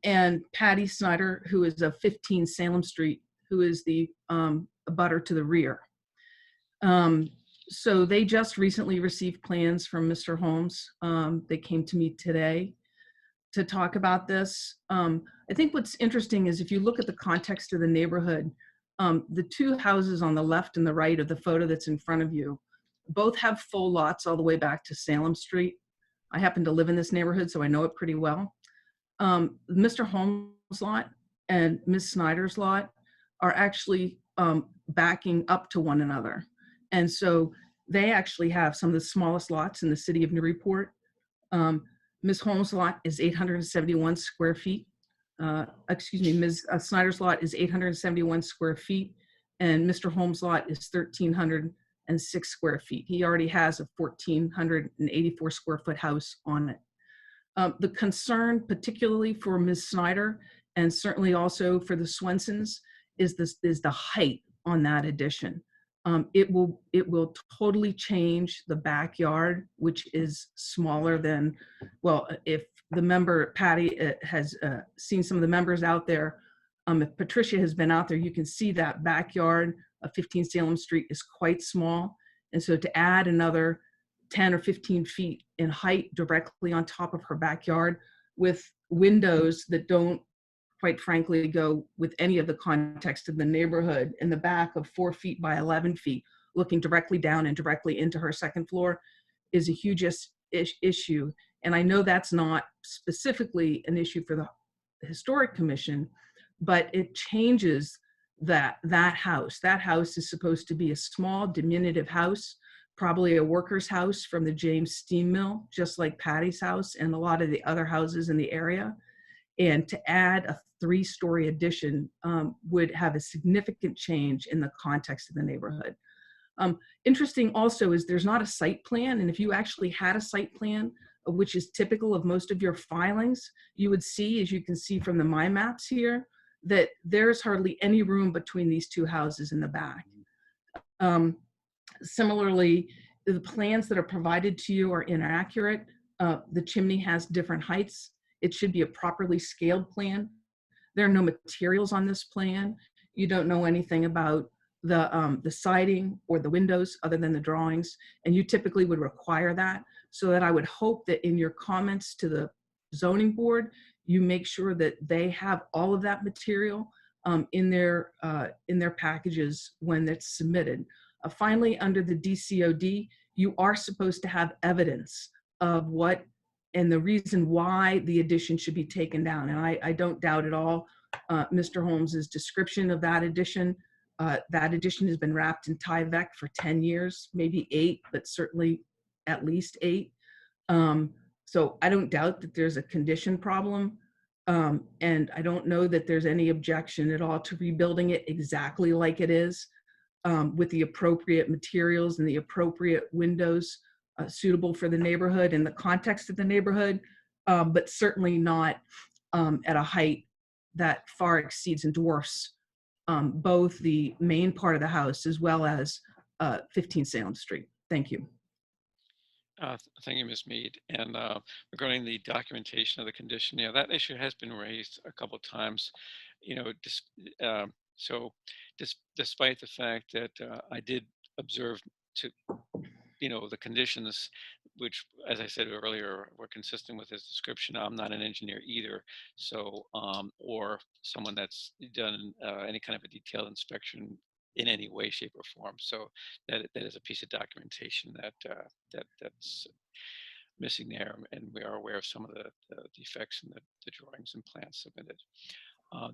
And Patty Snyder, who is of 15 Salem Street, who is the abutter to the rear. So they just recently received plans from Mr. Holmes. They came to me today to talk about this. I think what's interesting is if you look at the context of the neighborhood, the two houses on the left and the right of the photo that's in front of you, both have full lots all the way back to Salem Street. I happen to live in this neighborhood, so I know it pretty well. Mr. Holmes' lot and Ms. Snyder's lot are actually backing up to one another. And so they actually have some of the smallest lots in the city of Newburyport. Ms. Holmes' lot is 871 square feet. Ms. Snyder's lot is 871 square feet, and Mr. Holmes' lot is 1,306 square feet. He already has a 1,484 square foot house on it. The concern, particularly for Ms. Snyder, and certainly also for the Swensons, is the height on that addition. It will totally change the backyard, which is smaller than, well, if the member Patty has seen some of the members out there, if Patricia has been out there, you can see that backyard of 15 Salem Street is quite small. And so to add another 10 or 15 feet in height directly on top of her backyard with windows that don't, quite frankly, go with any of the context of the neighborhood in the back of 4 feet by 11 feet, looking directly down and directly into her second floor is a huge issue. And I know that's not specifically an issue for the Historic Commission, but it changes that house. That house is supposed to be a small, diminutive house, probably a worker's house from the James Steam Mill, just like Patty's house and a lot of the other houses in the area. And to add a 3-story addition would have a significant change in the context of the neighborhood. Interesting also is there's not a site plan, and if you actually had a site plan, which is typical of most of your filings, you would see, as you can see from the My Maps here, that there's hardly any room between these two houses in the back. Similarly, the plans that are provided to you are inaccurate. The chimney has different heights. It should be a properly scaled plan. There are no materials on this plan. You don't know anything about the siding or the windows other than the drawings, and you typically would require that. So that I would hope that in your comments to the zoning board, you make sure that they have all of that material in their packages when it's submitted. Finally, under the DCOD, you are supposed to have evidence of what and the reason why the addition should be taken down. And I don't doubt at all Mr. Holmes's description of that addition. That addition has been wrapped in Tyvek for 10 years, maybe 8, but certainly at least 8. So I don't doubt that there's a condition problem. And I don't know that there's any objection at all to rebuilding it exactly like it is, with the appropriate materials and the appropriate windows suitable for the neighborhood and the context of the neighborhood, but certainly not at a height that far exceeds and dwarfs both the main part of the house as well as 15 Salem Street. Thank you. Thank you, Ms. Mead. And regarding the documentation of the condition, yeah, that issue has been raised a couple of times. You know, despite the fact that I did observe the conditions, which, as I said earlier, were consistent with his description. I'm not an engineer either, so or someone that's done any kind of a detailed inspection in any way, shape, or form. So that is a piece of documentation that's missing there, and we are aware of some of the defects in the drawings and plans submitted.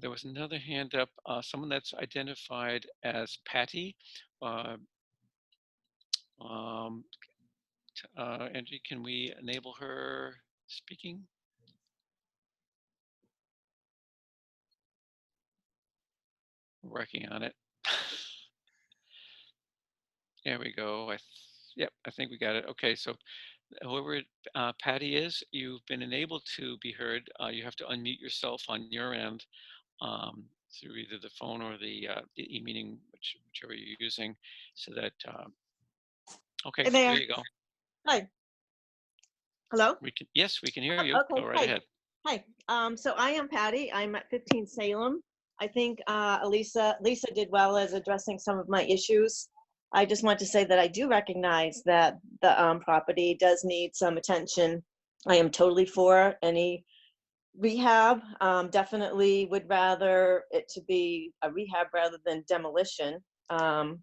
There was another hand up, someone that's identified as Patty. Angie, can we enable her speaking? Working on it. There we go. Yep, I think we got it. Okay, so whoever Patty is, you've been enabled to be heard. You have to unmute yourself on your end through either the phone or the e-meeting, whichever you're using, so that, okay, Hey there. there you go. Hi. Hello? Yes, we can hear you. Okay, Go right hi. ahead. Hi. So I am Patty. I'm at 15 Salem. I think Lisa did well as addressing some of my issues. I just want to say that I do recognize that the property does need some attention. I am totally for any rehab. Definitely would rather it to be a rehab rather than demolition,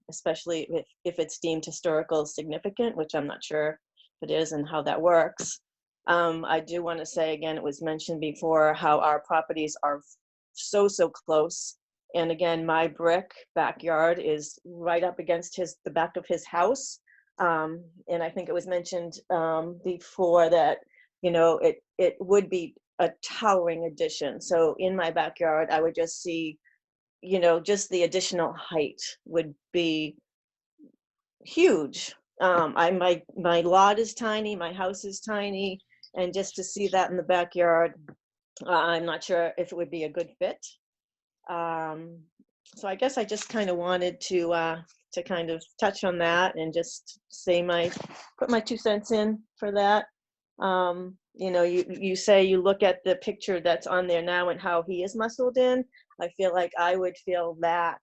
especially if it's deemed historical significant, which I'm not sure if it is and how that works. I do want to say again, it was mentioned before how our properties are so close. And again, my brick backyard is right up against the back of his house. And I think it was mentioned before that, it would be a towering addition. So in my backyard, I would just see, just the additional height would be huge. My lot is tiny, my house is tiny, and just to see that in the backyard, I'm not sure if it would be a good fit. So I guess I just kind of wanted to kind of touch on that and just put my 2 cents in for that. You say you look at the picture that's on there now and how he is muscled in. I feel like I would feel that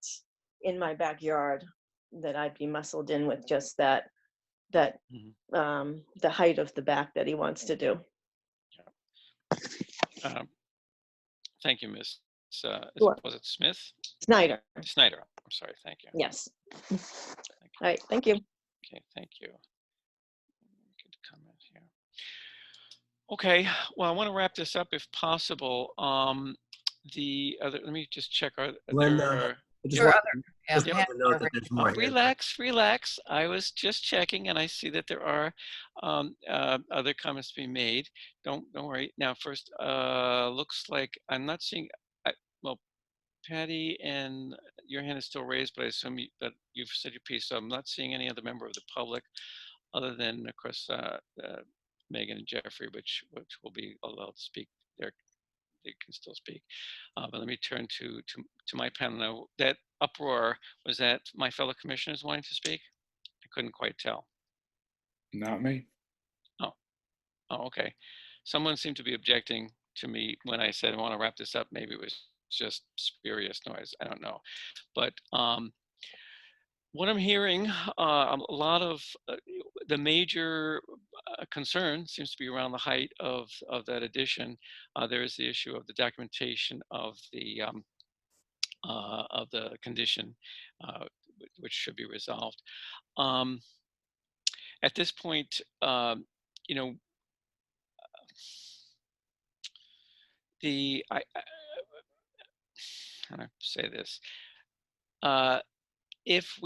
in my backyard, that I'd be muscled in with just the height of the back that he wants to do. Thank you, Ms. Sure. Was it Smith? Snyder. Snyder. I'm sorry. Thank you. Yes. All right. Thank you. Okay. Thank you. Good comment here. Okay. Well, I want to wrap this up if possible. Let me just check. Relax. I was just checking, and I see that there are other comments to be made. Don't worry. Now, first, looks like I'm not seeing. Well, Patty, and your hand is still raised, but I assume that you've said your piece. So I'm not seeing any other member of the public, other than, of course, Megan and Jeffrey, which will be allowed to speak. They can still speak. But let me turn to my panel now. That uproar, was that my fellow commissioners wanting to speak? I couldn't quite tell. Not me. Oh, okay. Someone seemed to be objecting to me when I said I want to wrap this up. Maybe it was just spurious noise. I don't know. But what I'm hearing, a lot of the major concern seems to be around the height of that addition. There is the issue of the documentation of the condition, which should be resolved. At this point, how do I say this? If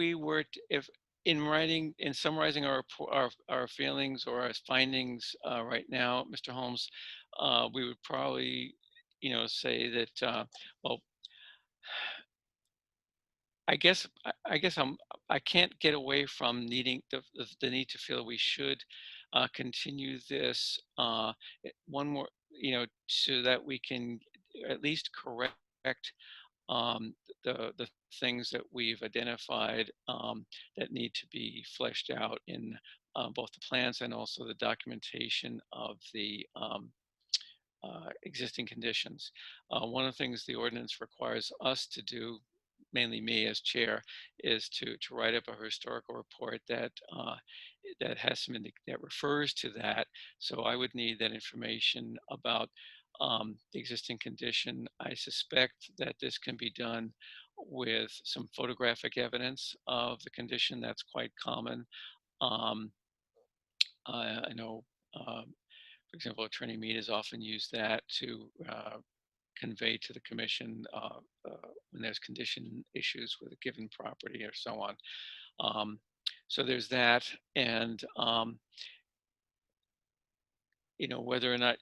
in writing, in summarizing our feelings or our findings right now, Mr. Holmes, we would probably, say that, well, I guess I can't get away from needing the need to feel we should continue this one more, so that we can at least correct um, the things that we've identified that need to be fleshed out in both the plans and also the documentation of the existing conditions. One of the things the ordinance requires us to do, mainly me as chair, is to write up a historical report that that has some that refers to that. So I would need that information about the existing condition. I suspect that this can be done with some photographic evidence of the condition. That's quite common. Um, I know, for example, Attorney Mead has often used that to convey to the commission when there's condition issues with a given property or so on. So there's that, and whether or not,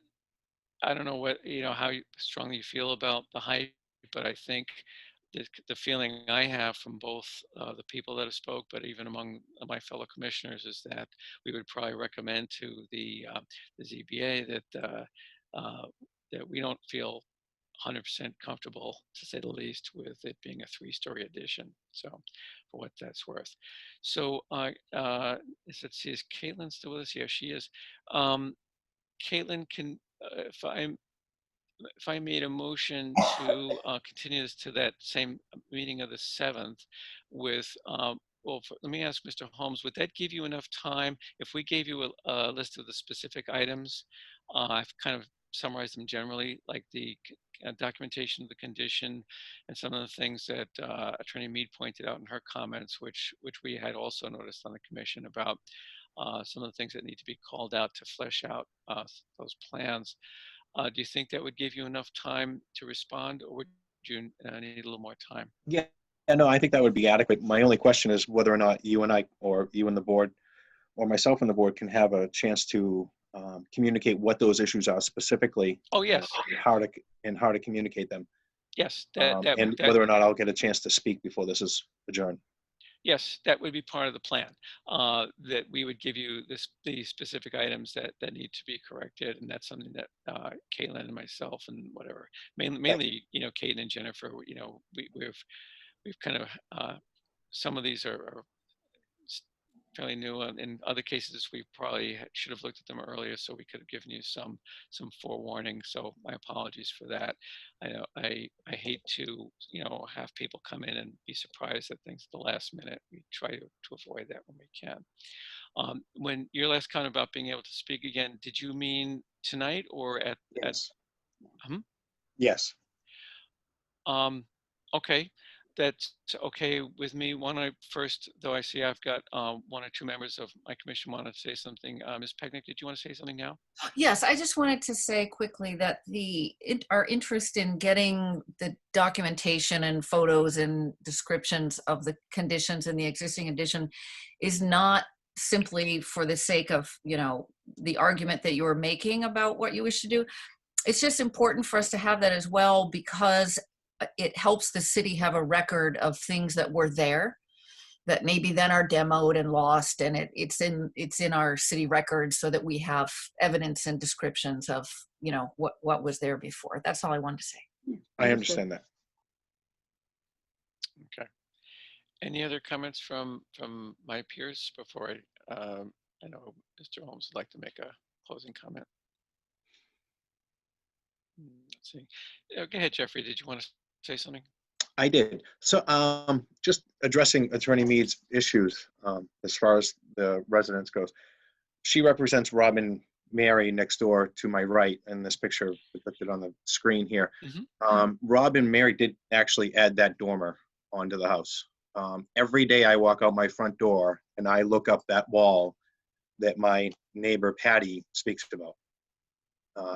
I don't know what how strongly you feel about the height, but I think the feeling I have from both the people that have spoke, but even among my fellow commissioners, is that we would probably recommend to the ZBA that we don't feel 100% comfortable, to say the least, with it being a 3-story addition. So, for what that's worth. So, let's see, is Caitlin still with us? Yeah, she is. Caitlin, can if I made a motion to continue this to that same meeting of the 7th with, let me ask Mr. Holmes, would that give you enough time if we gave you a list of the specific items? I've kind of summarized them generally, like the documentation of the condition and some of the things that Attorney Mead pointed out in her comments, which we had also noticed on the commission about some of the things that need to be called out to flesh out those plans. Do you think that would give you enough time to respond, or would you need a little more time? Yeah, no, I think that would be adequate. My only question is whether or not you and I, or you and the board, or myself and the board, can have a chance to communicate what those issues are specifically. Oh, yes. How to communicate them. Yes. And whether or not I'll get a chance to speak before this is adjourned. Yes, that would be part of the plan, that we would give you the specific items that need to be corrected. And that's something that Caitlin and myself and whatever, mainly, Kate and Jennifer, we've kind of, some of these are fairly new. In other cases, we probably should have looked at them earlier, so we could have given you some forewarning. So my apologies for that. I know I hate to have people come in and be surprised at things at the last minute. We try to avoid that when we can. When your last comment about being able to speak again, did you mean tonight or at? Yes. Yes. Okay. That's okay with me. First, though, I see I've got 1 or 2 members of my commission wanted to say something. Ms. Pegnick, did you want to say something now? Yes, I just wanted to say quickly that our interest in getting the documentation and photos and descriptions of the conditions in the existing addition is not simply for the sake of, the argument that you're making about what you wish to do. It's just important for us to have that as well, because it helps the city have a record of things that were there that maybe then are demoed and lost, and it's in our city records, so that we have evidence and descriptions of what was there before. That's all I wanted to say. I understand that. Okay. Any other comments from my peers before I know Mr. Holmes would like to make a closing comment. Let's see. Go ahead, Jeffrey. Did you want to say something? I did. So just addressing Attorney Mead's issues as far as the residence goes. She represents Robin Mary next door to my right in this picture depicted on the screen here. Robin Mary did actually add that dormer onto the house. Every day I walk out my front door and I look up that wall that my neighbor Patty speaks about.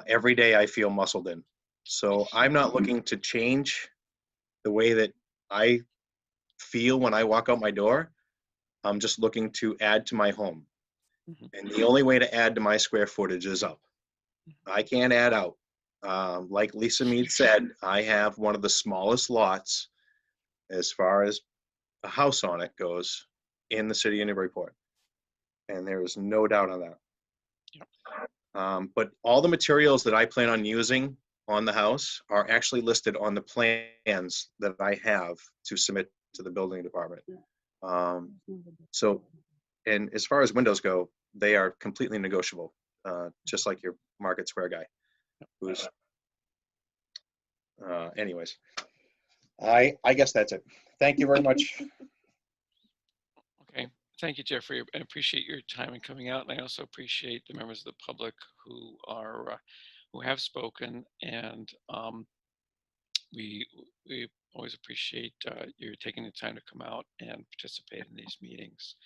Every day I feel muscled in. So I'm not looking to change the way that I feel when I walk out my door. I'm just looking to add to my home. And the only way to add to my square footage is up. I can't add out. Like Lisa Mead said, I have one of the smallest lots as far as a house on it goes in the city of Newburyport. And there is no doubt on that. But all the materials that I plan on using on the house are actually listed on the plans that I have to submit to the building department. So, and as far as windows go, they are completely negotiable, just like your Market Square guy. Who's, anyways, I guess that's it. Thank you very much. Okay, thank you, Jeffrey. I appreciate your time in coming out, and I also appreciate the members of the public who are who have spoken, and we always appreciate you taking the time to come out and participate in these meetings.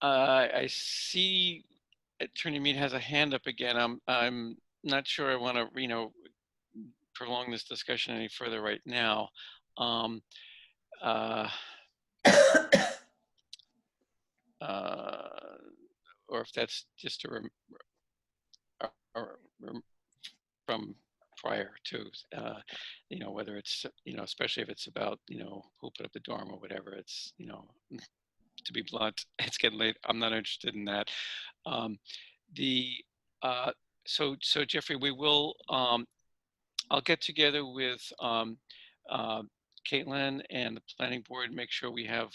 I see Attorney Mead has a hand up again. I'm not sure I want to prolong this discussion any further right now. Or if that's just from prior to, whether it's, especially if it's about, who put up the dorm or whatever, it's, to be blunt, it's getting late. I'm not interested in that. So Jeffrey, we will, I'll get together with Caitlin and the planning board, make sure we have,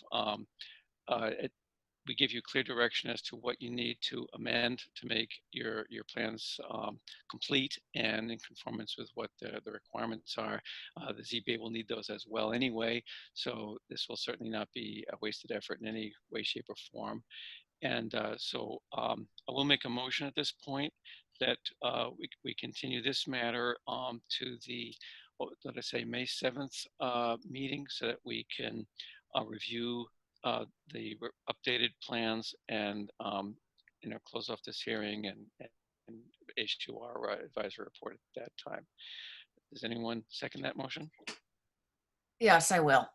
we give you clear direction as to what you need to amend to make your plans complete and in conformance with what the requirements are. The ZBA will need those as well anyway, so this will certainly not be a wasted effort in any way, shape, or form. And so I will make a motion at this point that we continue this matter to the, let us say, May 7th meeting, so that we can review the updated plans and close off this hearing and issue our advisory report at that time. Does anyone second that motion? Yes, I will.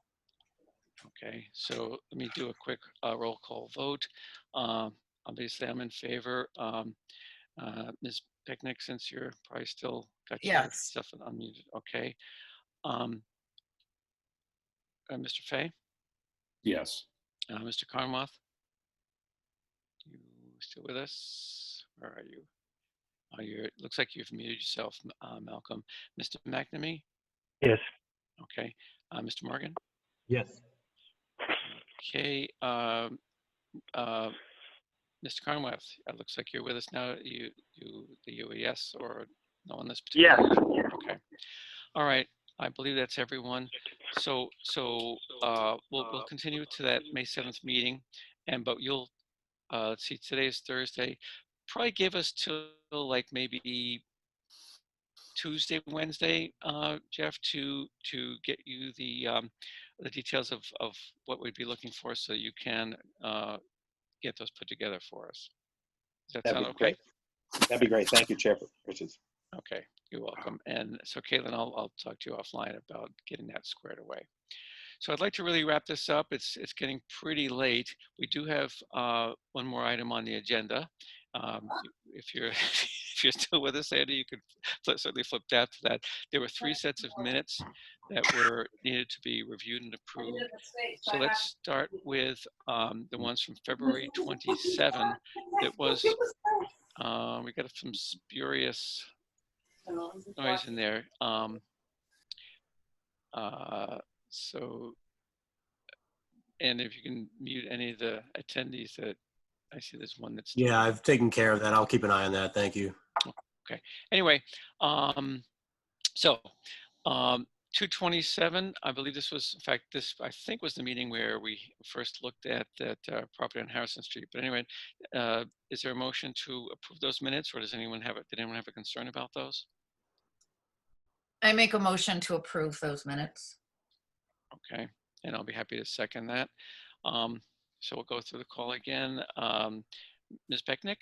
Okay, so let me do a quick roll call vote. Obviously, I'm in favor. Ms. Picnic, since you're probably still got your stuff unmuted. Okay. Mr. Fay? Yes. Mr. Carnwath? You still with us? Where are you? It looks like you've muted yourself, Malcolm. Mr. McNamee? Yes. Okay. Mr. Morgan? Yes. Okay. Mr. Carnwath, it looks like you're with us now. You a yes or no on this particular? Yes. Okay. All right. I believe that's everyone. So we'll continue to that May 7th meeting, but you'll let's see. Today is Thursday. Probably give us till like maybe Tuesday, Wednesday, Jeff, to get you the details of what we'd be looking for, so you can get those put together for us. Does that sound okay? Great. That'd be great. Thank you, Chair Richards. Okay, you're welcome. And so, Caitlin, I'll talk to you offline about getting that squared away. So I'd like to really wrap this up. It's getting pretty late. We do have one more item on the agenda. If you're if you're still with us, Andy, you could certainly flip that to that. There were 3 sets of minutes that were needed to be reviewed and approved. So let's start with the ones from February 27. That was we got some spurious noise in there. So, and if you can mute any of the attendees, that I see there's one that's Yeah, I've taken care of that. I'll keep an eye on that. Thank you. okay. Anyway, so 227, I believe this was, in fact, this I think was the meeting where we first looked at that property on Harrison Street. But anyway, is there a motion to approve those minutes, or does anyone have did anyone have a concern about those? I make a motion to approve those minutes. Okay, and I'll be happy to second that. So we'll go through the call again. Ms. Becknick?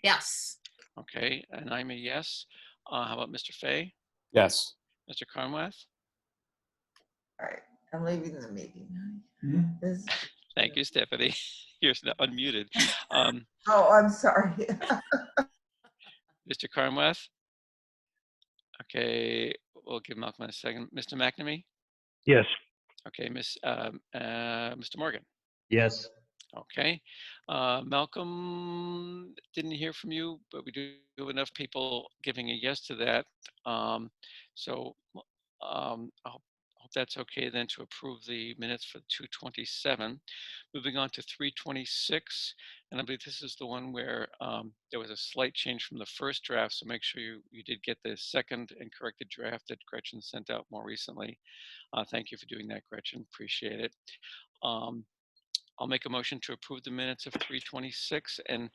Yes. Okay, and I'm a yes. How about Mr. Fay? Yes. Mr. Carnwath? All right, I'm leaving the meeting. This, Thank you, Stephanie. You're unmuted. oh, I'm sorry. Mr. Carnwath? Okay, we'll give Malcolm a second. Mr. McNamee? Yes. Okay, Mr. Morgan? Yes. Okay. Malcolm, didn't hear from you, but we do have enough people giving a yes to that. So I hope that's okay then to approve the minutes for 227. Moving on to 326, and I believe this is the one where there was a slight change from the first draft, so make sure you did get the second and corrected draft that Gretchen sent out more recently. Thank you for doing that, Gretchen. Appreciate it. I'll make a motion to approve the minutes of 326. And,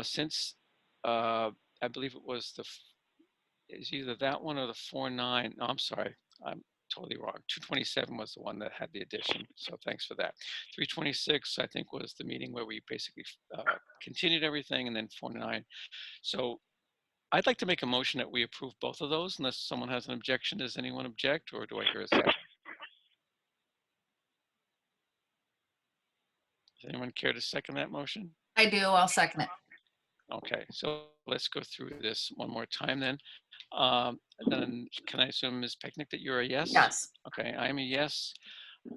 since I believe it was is either that one or the 49. No, I'm sorry. I'm totally wrong. 227 was the one that had the addition. So thanks for that. 326, I think, was the meeting where we basically continued everything, and then 49. So I'd like to make a motion that we approve both of those unless someone has an objection. Does anyone object, or do I hear a second? Does anyone care to second that motion? I do. I'll second it. Okay, so let's go through this one more time then. Then can I assume, Ms. Pecknick, that you're a yes? Yes. Okay, I am a yes.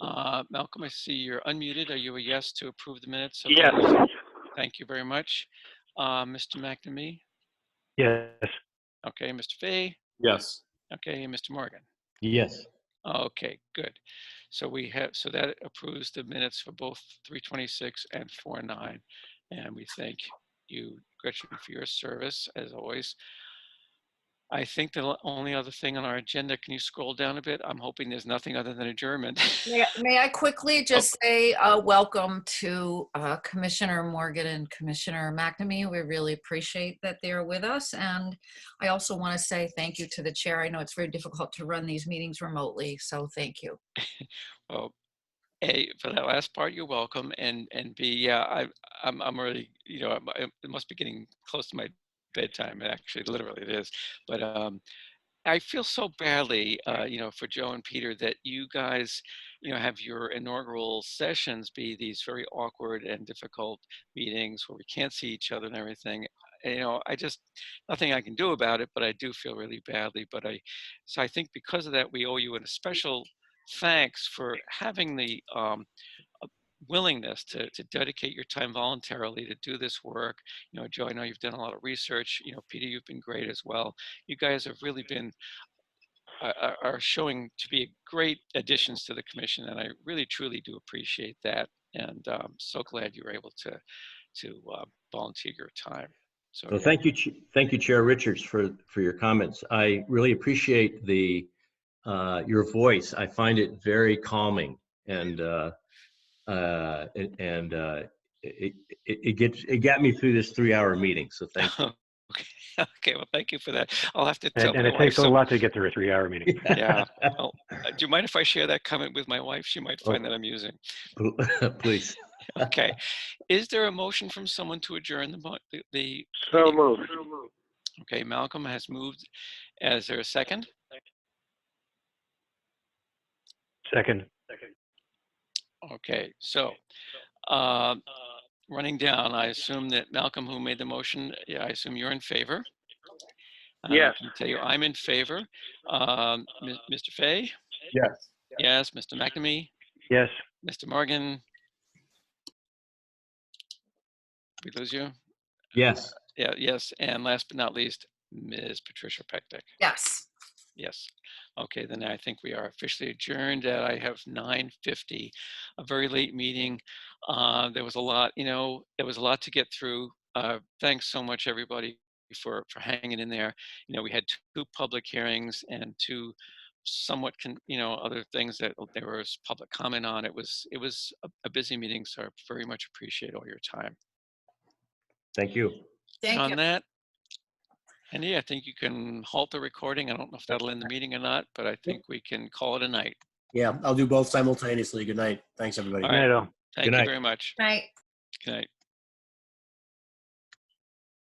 Malcolm, I see you're unmuted. Are you a yes to approve the minutes? Yes. Thank you very much. Mr. McNamee? Yes. Okay, Mr. Fay? Yes. Okay, Mr. Morgan? Yes. Okay, good. So that approves the minutes for both 326 and 49. And we thank you, Gretchen, for your service, as always. I think the only other thing on our agenda, can you scroll down a bit? I'm hoping there's nothing other than adjournment. May I quickly just say welcome to Commissioner Morgan and Commissioner McNamee. We really appreciate that they're with us. And I also want to say thank you to the chair. I know it's very difficult to run these meetings remotely, so thank you. Well, A, for that last part, you're welcome. And B, yeah, I'm already, it must be getting close to my bedtime. Actually, literally it is. But I feel so badly, for Joe and Peter that you guys, have your inaugural sessions be these very awkward and difficult meetings where we can't see each other and everything. And, nothing I can do about it, but I do feel really badly. So I think because of that, we owe you a special thanks for having the willingness to dedicate your time voluntarily to do this work. Joe, I know you've done a lot of research. Peter, you've been great as well. You guys have really been are showing to be great additions to the commission, and I really truly do appreciate that. And I'm so glad you were able to volunteer your time. So well, yeah. thank you, Chair Richards, for your comments. I really appreciate your voice. I find it very calming, and it got me through this 3-hour meeting. So thank you. Okay, well, thank you for that. I'll have to tell And my it wife. takes a lot to get through a 3-hour meeting. Yeah. Well, do you mind if I share that comment with my wife? She might find that amusing. Please. Okay. Is there a motion from someone to adjourn the So moved. Okay, Malcolm has moved. Is there a second? Second. Okay, so running down, I assume that Malcolm, who made the motion, yeah, I assume you're in favor. Yes. I can tell you I'm in favor. Mr. Fay? Yes. Yes. Mr. McNamee? Yes. Mr. Morgan? Did we lose you? Yes. Yeah, yes. And last but not least, Ms. Patricia Pecknick. Yes. Yes. Okay, then I think we are officially adjourned at, I have 9:50, a very late meeting. There was a lot, there was a lot to get through. Thanks so much, everybody, for hanging in there. We had 2 public hearings and 2 somewhat, other things that there was public comment on. It was a busy meeting, so I very much appreciate all your time. Thank you. Thank on you. that, Andy, I think you can halt the recording. I don't know if that'll end the meeting or not, but I think we can call it a night. Yeah, I'll do both simultaneously. Good night. Thanks, everybody. All right. Good night, all. Thank Good you night. very much. Right. Good night.